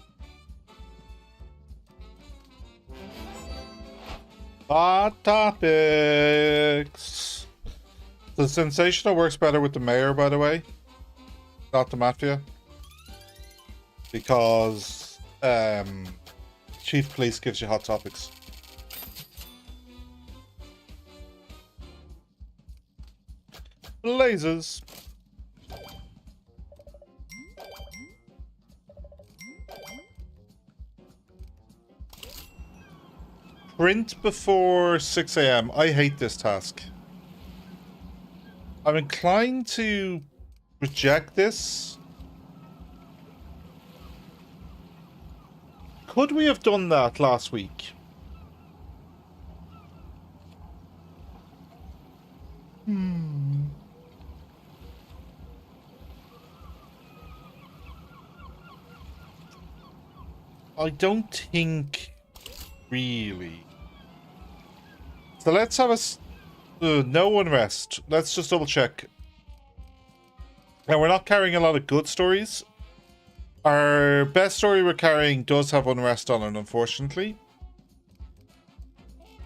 Hot topics. The sensational works better with the mayor, by the way, not the mafia, because chief police gives you hot topics. Blazes. Print before 6 a.m. I hate this task. I'm inclined to reject this. Could we have done that last week? I don't think really. So let's have no unrest. Let's just double check. Now, we're not carrying a lot of good stories. Our best story we're carrying does have unrest on it, unfortunately.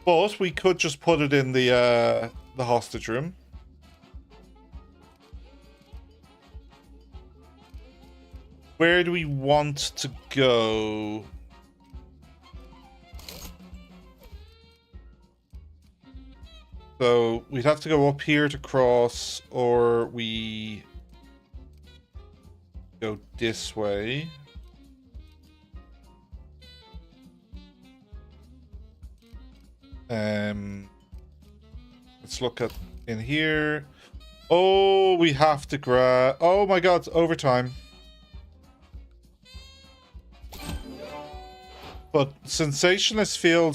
But we could just put it in the hostage room. Where do we want to go? So we'd have to go up here to cross, or we go this way. Let's look at in here. Oh, we have to grab. Oh my God, it's overtime. But Sensationalist field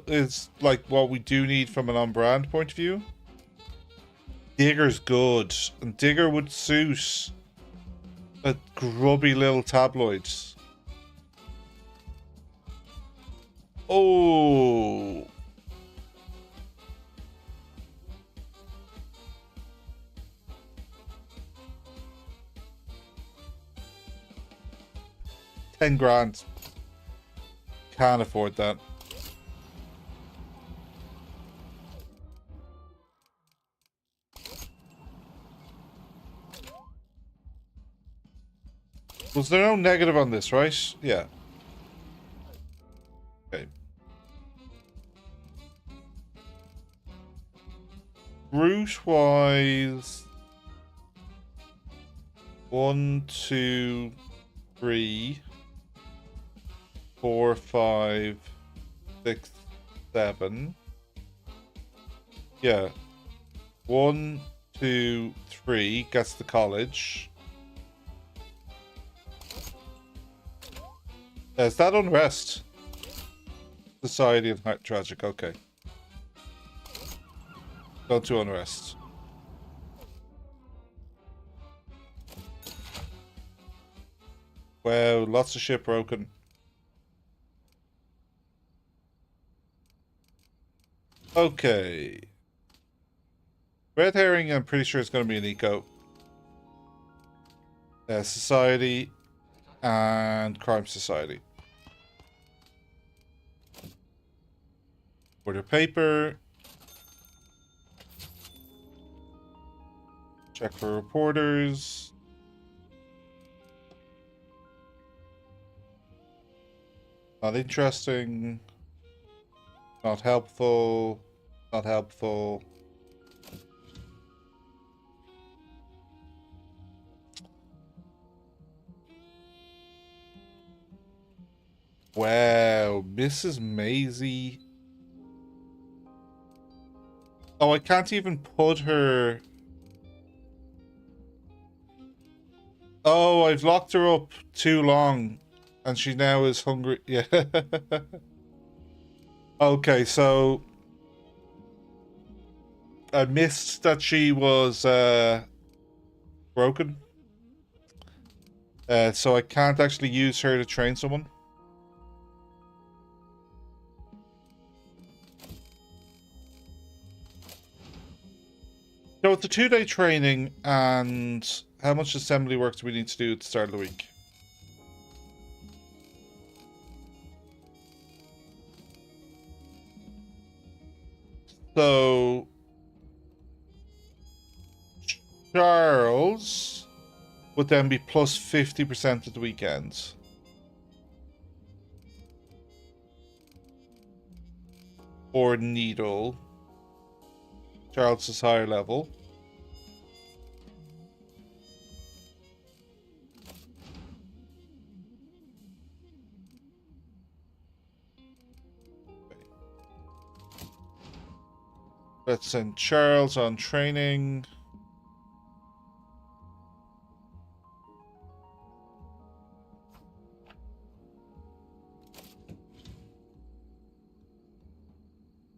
is like what we do need from an on-brand point of view. Digger's good, and Digger would suit a grubby little tabloid. Oh. $10,000. Can't afford that. Was there no negative on this, right? Yeah. Okay. Route-wise... 1, 2, 3... 4, 5, 6, 7. Yeah. 1, 2, 3 gets the college. Is that unrest? Society and heart tragic. Okay. Go to unrest. Wow, lots of shit broken. Okay. Red herring, I'm pretty sure it's going to be an eco. Society and crime society. Order paper. Check for reporters. Not interesting. Not helpful. Not helpful. Wow, Mrs. Maisie. Oh, I can't even put her. Oh, I've locked her up too long. And she now is hungry. Yeah. Okay, so I missed that she was broken. So I can't actually use her to train someone. So it's a 2-day training, and how much assembly work do we need to do at the start of the week? So Charles would then be plus 50% at the weekends. Or Needle. Charles is higher level. Let's send Charles on training.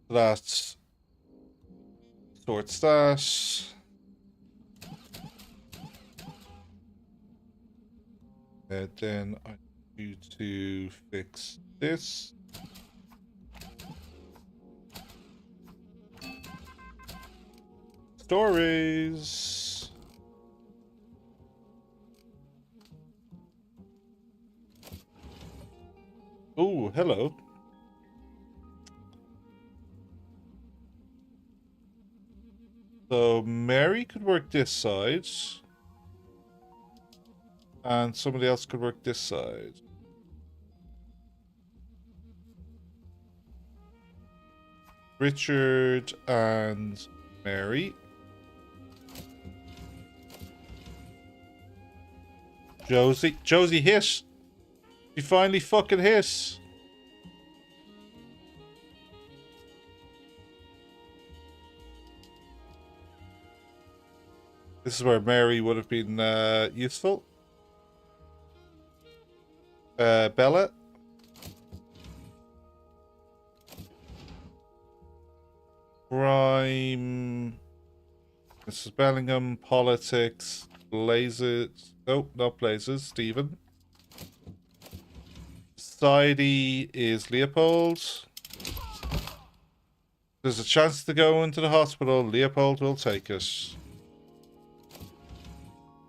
That's sort stash. And then I need to fix this. Stories. Oh, hello. So Mary could work this side. And somebody else could work this side. Richard and Mary. Josie hit. She finally fucking hit. This is where Mary would have been useful. Bella. Crime. Mrs. Bellingham. Politics. Blazes. Oh, not Blazes. Stephen. Society is Leopold. There's a chance to go into the hospital. Leopold will take it.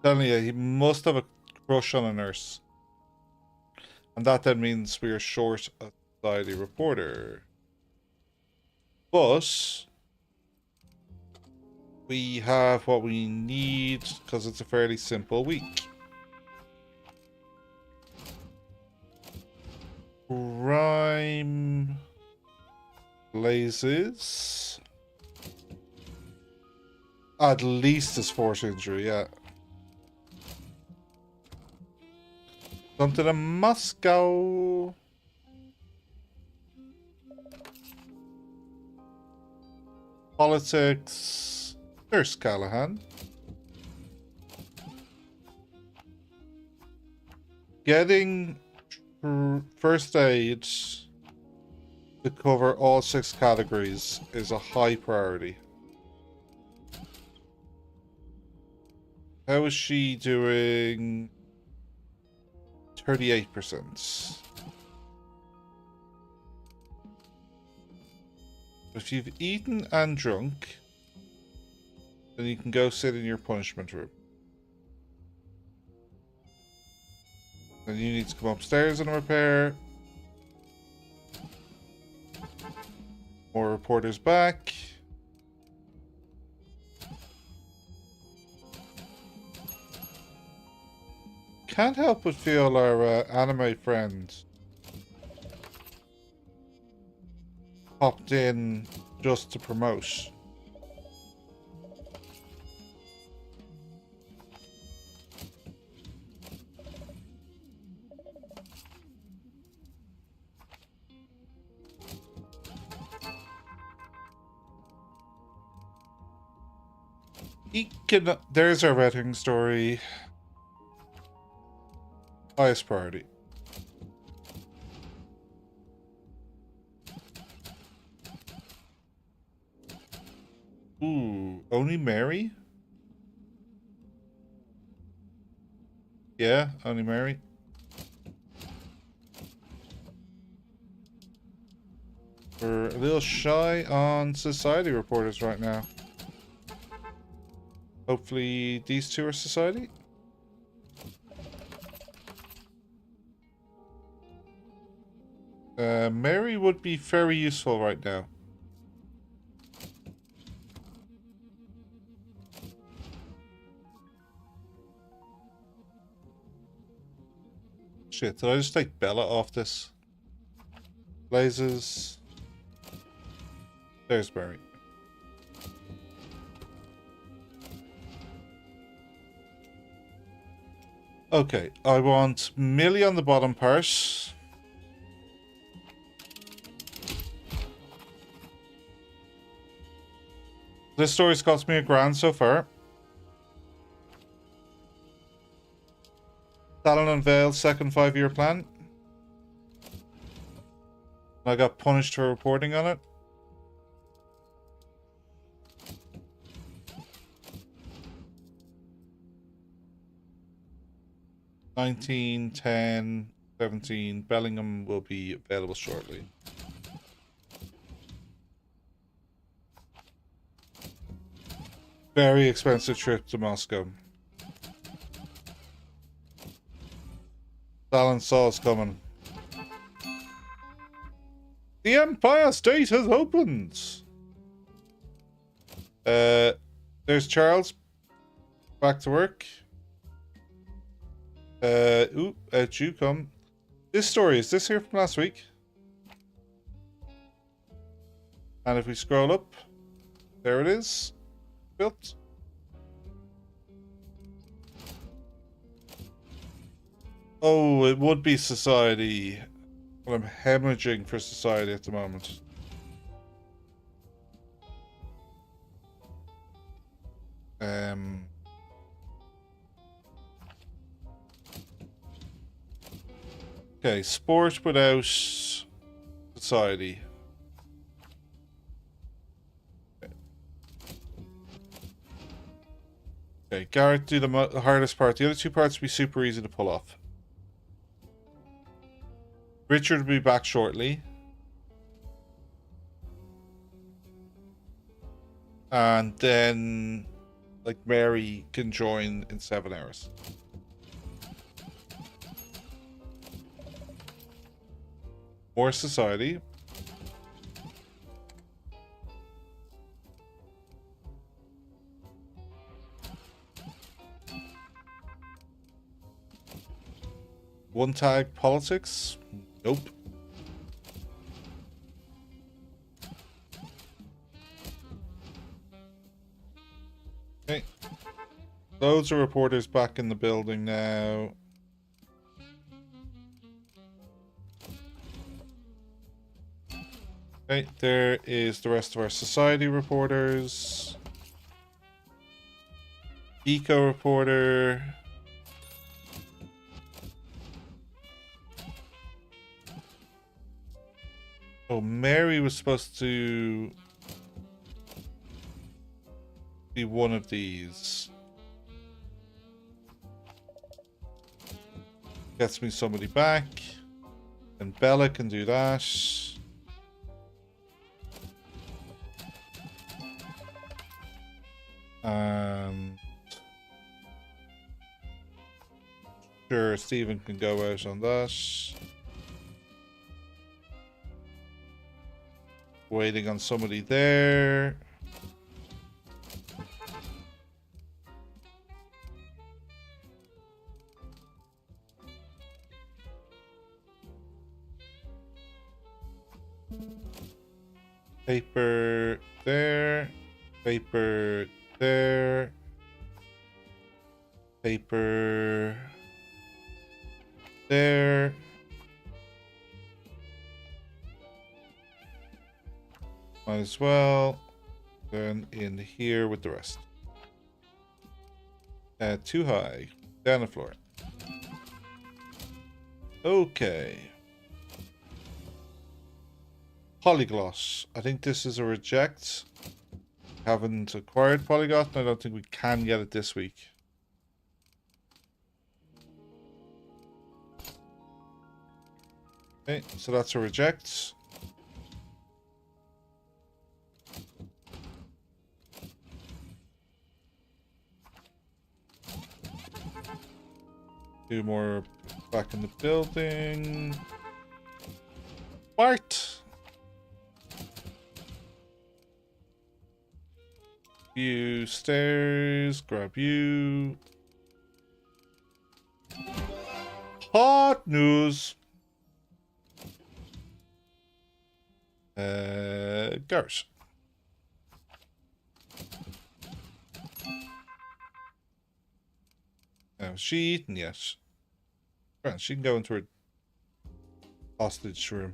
Telling you, he must have a crush on a nurse. And that then means we are short a society reporter. But we have what we need because it's a fairly simple week. Crime. Blazes. At least his force injury, yeah. Something in Moscow. Politics. There's Callahan. Getting first aid to cover all 6 categories is a high priority. How is she doing? 38%. If you've eaten and drunk, then you can go sit in your punishment room. Then you need to come upstairs and repair. More reporters back. Can't help but feel our anime friend popped in just to promote. There's our wedding story. Highest priority. Ooh, only Mary? Yeah, only Mary. We're a little shy on society reporters right now. Hopefully these two are society. Mary would be very useful right now. Shit, did I just take Bella off this? Blazes. There's Mary. Okay, I want Millie on the bottom part. This story's cost me $1,000 so far. Talon unveiled second 5-year plan. I got punished for reporting on it. $19, $10, $17. Bellingham will be available shortly. Very expensive trip to Moscow. Talon saw us coming. The Empire State has opened. There's Charles. Back to work. Out you come. This story, is this here from last week? And if we scroll up, there it is. Built. Oh, it would be society. Well, I'm hemorrhaging for society at the moment. Okay, sport without society. Okay, Garrett, do the hardest part. The other two parts will be super easy to pull off. Richard will be back shortly. And then, like, Mary can join in 7 hours. More society. One tag politics? Nope. Okay. Loads of reporters back in the building now. Okay, there is the rest of our society reporters. Eco reporter. Oh, Mary was supposed to be one of these. Gets me somebody back. And Bella can do that. Sure, Stephen can go out on that. Waiting on somebody there. Paper there. Paper there. Paper there. Might as well. Then in here with the rest. Too high. Down the floor. Okay. Polyglot. I think this is a reject. Haven't acquired Polyglot, and I don't think we can get it this week. Okay, so that's a reject. Two more back in the building. Bart! You stairs, grab you. Hot news. Garrett. Has she eaten yet? Right, she can go into her hostage room.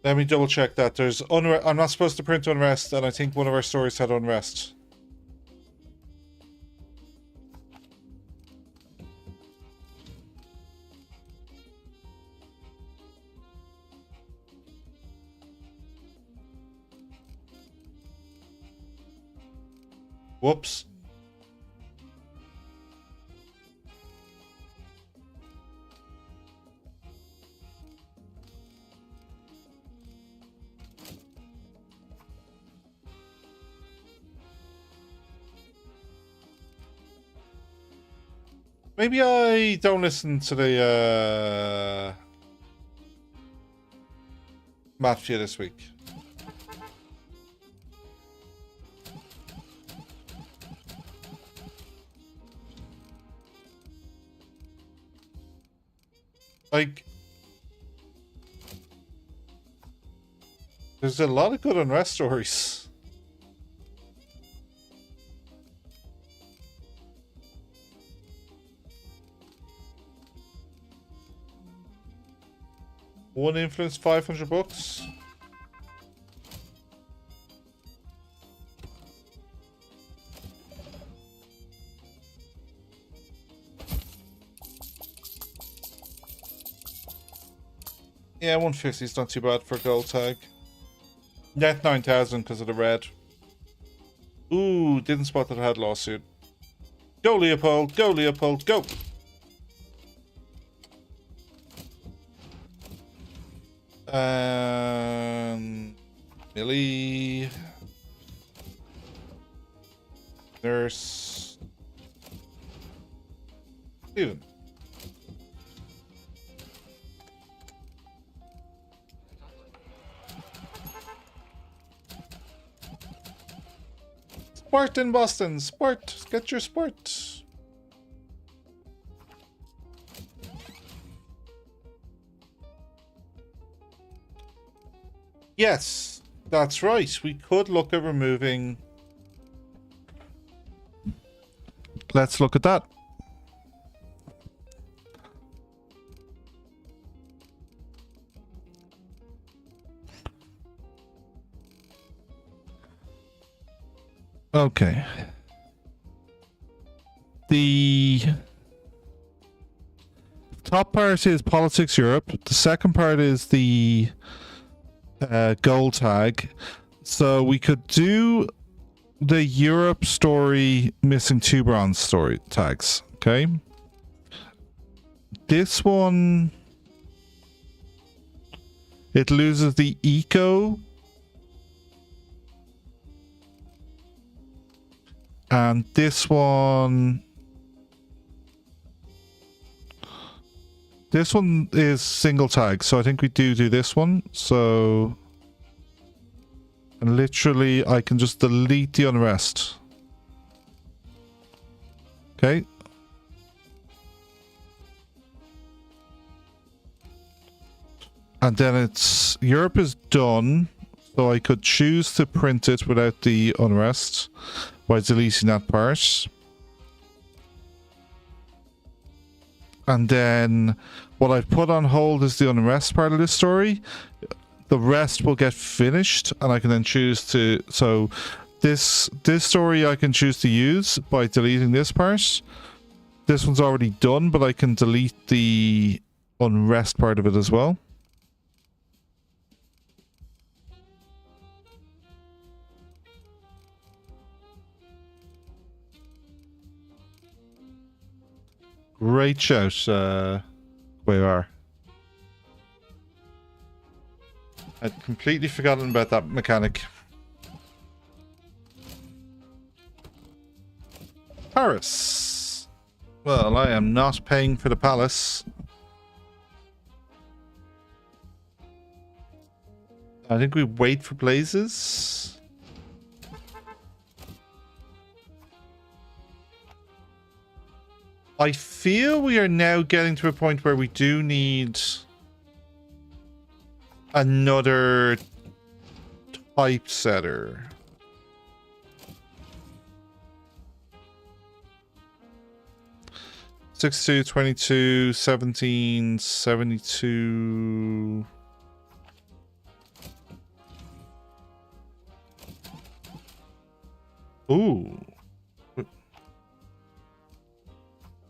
Let me double check that. There's unrest. I'm not supposed to print unrest, and I think one of our stories had unrest. Whoops. Maybe I don't listen to the Mafia this week. Like, there's a lot of good unrest stories. One influence, 500 bucks. Yeah, 150 is not too bad for a gold tag. Net 9,000 because of the red. Ooh, didn't spot that I had lawsuit. Go Leopold, go Leopold, go! Millie. Nurse. Steven. Sport in Boston. Sport. Get your sport. Yes, that's right. We could look at removing. Let's look at that. Okay. top part is Politics Europe. The second part is the gold tag. So we could do the Europe story missing 2 bronze story tags. Okay. This one, it loses the eco. And this one is single tag, so I think we do this one. So, and literally I can just delete the unrest. Okay. And then it's, Europe is done, so I could choose to print it without the unrest by deleting that part. And then what I've put on hold is the unrest part of this story. The rest will get finished, and I can then choose to, so this story I can choose to use by deleting this part. This one's already done, but I can delete the unrest part of it as well. Great shout, we are. I'd completely forgotten about that mechanic. Paris. Well, I am not paying for the palace. I think we wait for blazes. I feel we are now getting to a point where we do need another typesetter. 62, 22, 17, 72. Ooh.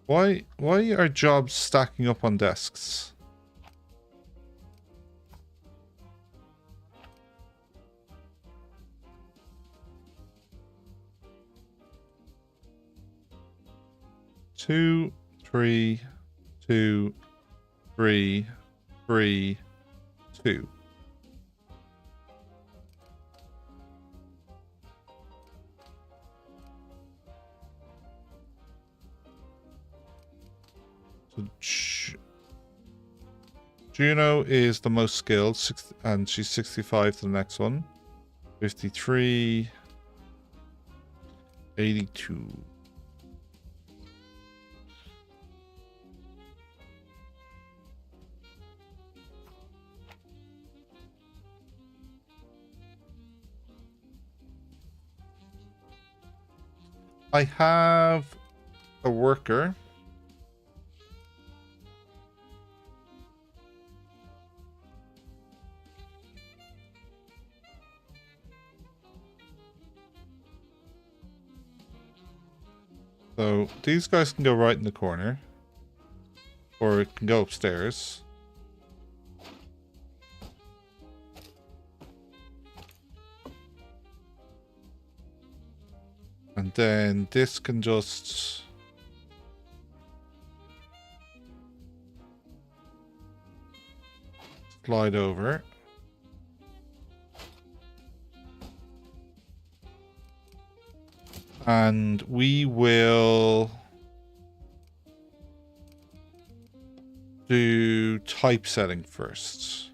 Why are jobs stacking up on desks? Two, three, 2, 3, 3, 2. So Juno is the most skilled, and she's 65 to the next one. 53, 82. I have a worker. So these guys can go right in the corner, or it can go upstairs. And then this can just slide over. And we will do typesetting first.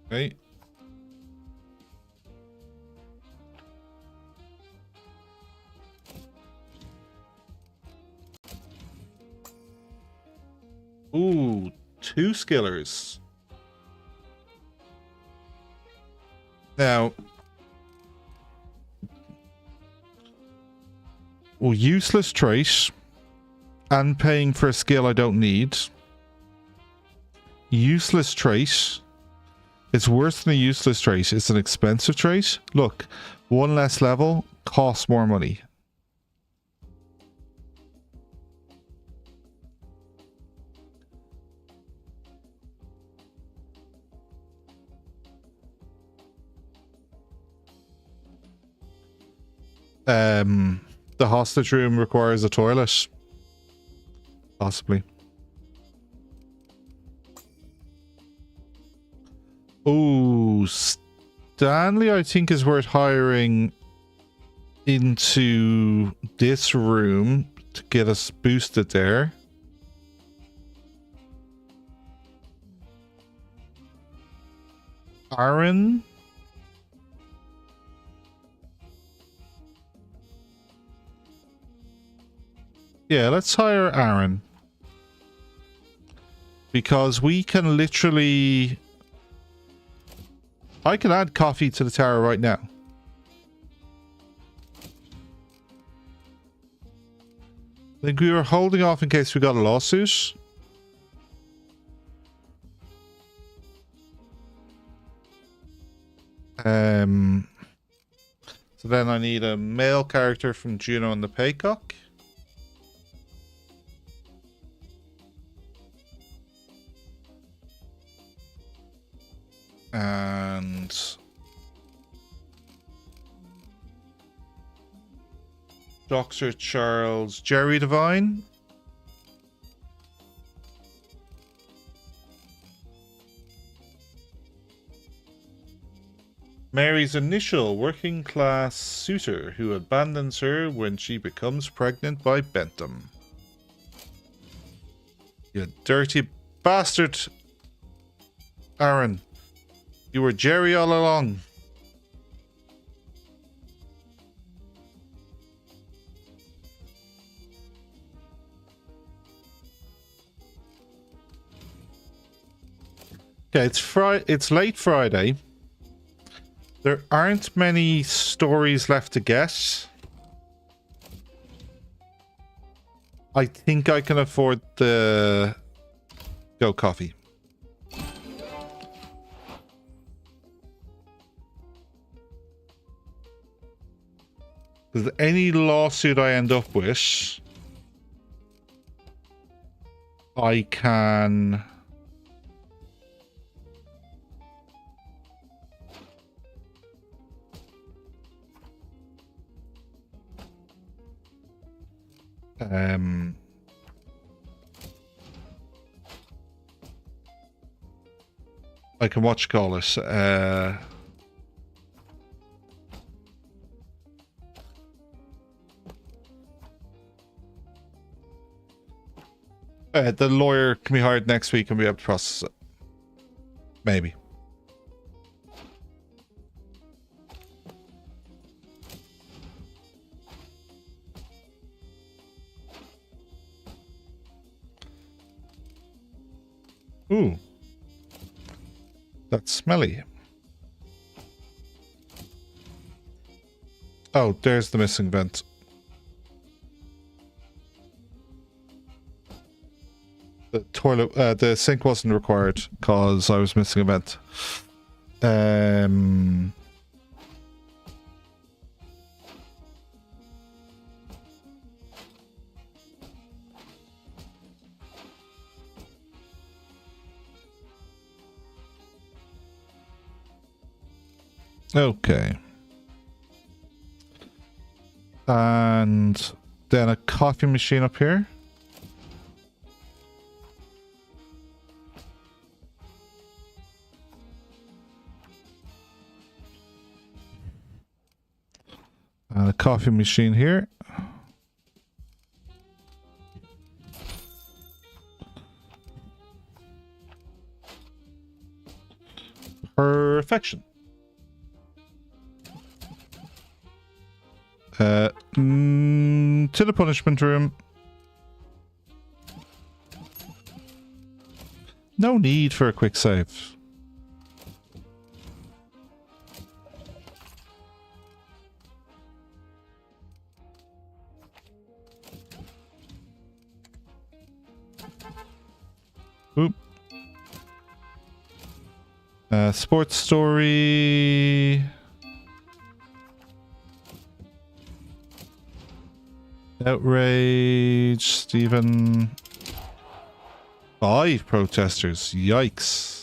Okay. Ooh, 2 skillers. Now, well, useless trait and paying for a skill I don't need. Useless trait. It's worse than a useless trait. It's an expensive trait. Look, one less level costs more money. The hostage room requires a toilet. Possibly. Oh, Stanley, I think, is worth hiring into this room to get us boosted there. Aaron? Yeah, let's hire Aaron. Because we can literally... I can add coffee to the tower right now. I think we were holding off in case we got a lawsuit. So then I need a male character from Juno and the Paycock. And Dr. Charles Jerry Devine. Mary's initial working class suitor who abandons her when she becomes pregnant by Bentham. You dirty bastard, Aaron. You were Jerry all along. Okay, it's late Friday. There aren't many stories left to get. I think I can afford the Go Coffee. Because any lawsuit I end up with, I can... I can call it. The lawyer can be hired next week and be able to process it. Maybe. Ooh. That's smelly. Oh, there's the missing vent. The toilet, the sink wasn't required because I was missing a vent. Okay. And then a coffee machine up here. And a coffee machine here. Perfection. To the punishment room. No need for a quick save. Oop. Sports story. Outrage. Stephen. 5 protesters. Yikes.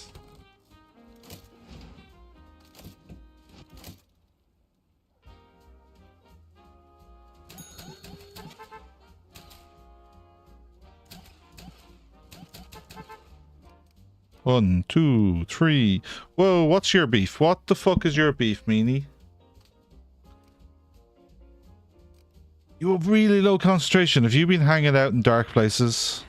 One, two, three. Whoa, what's your beef? What the fuck is your beef, meanie? You have really low concentration. Have you been hanging out in dark places?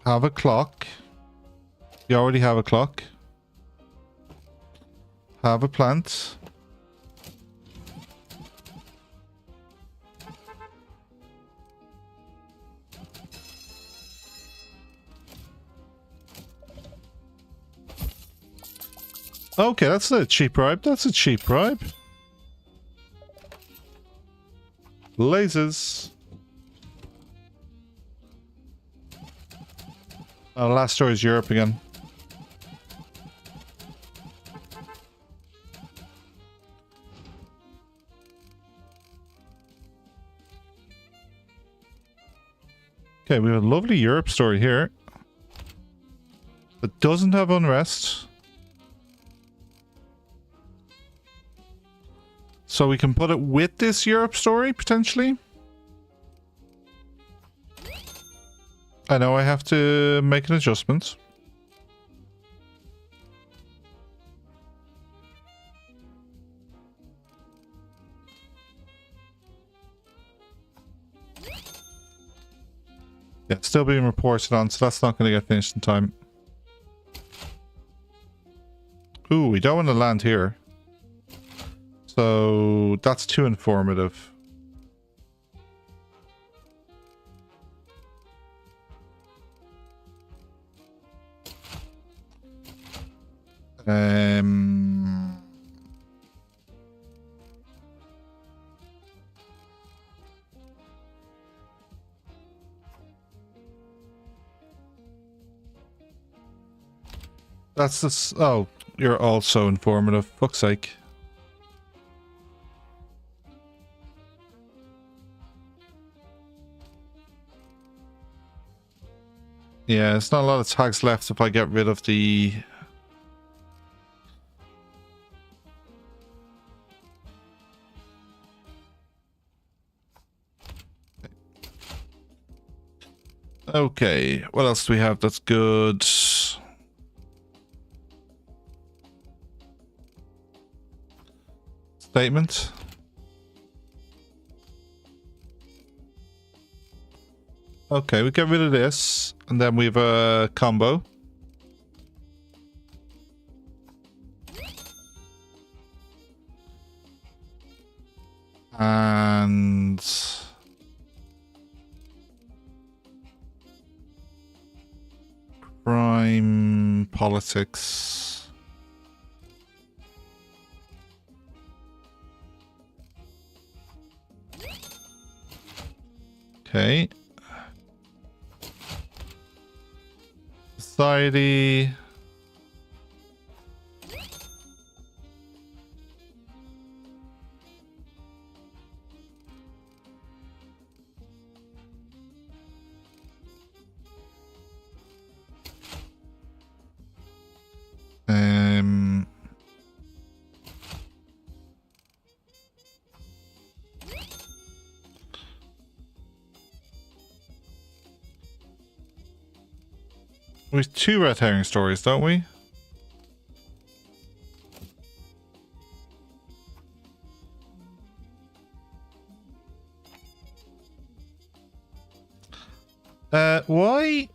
Have a clock. You already have a clock. Have a plant. Okay, that's a cheap bribe. That's a cheap bribe. Lasers. Oh, last story is Europe again. Okay, we have a lovely Europe story here. That doesn't have unrest. So we can put it with this Europe story, potentially. I know I have to make an adjustment. Yeah, it's still being reported on, so that's not going to get finished in time. Ooh, we don't want to land here. So that's too informative. That's this. Oh, you're also informative. Fuck's sake. Yeah, there's not a lot of tags left if I get rid of the... Okay, what else do we have that's good? Statement. Okay, we get rid of this, and then we have a combo. And... Prime politics. Okay. Society. We have 2 red herring stories, don't we? Why?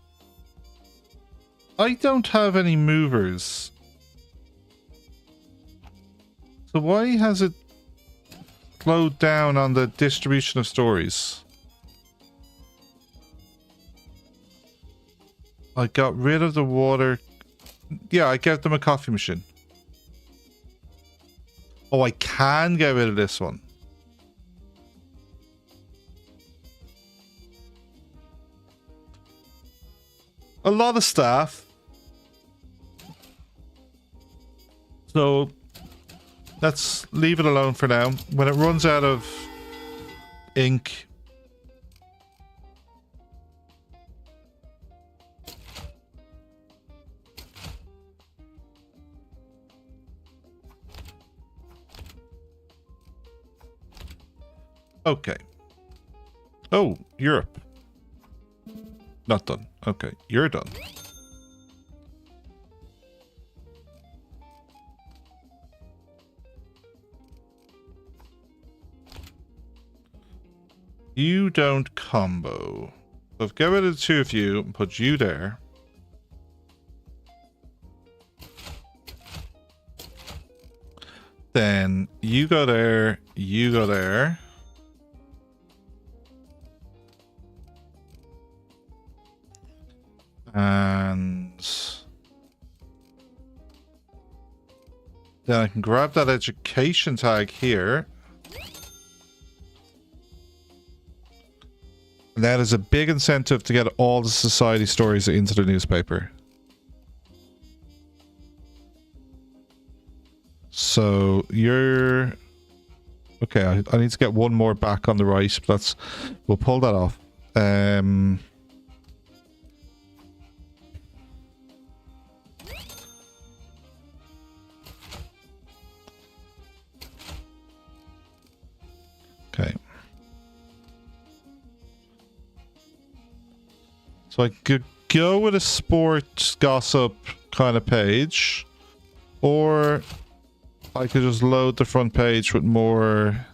I don't have any movers. So why has it slowed down on the distribution of stories? I got rid of the water. Yeah, I gave them a coffee machine. Oh, I can get rid of this one. A lot of staff. So let's leave it alone for now. When it runs out of ink, okay. Oh, Europe. Not done. Okay, you're done. You don't combo. So get rid of the two of you and put you there. Then you go there, you go there. And then I can grab that education tag here. And that is a big incentive to get all the society stories into the newspaper. So you're... Okay, I need to get one more back on the right, but we'll pull that off. Okay. So I could go with a sports gossip kind of page, or I could just load the front page with more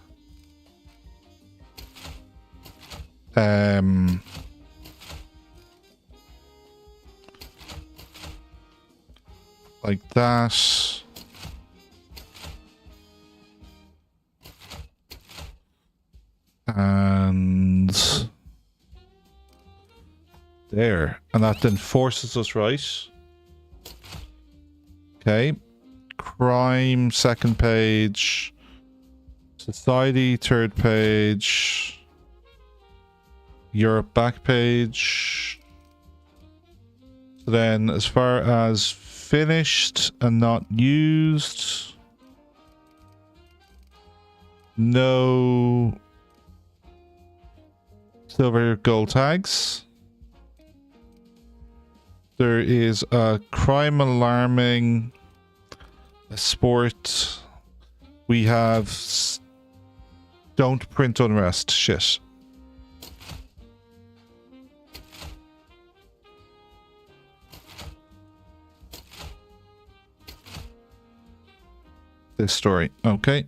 like that. And there. And that then forces us right. Okay. Crime, second page. Society, third page. Europe, back page. So then, as far as finished and not used, no silver gold tags. There is a crime alarming, a sport. We have don't print unrest. Shit. This story. Okay.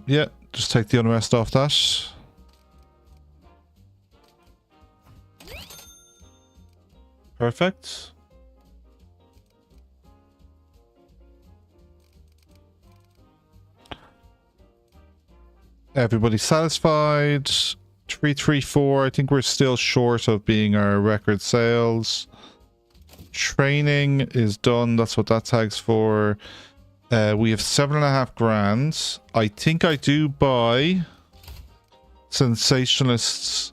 Yeah, just take the unrest off that. Perfect. Everybody satisfied. 334. I think we're still short of being our record sales. Training is done. That's what that tag's for. We have 7.5 grand. I think I do buy Sensationalists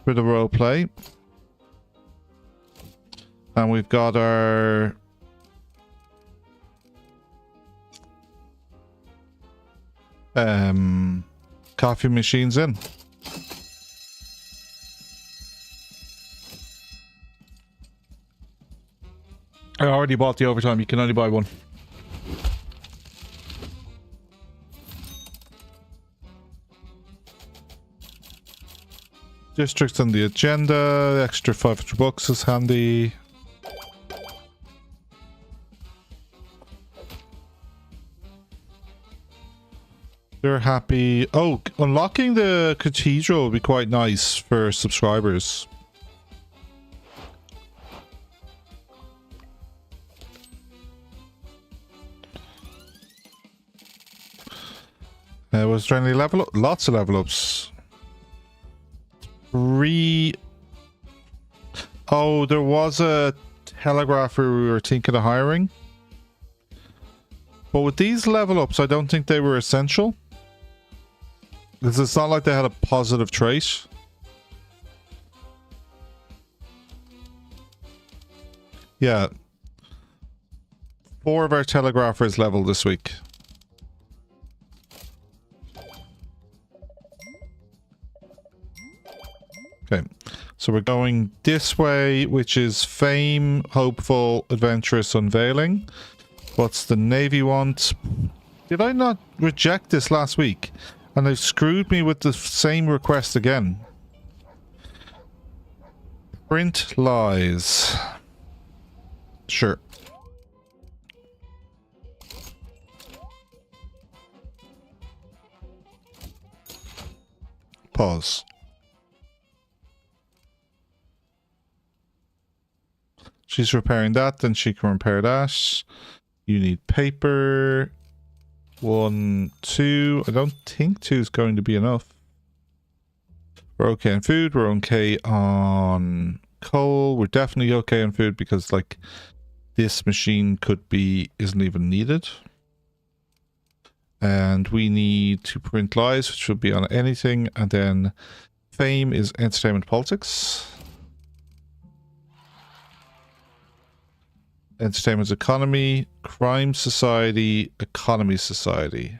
for the roleplay. And we've got our coffee machines in. I already bought the overtime. You can only buy one. Districts on the agenda. The extra 500 bucks is handy. They're happy. Oh, unlocking the cathedral would be quite nice for subscribers. Was there any level up? Lots of level ups. Oh, there was a telegrapher we were thinking of hiring. But with these level ups, I don't think they were essential. Because it's not like they had a positive trait. Yeah. 4 of our telegraphers leveled this week. Okay. So we're going this way, which is fame, hopeful, adventurous, unveiling. What's the Navy want? Did I not reject this last week? And they've screwed me with the same request again. Print lies. Sure. Pause. She's repairing that, then she can repair that. You need paper. 1, 2. I don't think 2 is going to be enough. We're okay on food. We're okay on coal. We're definitely okay on food because, like, this machine isn't even needed. And we need to print lies, which will be on anything. And then fame is entertainment politics. Entertainment economy, crime society, economy society.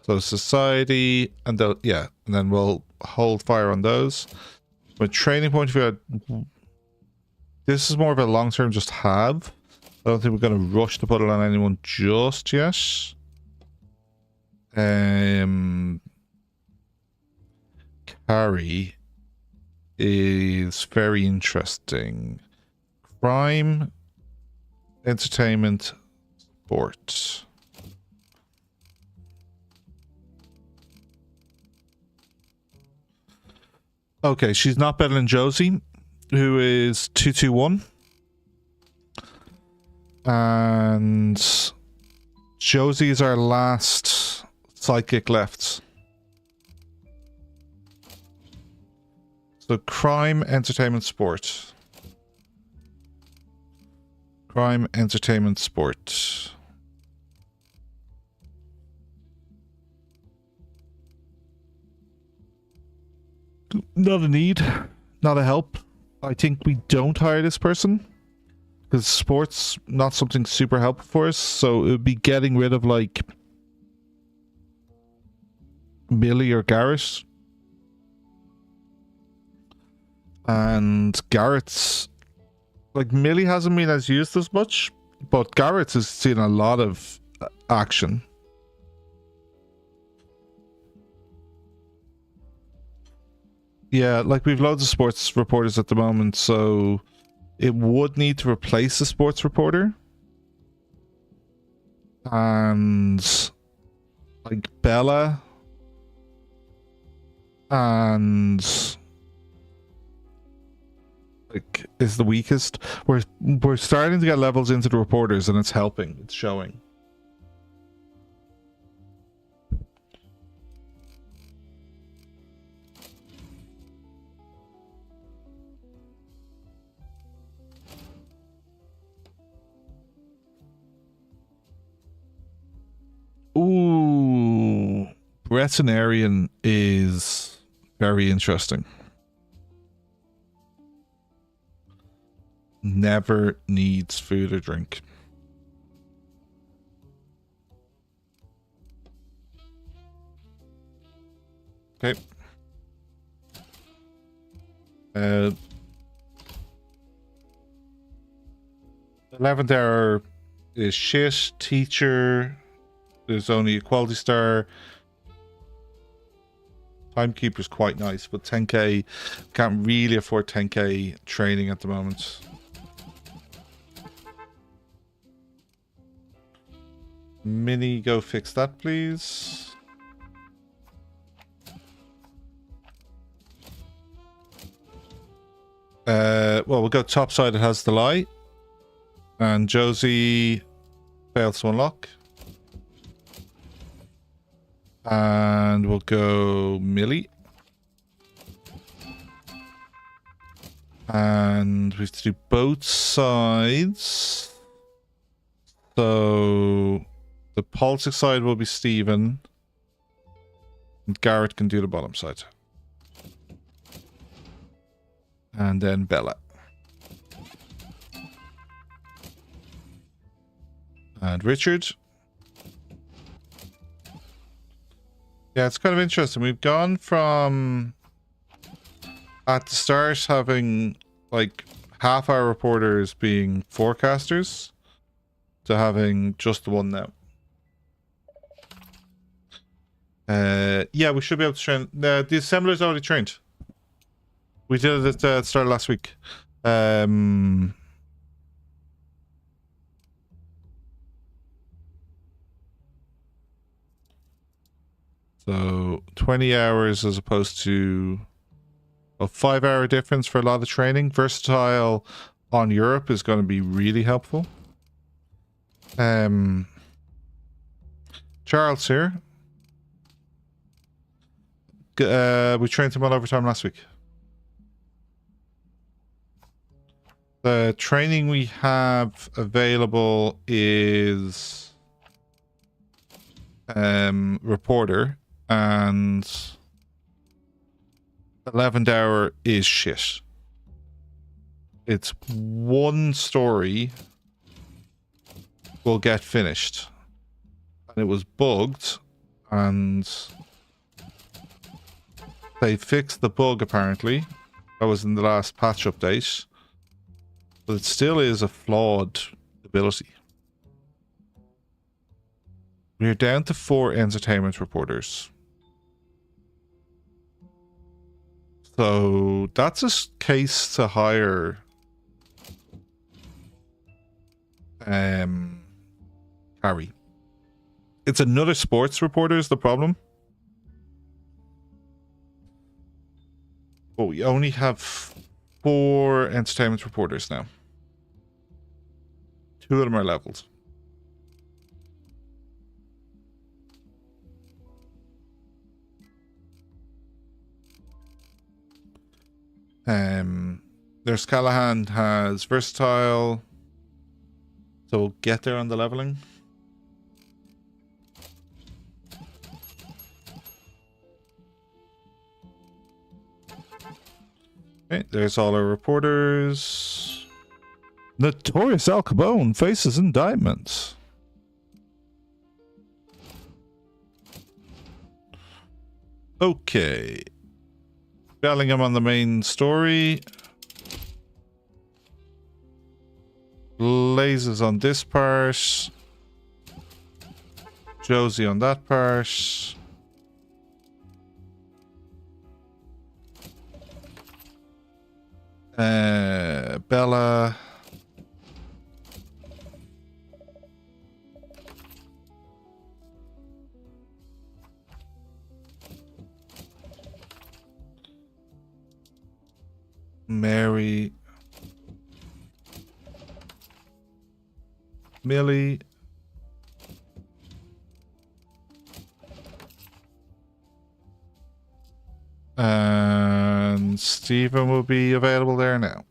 So society and yeah, and then we'll hold fire on those. From a training point of view, this is more of a long-term just have. I don't think we're going to rush to put it on anyone just yet. Carry is very interesting. Crime, entertainment, sport. Okay, she's not better than Josie, who is 221. And Josie is our last psychic left. So crime, entertainment, sport. Crime, entertainment, sport. Not a need, not a help. I think we don't hire this person because sport's not something super helpful for us. So it would be getting rid of like Millie or Garrett. And Garrett's like Millie hasn't been as used as much, but Garrett's has seen a lot of action. Yeah, like we've loads of sports reporters at the moment, so it would need to replace a sports reporter. And like Bella and like is the weakest. We're starting to get levels into the reporters and it's helping. It's showing. Ooh, Bretonarian is very interesting. Never needs food or drink. Okay. 11th hour is shit. Teacher. There's only a quality star. Timekeeper's quite nice, but 10k can't really afford 10k training at the moment. Mini, go fix that, please. Well, we'll go top side. It has the light, and Josie fails to unlock. And we'll go Millie. And we have to do both sides. So the politics side will be Stephen. And Garrett can do the bottom side. And then Bella. And Richard. Yeah, it's kind of interesting. We've gone from at the start having like half our reporters being forecasters to having just the one now. Yeah, we should be able to train. The assembler's already trained. We did it at the start of last week. So 20 hours as opposed to a 5-hour difference for a lot of training. Versatile on Europe is going to be really helpful. Charles here. We trained him on overtime last week. The training we have available is reporter, and 11th hour is shit. It's one story will get finished, and it was bugged, and they fixed the bug apparently. That was in the last patch update, but it still is a flawed ability. We're down to 4 entertainment reporters. So that's a case to hire Harry. It's another sports reporter is the problem. But we only have 4 entertainment reporters now. 2 of them are leveled. There's Callahan has versatile, so we'll get there on the leveling. Okay, there's all our reporters. Notorious Al Capone faces indictment. Okay. Bellingham on the main story. Blazes on this part. Josie on that part. Bella. Mary. Millie. And Stephen will be available there now.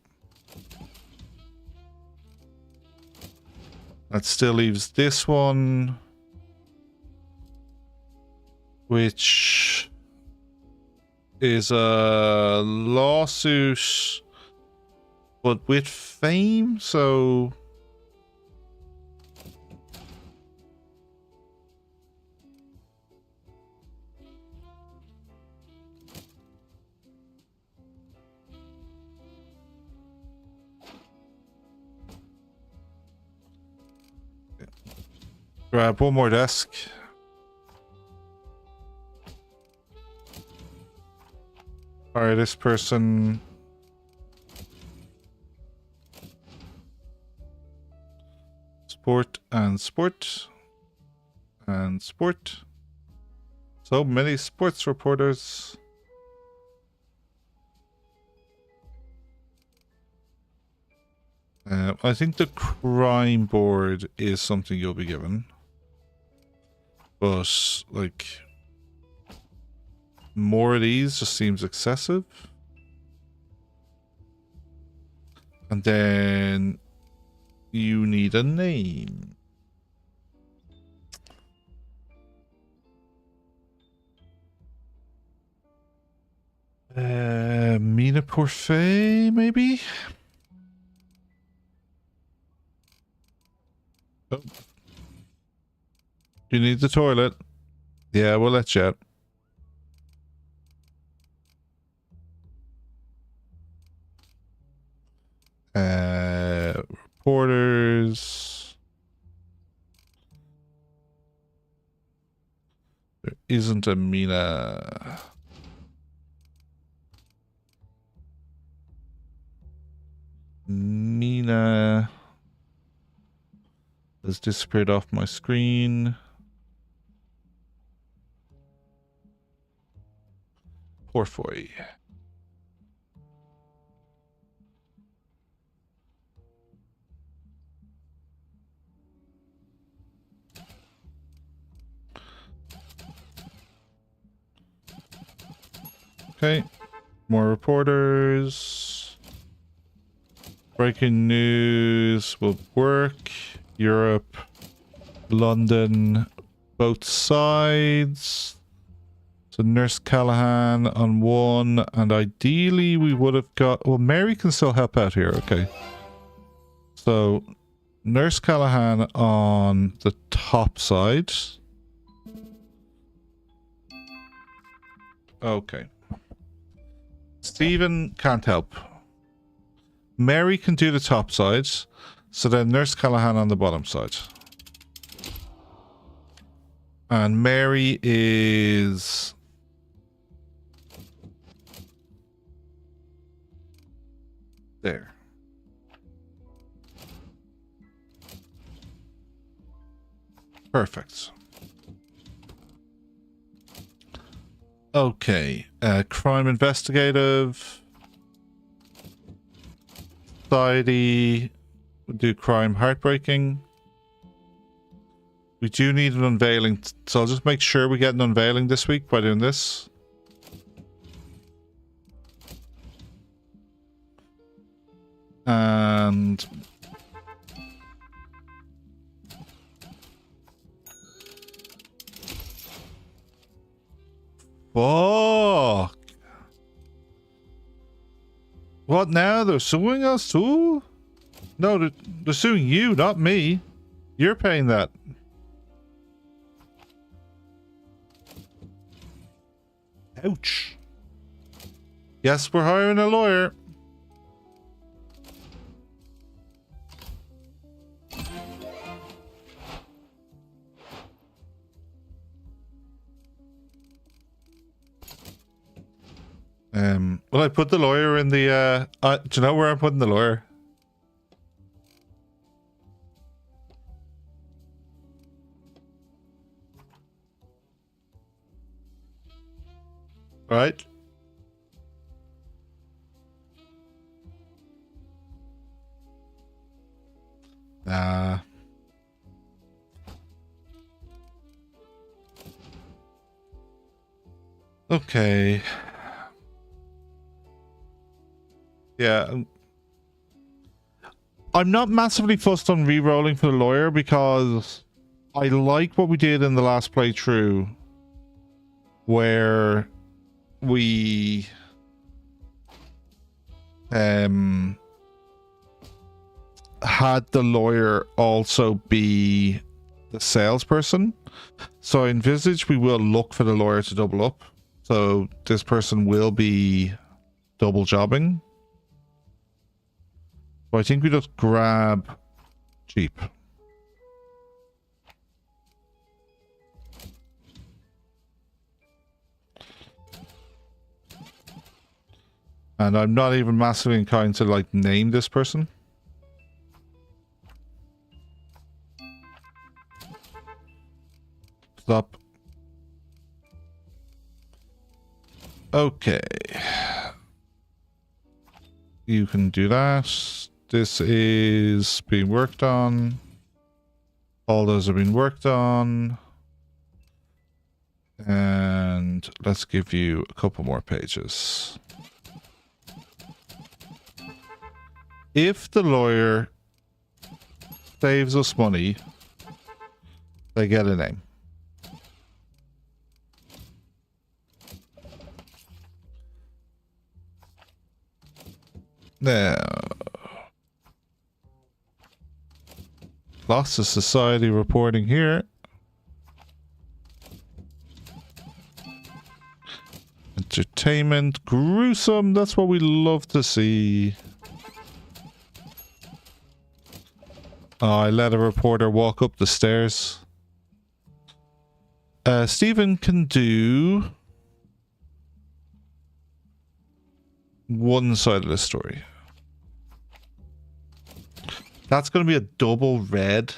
That still leaves this one, which is a lawsuit, but with fame, so grab one more desk. Alright, this person. Sport and sport. And sport. So many sports reporters. I think the crime board is something you'll be given. But, like, more of these just seems excessive. And then you need a name. Mina Parfait, maybe? Oh. You need the toilet? Yeah, we'll let you out. Reporters. There isn't a Mina. Mina has disappeared off my screen. Porfoy. Okay, more reporters. Breaking news will work. Europe, London, both sides. So Nurse Callahan on one, and ideally we would have got... Well, Mary can still help out here, okay. So Nurse Callahan on the top side. Okay. Stephen can't help. Mary can do the top side, so then Nurse Callahan on the bottom side. And Mary is... there. Perfect. Okay, crime investigative. Society. We'll do crime heartbreaking. We do need an unveiling, so I'll just make sure we get an unveiling this week by doing this. And... fuck! What now? They're suing us too? No, they're suing you, not me. You're paying that. Ouch. Yes, we're hiring a lawyer. Well, I put the lawyer in the, do you know where I'm putting the lawyer? Right? Okay. Yeah. I'm not massively fussed on re-rolling for the lawyer because I like what we did in the last playthrough where we had the lawyer also be the salesperson. So I envisage we will look for the lawyer to double up. So this person will be double jobbing. So I think we just grab cheap. And I'm not even massively inclined to like name this person. Stop. Okay. You can do that. This is being worked on. All those have been worked on. And let's give you a couple more pages. If the lawyer saves us money, they get a name. Now, lots of society reporting here. Entertainment, gruesome, that's what we love to see. Oh, I let a reporter walk up the stairs. Stephen can do one side of the story. That's going to be a double red.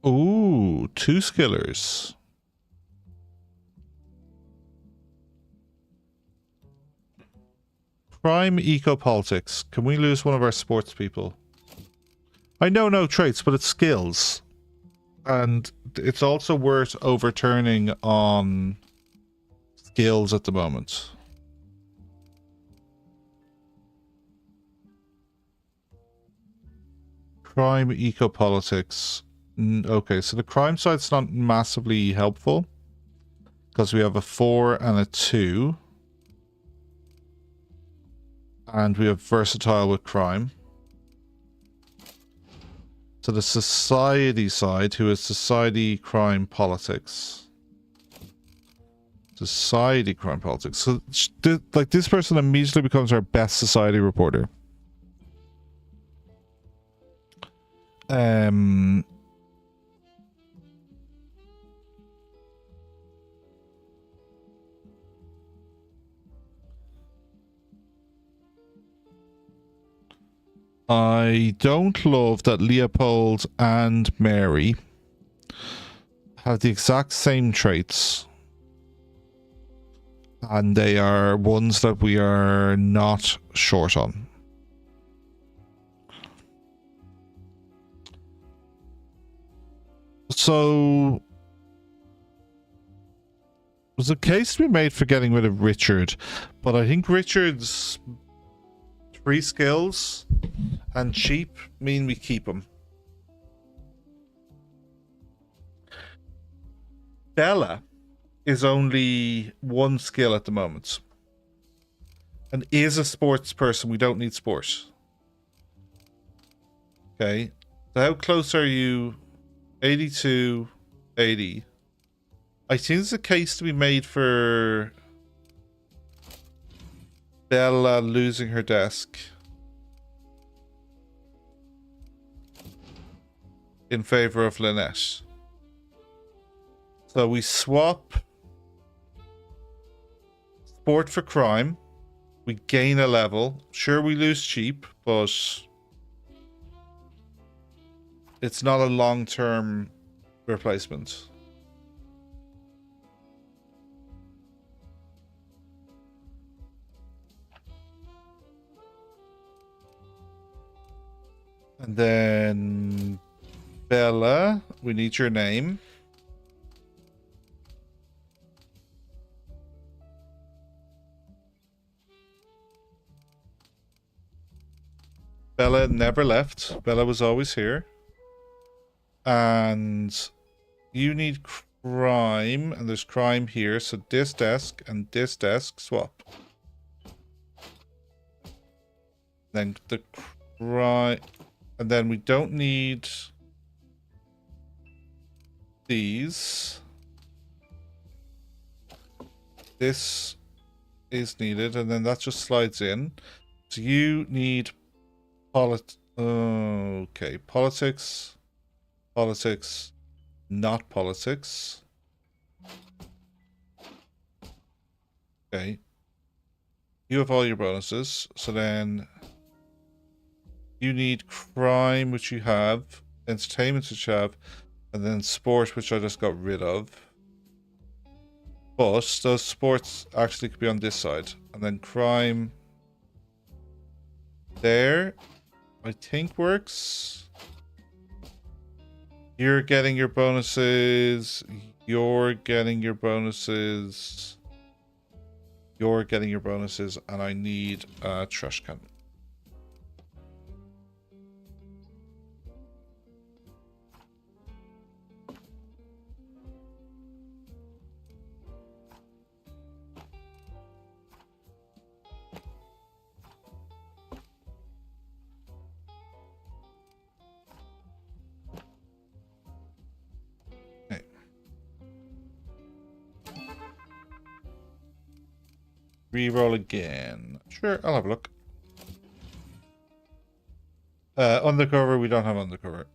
Ooh, 2 skillers. Crime, eco-politics. Can we lose one of our sports people? I know no traits, but it's skills. And it's also worth overturning on skills at the moment. Crime, eco-politics. Okay, so the crime side's not massively helpful. Because we have a 4 and a 2. And we have versatile with crime. So the society side, who is society, crime, politics. Society, crime, politics. So, like, this person immediately becomes our best society reporter. I don't love that Leopold and Mary have the exact same traits. And they are ones that we are not short on. So there's a case to be made for getting rid of Richard, but I think Richard's 3 skills and cheap mean we keep him. Bella is only 1 skill at the moment and is a sports person. We don't need sport. Okay, so how close are you? 82, 80. I think there's a case to be made for Bella losing her desk in favor of Lynette. So we swap sport for crime. We gain a level. Sure, we lose cheap, but it's not a long-term replacement. And then Bella, we need your name. Bella never left. Bella was always here. And you need crime, and there's crime here. So this desk and this desk swap. Then the crime, and then we don't need these. This is needed, and then that just slides in. So you need okay, politics, politics, not politics. Okay. You have all your bonuses, so then you need crime, which you have, entertainment, which you have, and then sport, which I just got rid of. But those sports actually could be on this side. And then crime there, I think works. You're getting your bonuses. You're getting your bonuses. You're getting your bonuses. And I need a trash can. Reroll again. Sure, I'll have a look. Undercover, we don't have undercover.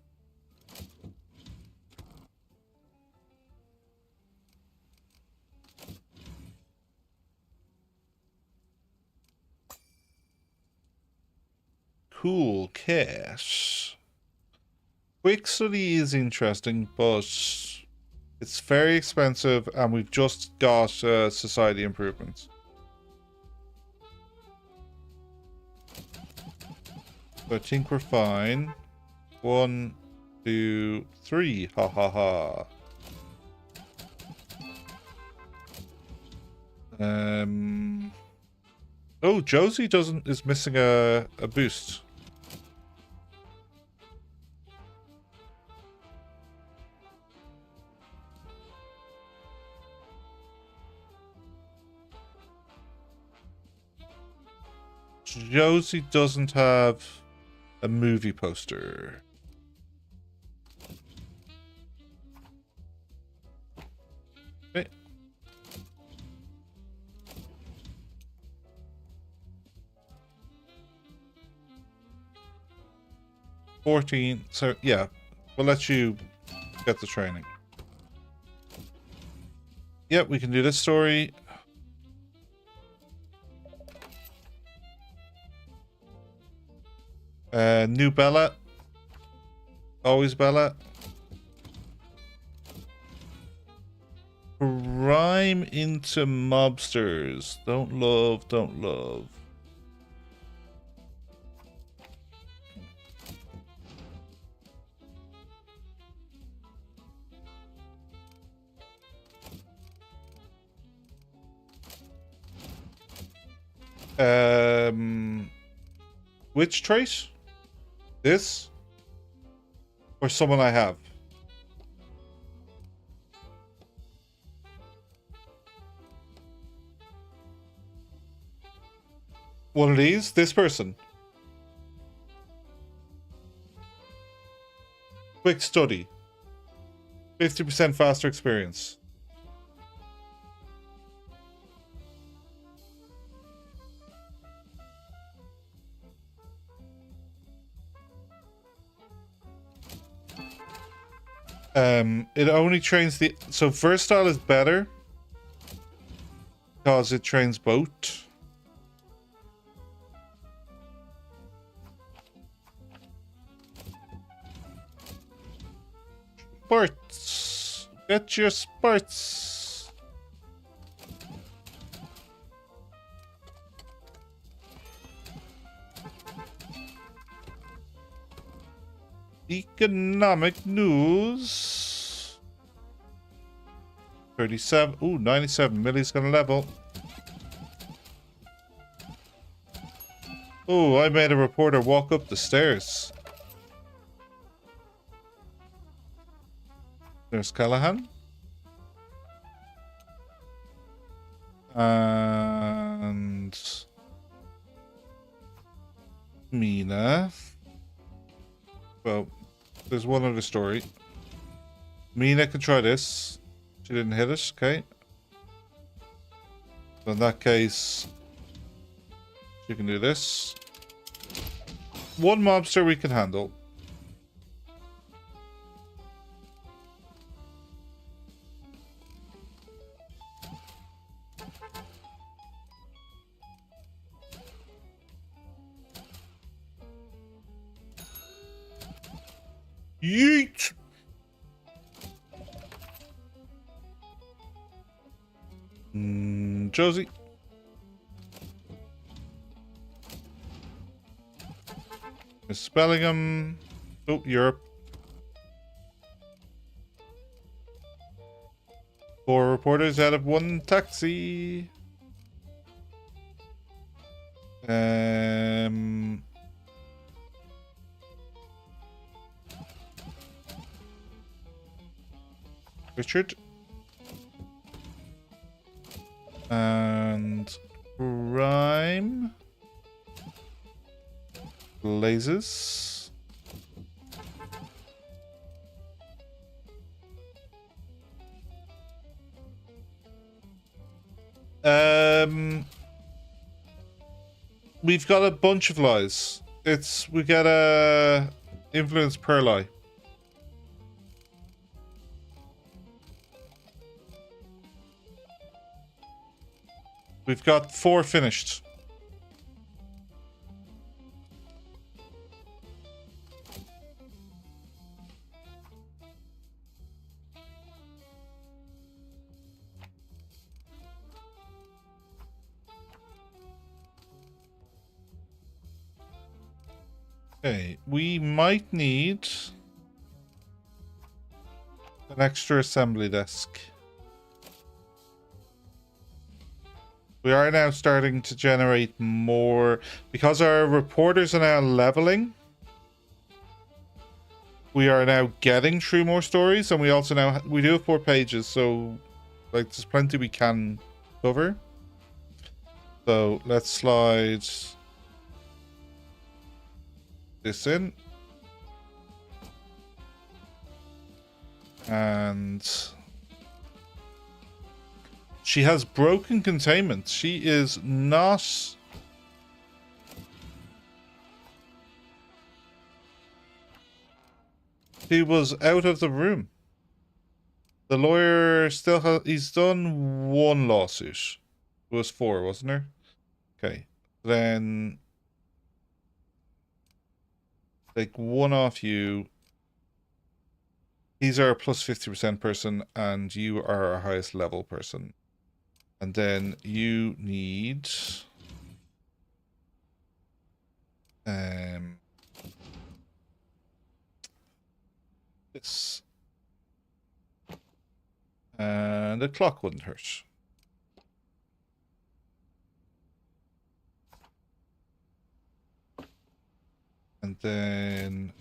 Cool cash. Quick study is interesting, but it's very expensive, and we've just got society improvements. So I think we're fine. 1, 2, 3. Ha ha ha. Oh, Josie is missing a boost. Josie doesn't have a movie poster. Okay. $14. So yeah, we'll let you get the training. Yep, we can do this story. New Bella. Always Bella. Crime into mobsters. Don't love, don't love. Which trait? This? Or someone I have? One of these? This person. Quick study. 50% faster experience. It only trains the... So versatile is better because it trains both. Sports. Get your sports. Economic news. 37. Ooh, 97. Millie's gonna level. Ooh, I made a reporter walk up the stairs. There's Callahan. And Mina. Well, there's one other story. Mina can try this. She didn't hit it, okay. So in that case, she can do this. One mobster we can handle. Yeet! Josie. Miss Bellingham. Oh, Europe. 4 reporters out of 1 taxi. Richard. And crime. Blazes. We've got a bunch of lies. We get a influence per lie. We've got 4 finished. Okay, we might need an extra assembly desk. We are now starting to generate more because our reporters are now leveling. We are now getting through more stories, and we also now we do have 4 pages, so like there's plenty we can cover. So let's slide this in, and she has broken containment. She is not. She was out of the room. The lawyer still has. He's done 1 lawsuit. It was 4, wasn't there? Okay, then take 1 off you. He's our plus 50% person, and you are our highest level person. And then you need this. And the clock wouldn't hurt. And then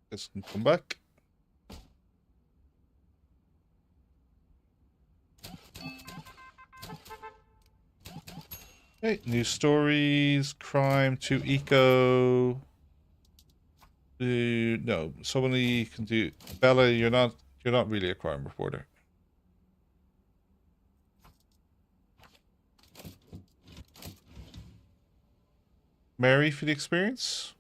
this can come back. Okay, new stories, crime to eco. No, somebody can do. Bella, you're not really a crime reporter. Mary for the experience.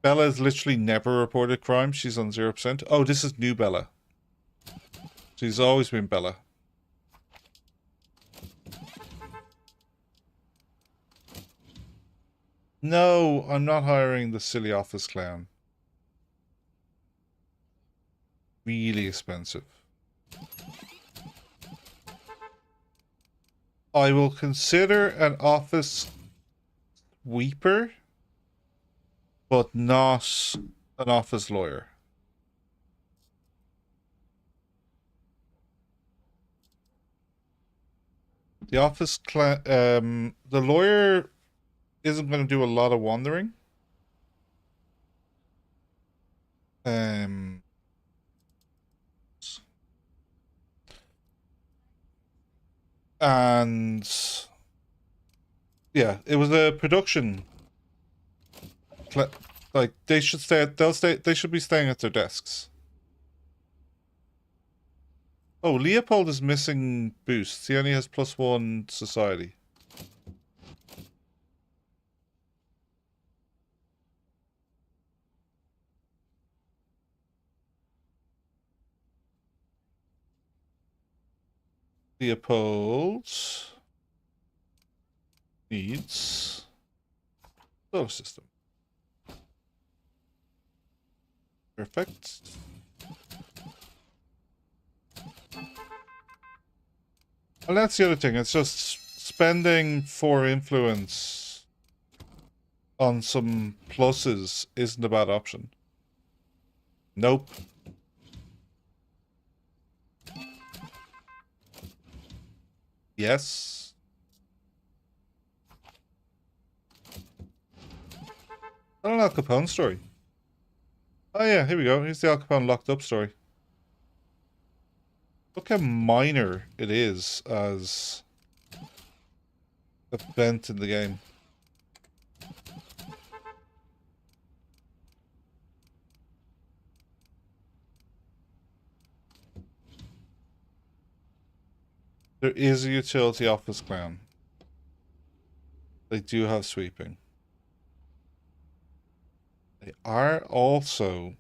Bella has literally never reported crime. She's on 0%. Oh, this is new Bella. She's always been Bella. No, I'm not hiring the silly office clown. Really expensive. I will consider an office sweeper, but not an office lawyer. The office the lawyer isn't going to do a lot of wandering. And yeah, it was a production. Like they should stay. They should be staying at their desks. Oh, Leopold is missing boosts. He only has +1 society. Leopold needs solar system. Perfect. And that's the other thing. It's just spending 4 influence on some pluses isn't a bad option. Nope. Yes. I don't know, Al Capone story. Oh yeah, here we go. Here's the Al Capone locked up story. Look how minor it is as event in the game. There is a utility office clown. They do have sweeping. They are also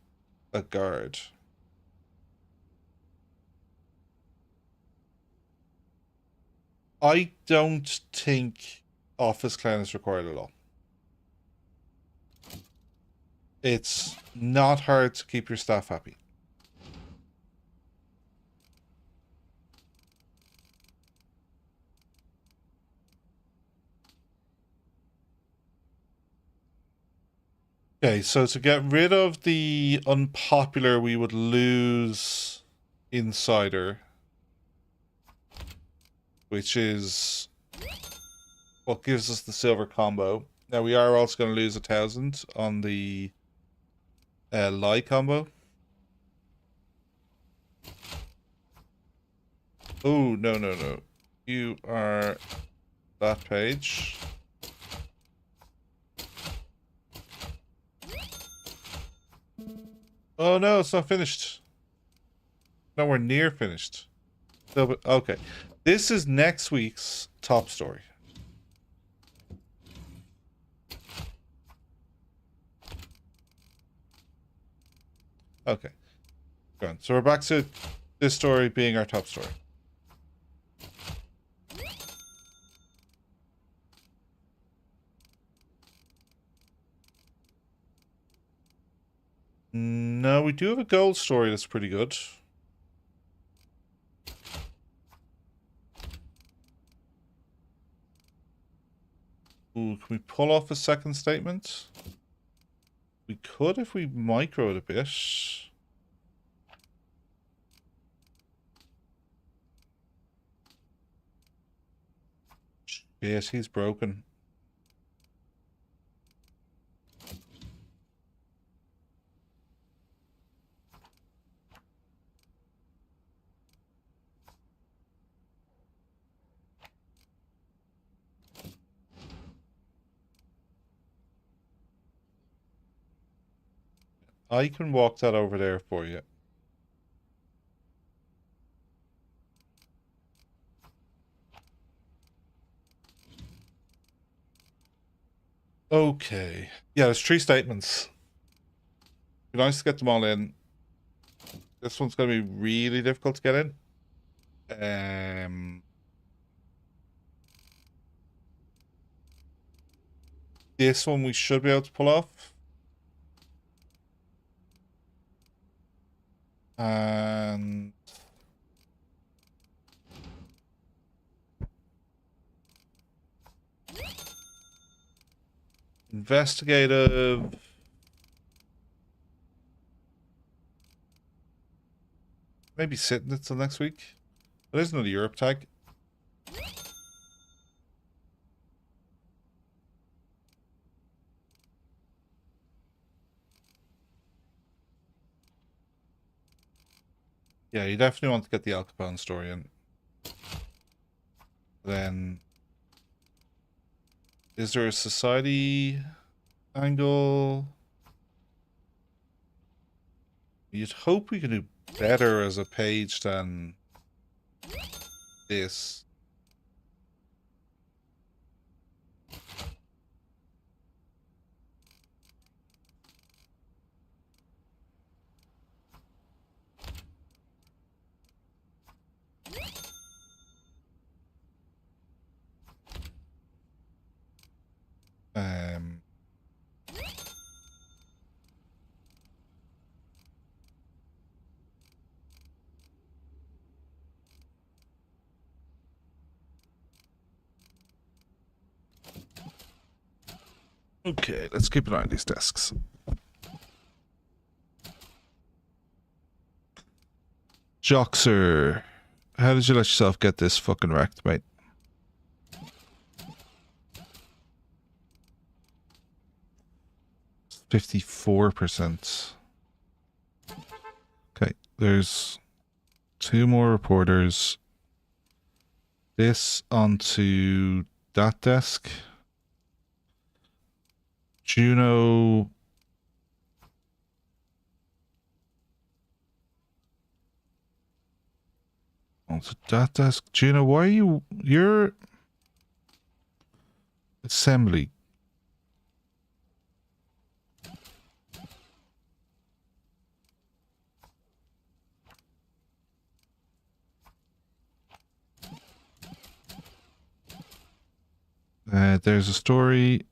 a guard. I don't think office clown is required at all. It's not hard to keep your staff happy. Okay, so to get rid of the unpopular, we would lose Insider, which is what gives us the silver combo. Now we are also going to lose 1,000 on the lie combo. Oh, no, no, no. You are that page. Oh no, it's not finished. Nowhere near finished. No, but okay. This is next week's top story. Okay. Go on. So we're back to this story being our top story. No, we do have a gold story that's pretty good. Ooh, can we pull off a second statement? We could if we micro it a bit. Yes, he's broken. I can walk that over there for you. Okay. Yeah, there's 3 statements. Be nice to get them all in. This one's going to be really difficult to get in. This one we should be able to pull off. And investigative. Maybe sitting it till next week. There's another Europe tag. Yeah, you definitely want to get the Al Capone story in. Then, is there a society angle? You'd hope we could do better as a page than this. Okay, let's keep an eye on these desks. Joxer, how did you let yourself get this fucking wrecked, mate? %54%. Okay, there's 2 more reporters. This onto that desk. Juno. Onto that desk. Juno, why are you're assembly. There's a story.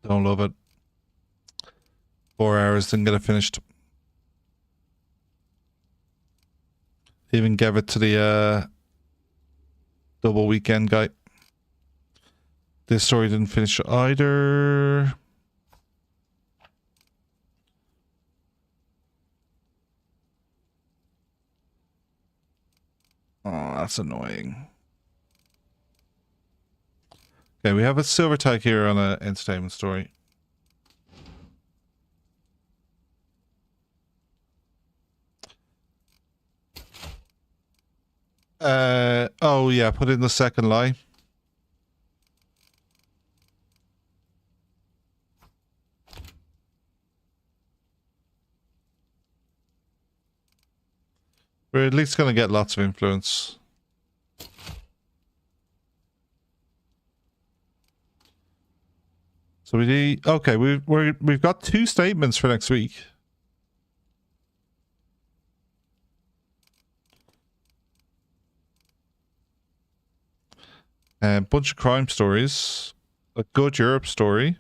Don't love it. 4 hours, didn't get it finished. Even gave it to the double weekend guy. This story didn't finish either. Oh, that's annoying. Okay, we have a silver tag here on an entertainment story. Oh yeah, put in the second lie. We're at least gonna get lots of influence. So we need, okay, we've got 2 statements for next week. A bunch of crime stories, a good Europe story.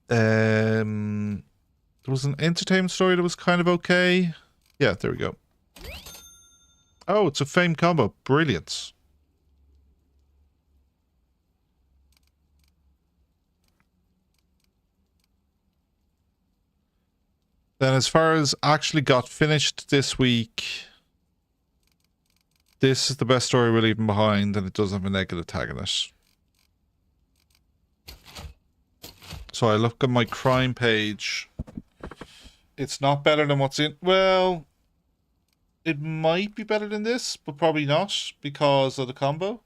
There was an entertainment story that was kind of okay. Yeah, there we go. Oh, it's a fame combo. Brilliant. Then as far as actually got finished this week, this is the best story we're leaving behind, and it does have a negative tag in it. So I look at my crime page. It's not better than what's in... Well, it might be better than this, but probably not because of the combo.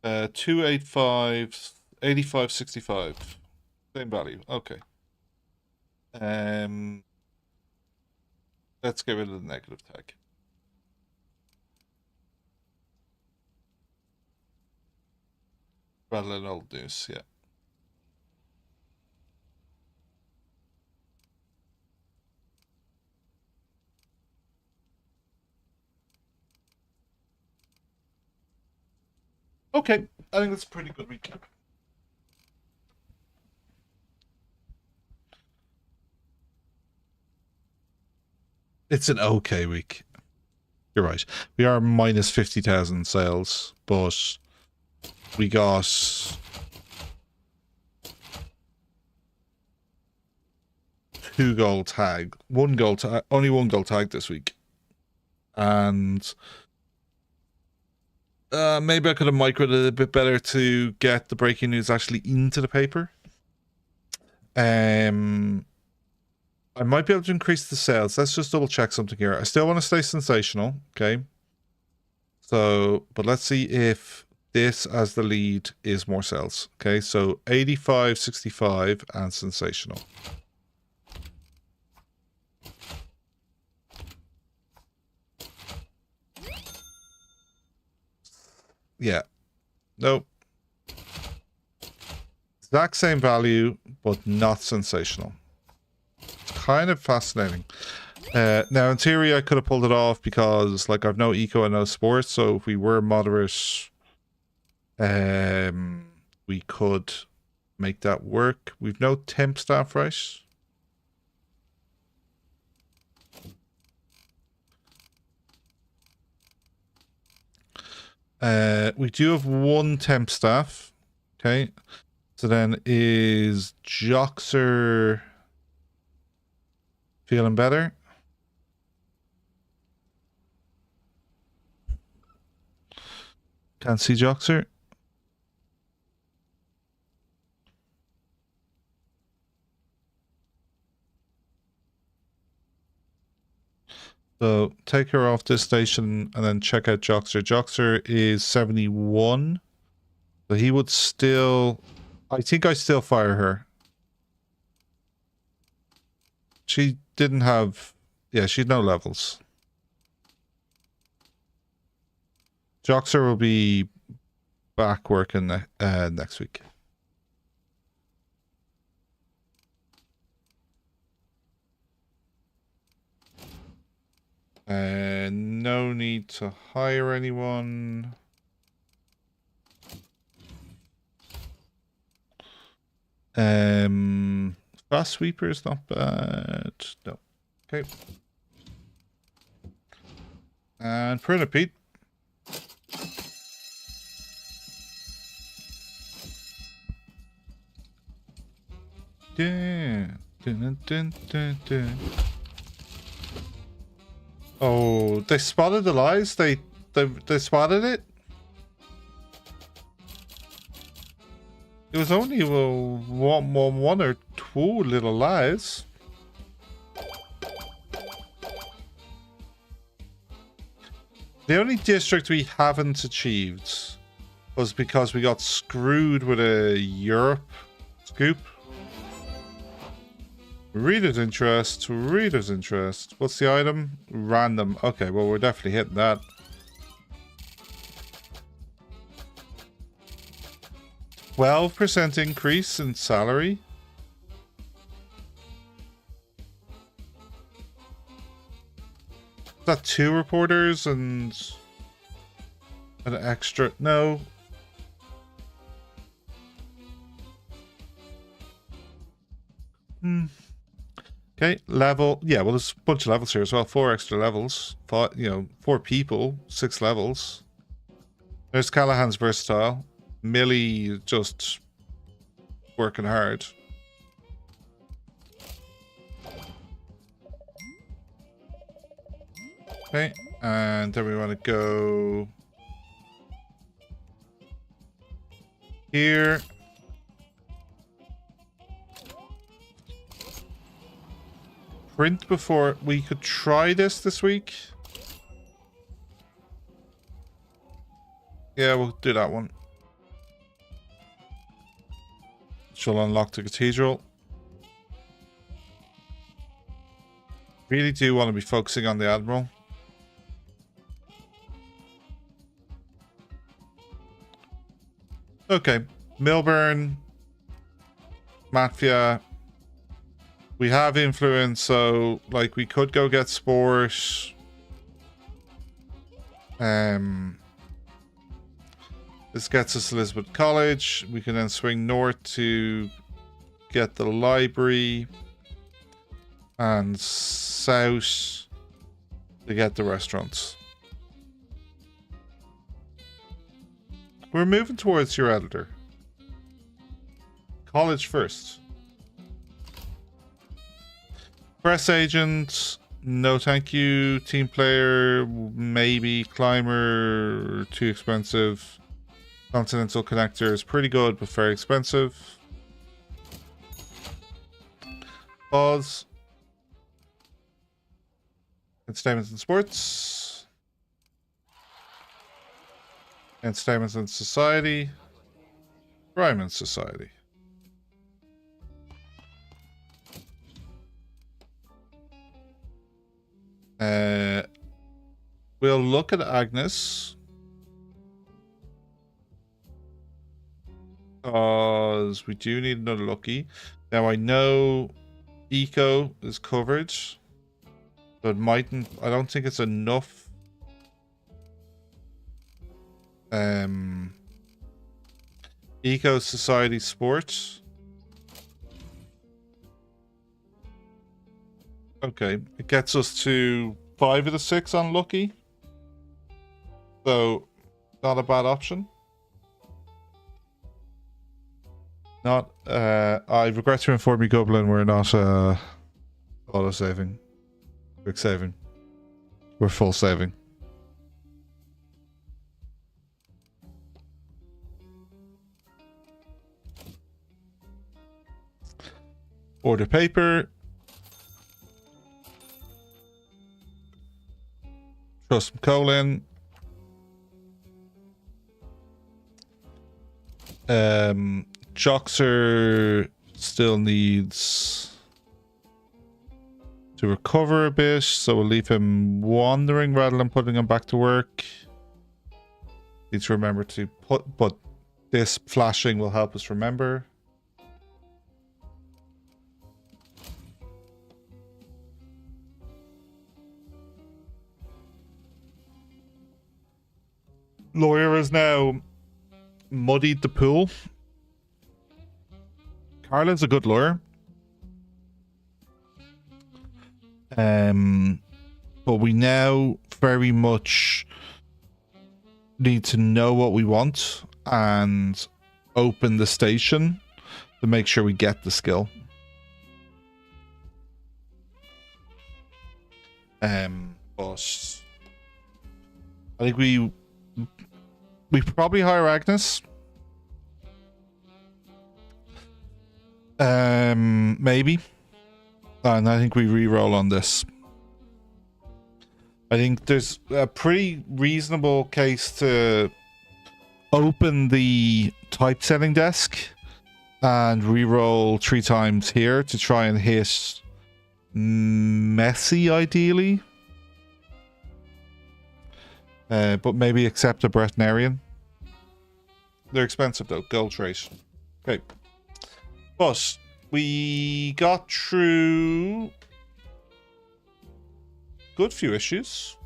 Uh, 285, 8565. Same value. Okay. Let's get rid of the negative tag. Rather than old news, yeah. Okay, I think that's a pretty good week. It's an okay week. You're right. We are minus 50,000 sales, but we got 2 gold tag, 1 gold tag, only 1 gold tag this week, and maybe I could have microed it a bit better to get the breaking news actually into the paper. I might be able to increase the sales. Let's just double check something here. I still want to stay sensational, okay? So, but let's see if this as the lead is more sales. Okay, so 85, 65, and sensational. Yeah. Nope. Exact same value, but not sensational. It's kind of fascinating. Now, in theory, I could have pulled it off because, like, I've no eco and no sports. So if we were moderate, we could make that work. We've no temp staff, right? We do have one temp staff. Okay. So then is Joxer feeling better? Can't see Joxer. So take her off this station and then check out Joxer. Joxer is 71. So he would still... I think I still fire her. She didn't have... Yeah, she had no levels. Joxer will be back working next week. No need to hire anyone. Fast sweeper is not bad. No. Okay. And Pernapete. Dun, dun, dun, dun, dun. Oh, they spotted the lies. They spotted it. It was only one or two little lies. The only district we haven't achieved was because we got screwed with a Europe scoop. Reader's interest, reader's interest. What's the item? Random. Okay, well, we're definitely hitting that. %12 increase in salary. Is that 2 reporters and an extra? No. Okay, level. Yeah, well, there's a bunch of levels here as well. 4 extra levels. 4 people, 6 levels. There's Callahan's versatile. Millie just working hard. Okay, and then we want to go here. Print before we could try this week. Yeah, we'll do that one. She'll unlock the cathedral. Really do want to be focusing on the admiral. Okay, Milburn, Mafia. We have influence, so like we could go get sport. This gets us Elizabeth College. We can then swing north to get the library and south to get the restaurants. We're moving towards your editor. College first. Press agent, no thank you. Team player, maybe. Climber, too expensive. Continental connector is pretty good, but very expensive. Pause. Entertainment and sports. Entertainment and society. Crime and society. We'll look at Agnes. Because we do need another lucky. Now I know Eco is covered. But mightn't. I don't think it's enough. Eco Society Sports. Okay, it gets us to 5 of the 6 on Lucky. So, not a bad option. Not, I regret to inform you, Goblin, we're not, auto-saving. Quick saving. We're full saving. Order paper. Throw some coal in. Joxer still needs to recover a bit, so we'll leave him wandering rather than putting him back to work. Need to remember to put, but this flashing will help us remember. Lawyer has now muddied the pool. Carlin's a good lawyer. But we now very much need to know what we want and open the station to make sure we get the skill. But I think we probably hire Agnes. Maybe. And I think we re-roll on this. I think there's a pretty reasonable case to open the typesetting desk and re-roll 3 times here to try and hit Messy, ideally. But maybe accept a Bretonarian. They're expensive though, gold rate. Okay. But we got through good few issues.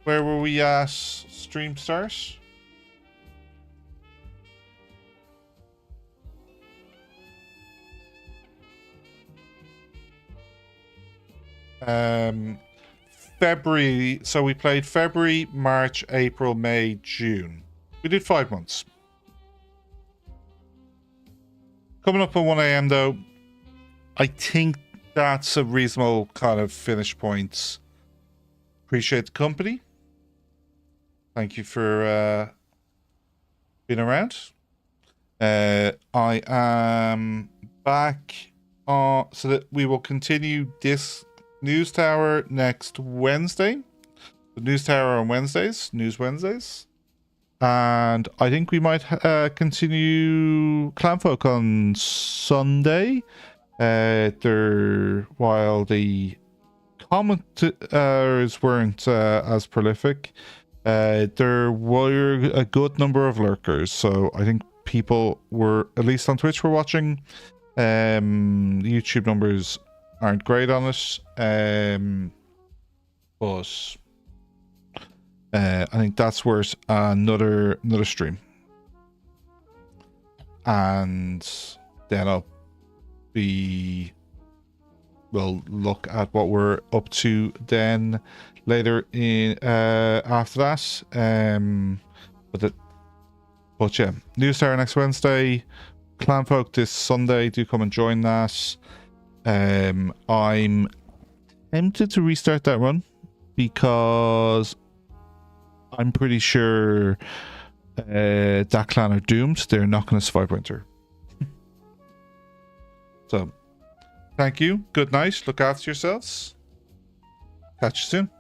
Where were we at stream start? February. So we played February, March, April, May, June. We did 5 months. Coming up at 1 AM though. I think that's a reasonable kind of finish point. Appreciate the company. Thank you for being around. I am back on, so that we will continue this News Tower next Wednesday. The News Tower on Wednesdays, News Wednesdays. And I think we might continue Clanfolk on Sunday. While the commenters weren't as prolific, there were a good number of lurkers. So I think people were, at least on Twitch, were watching. The YouTube numbers aren't great on it. But I think that's worth another stream. And then we'll look at what we're up to then later in after that. But yeah, News Tower next Wednesday, Clanfolk this Sunday. Do come and join that. I'm tempted to restart that run because I'm pretty sure that clan are doomed. They're not going to survive winter. So, thank you. Good night. Look after yourselves. Catch you soon.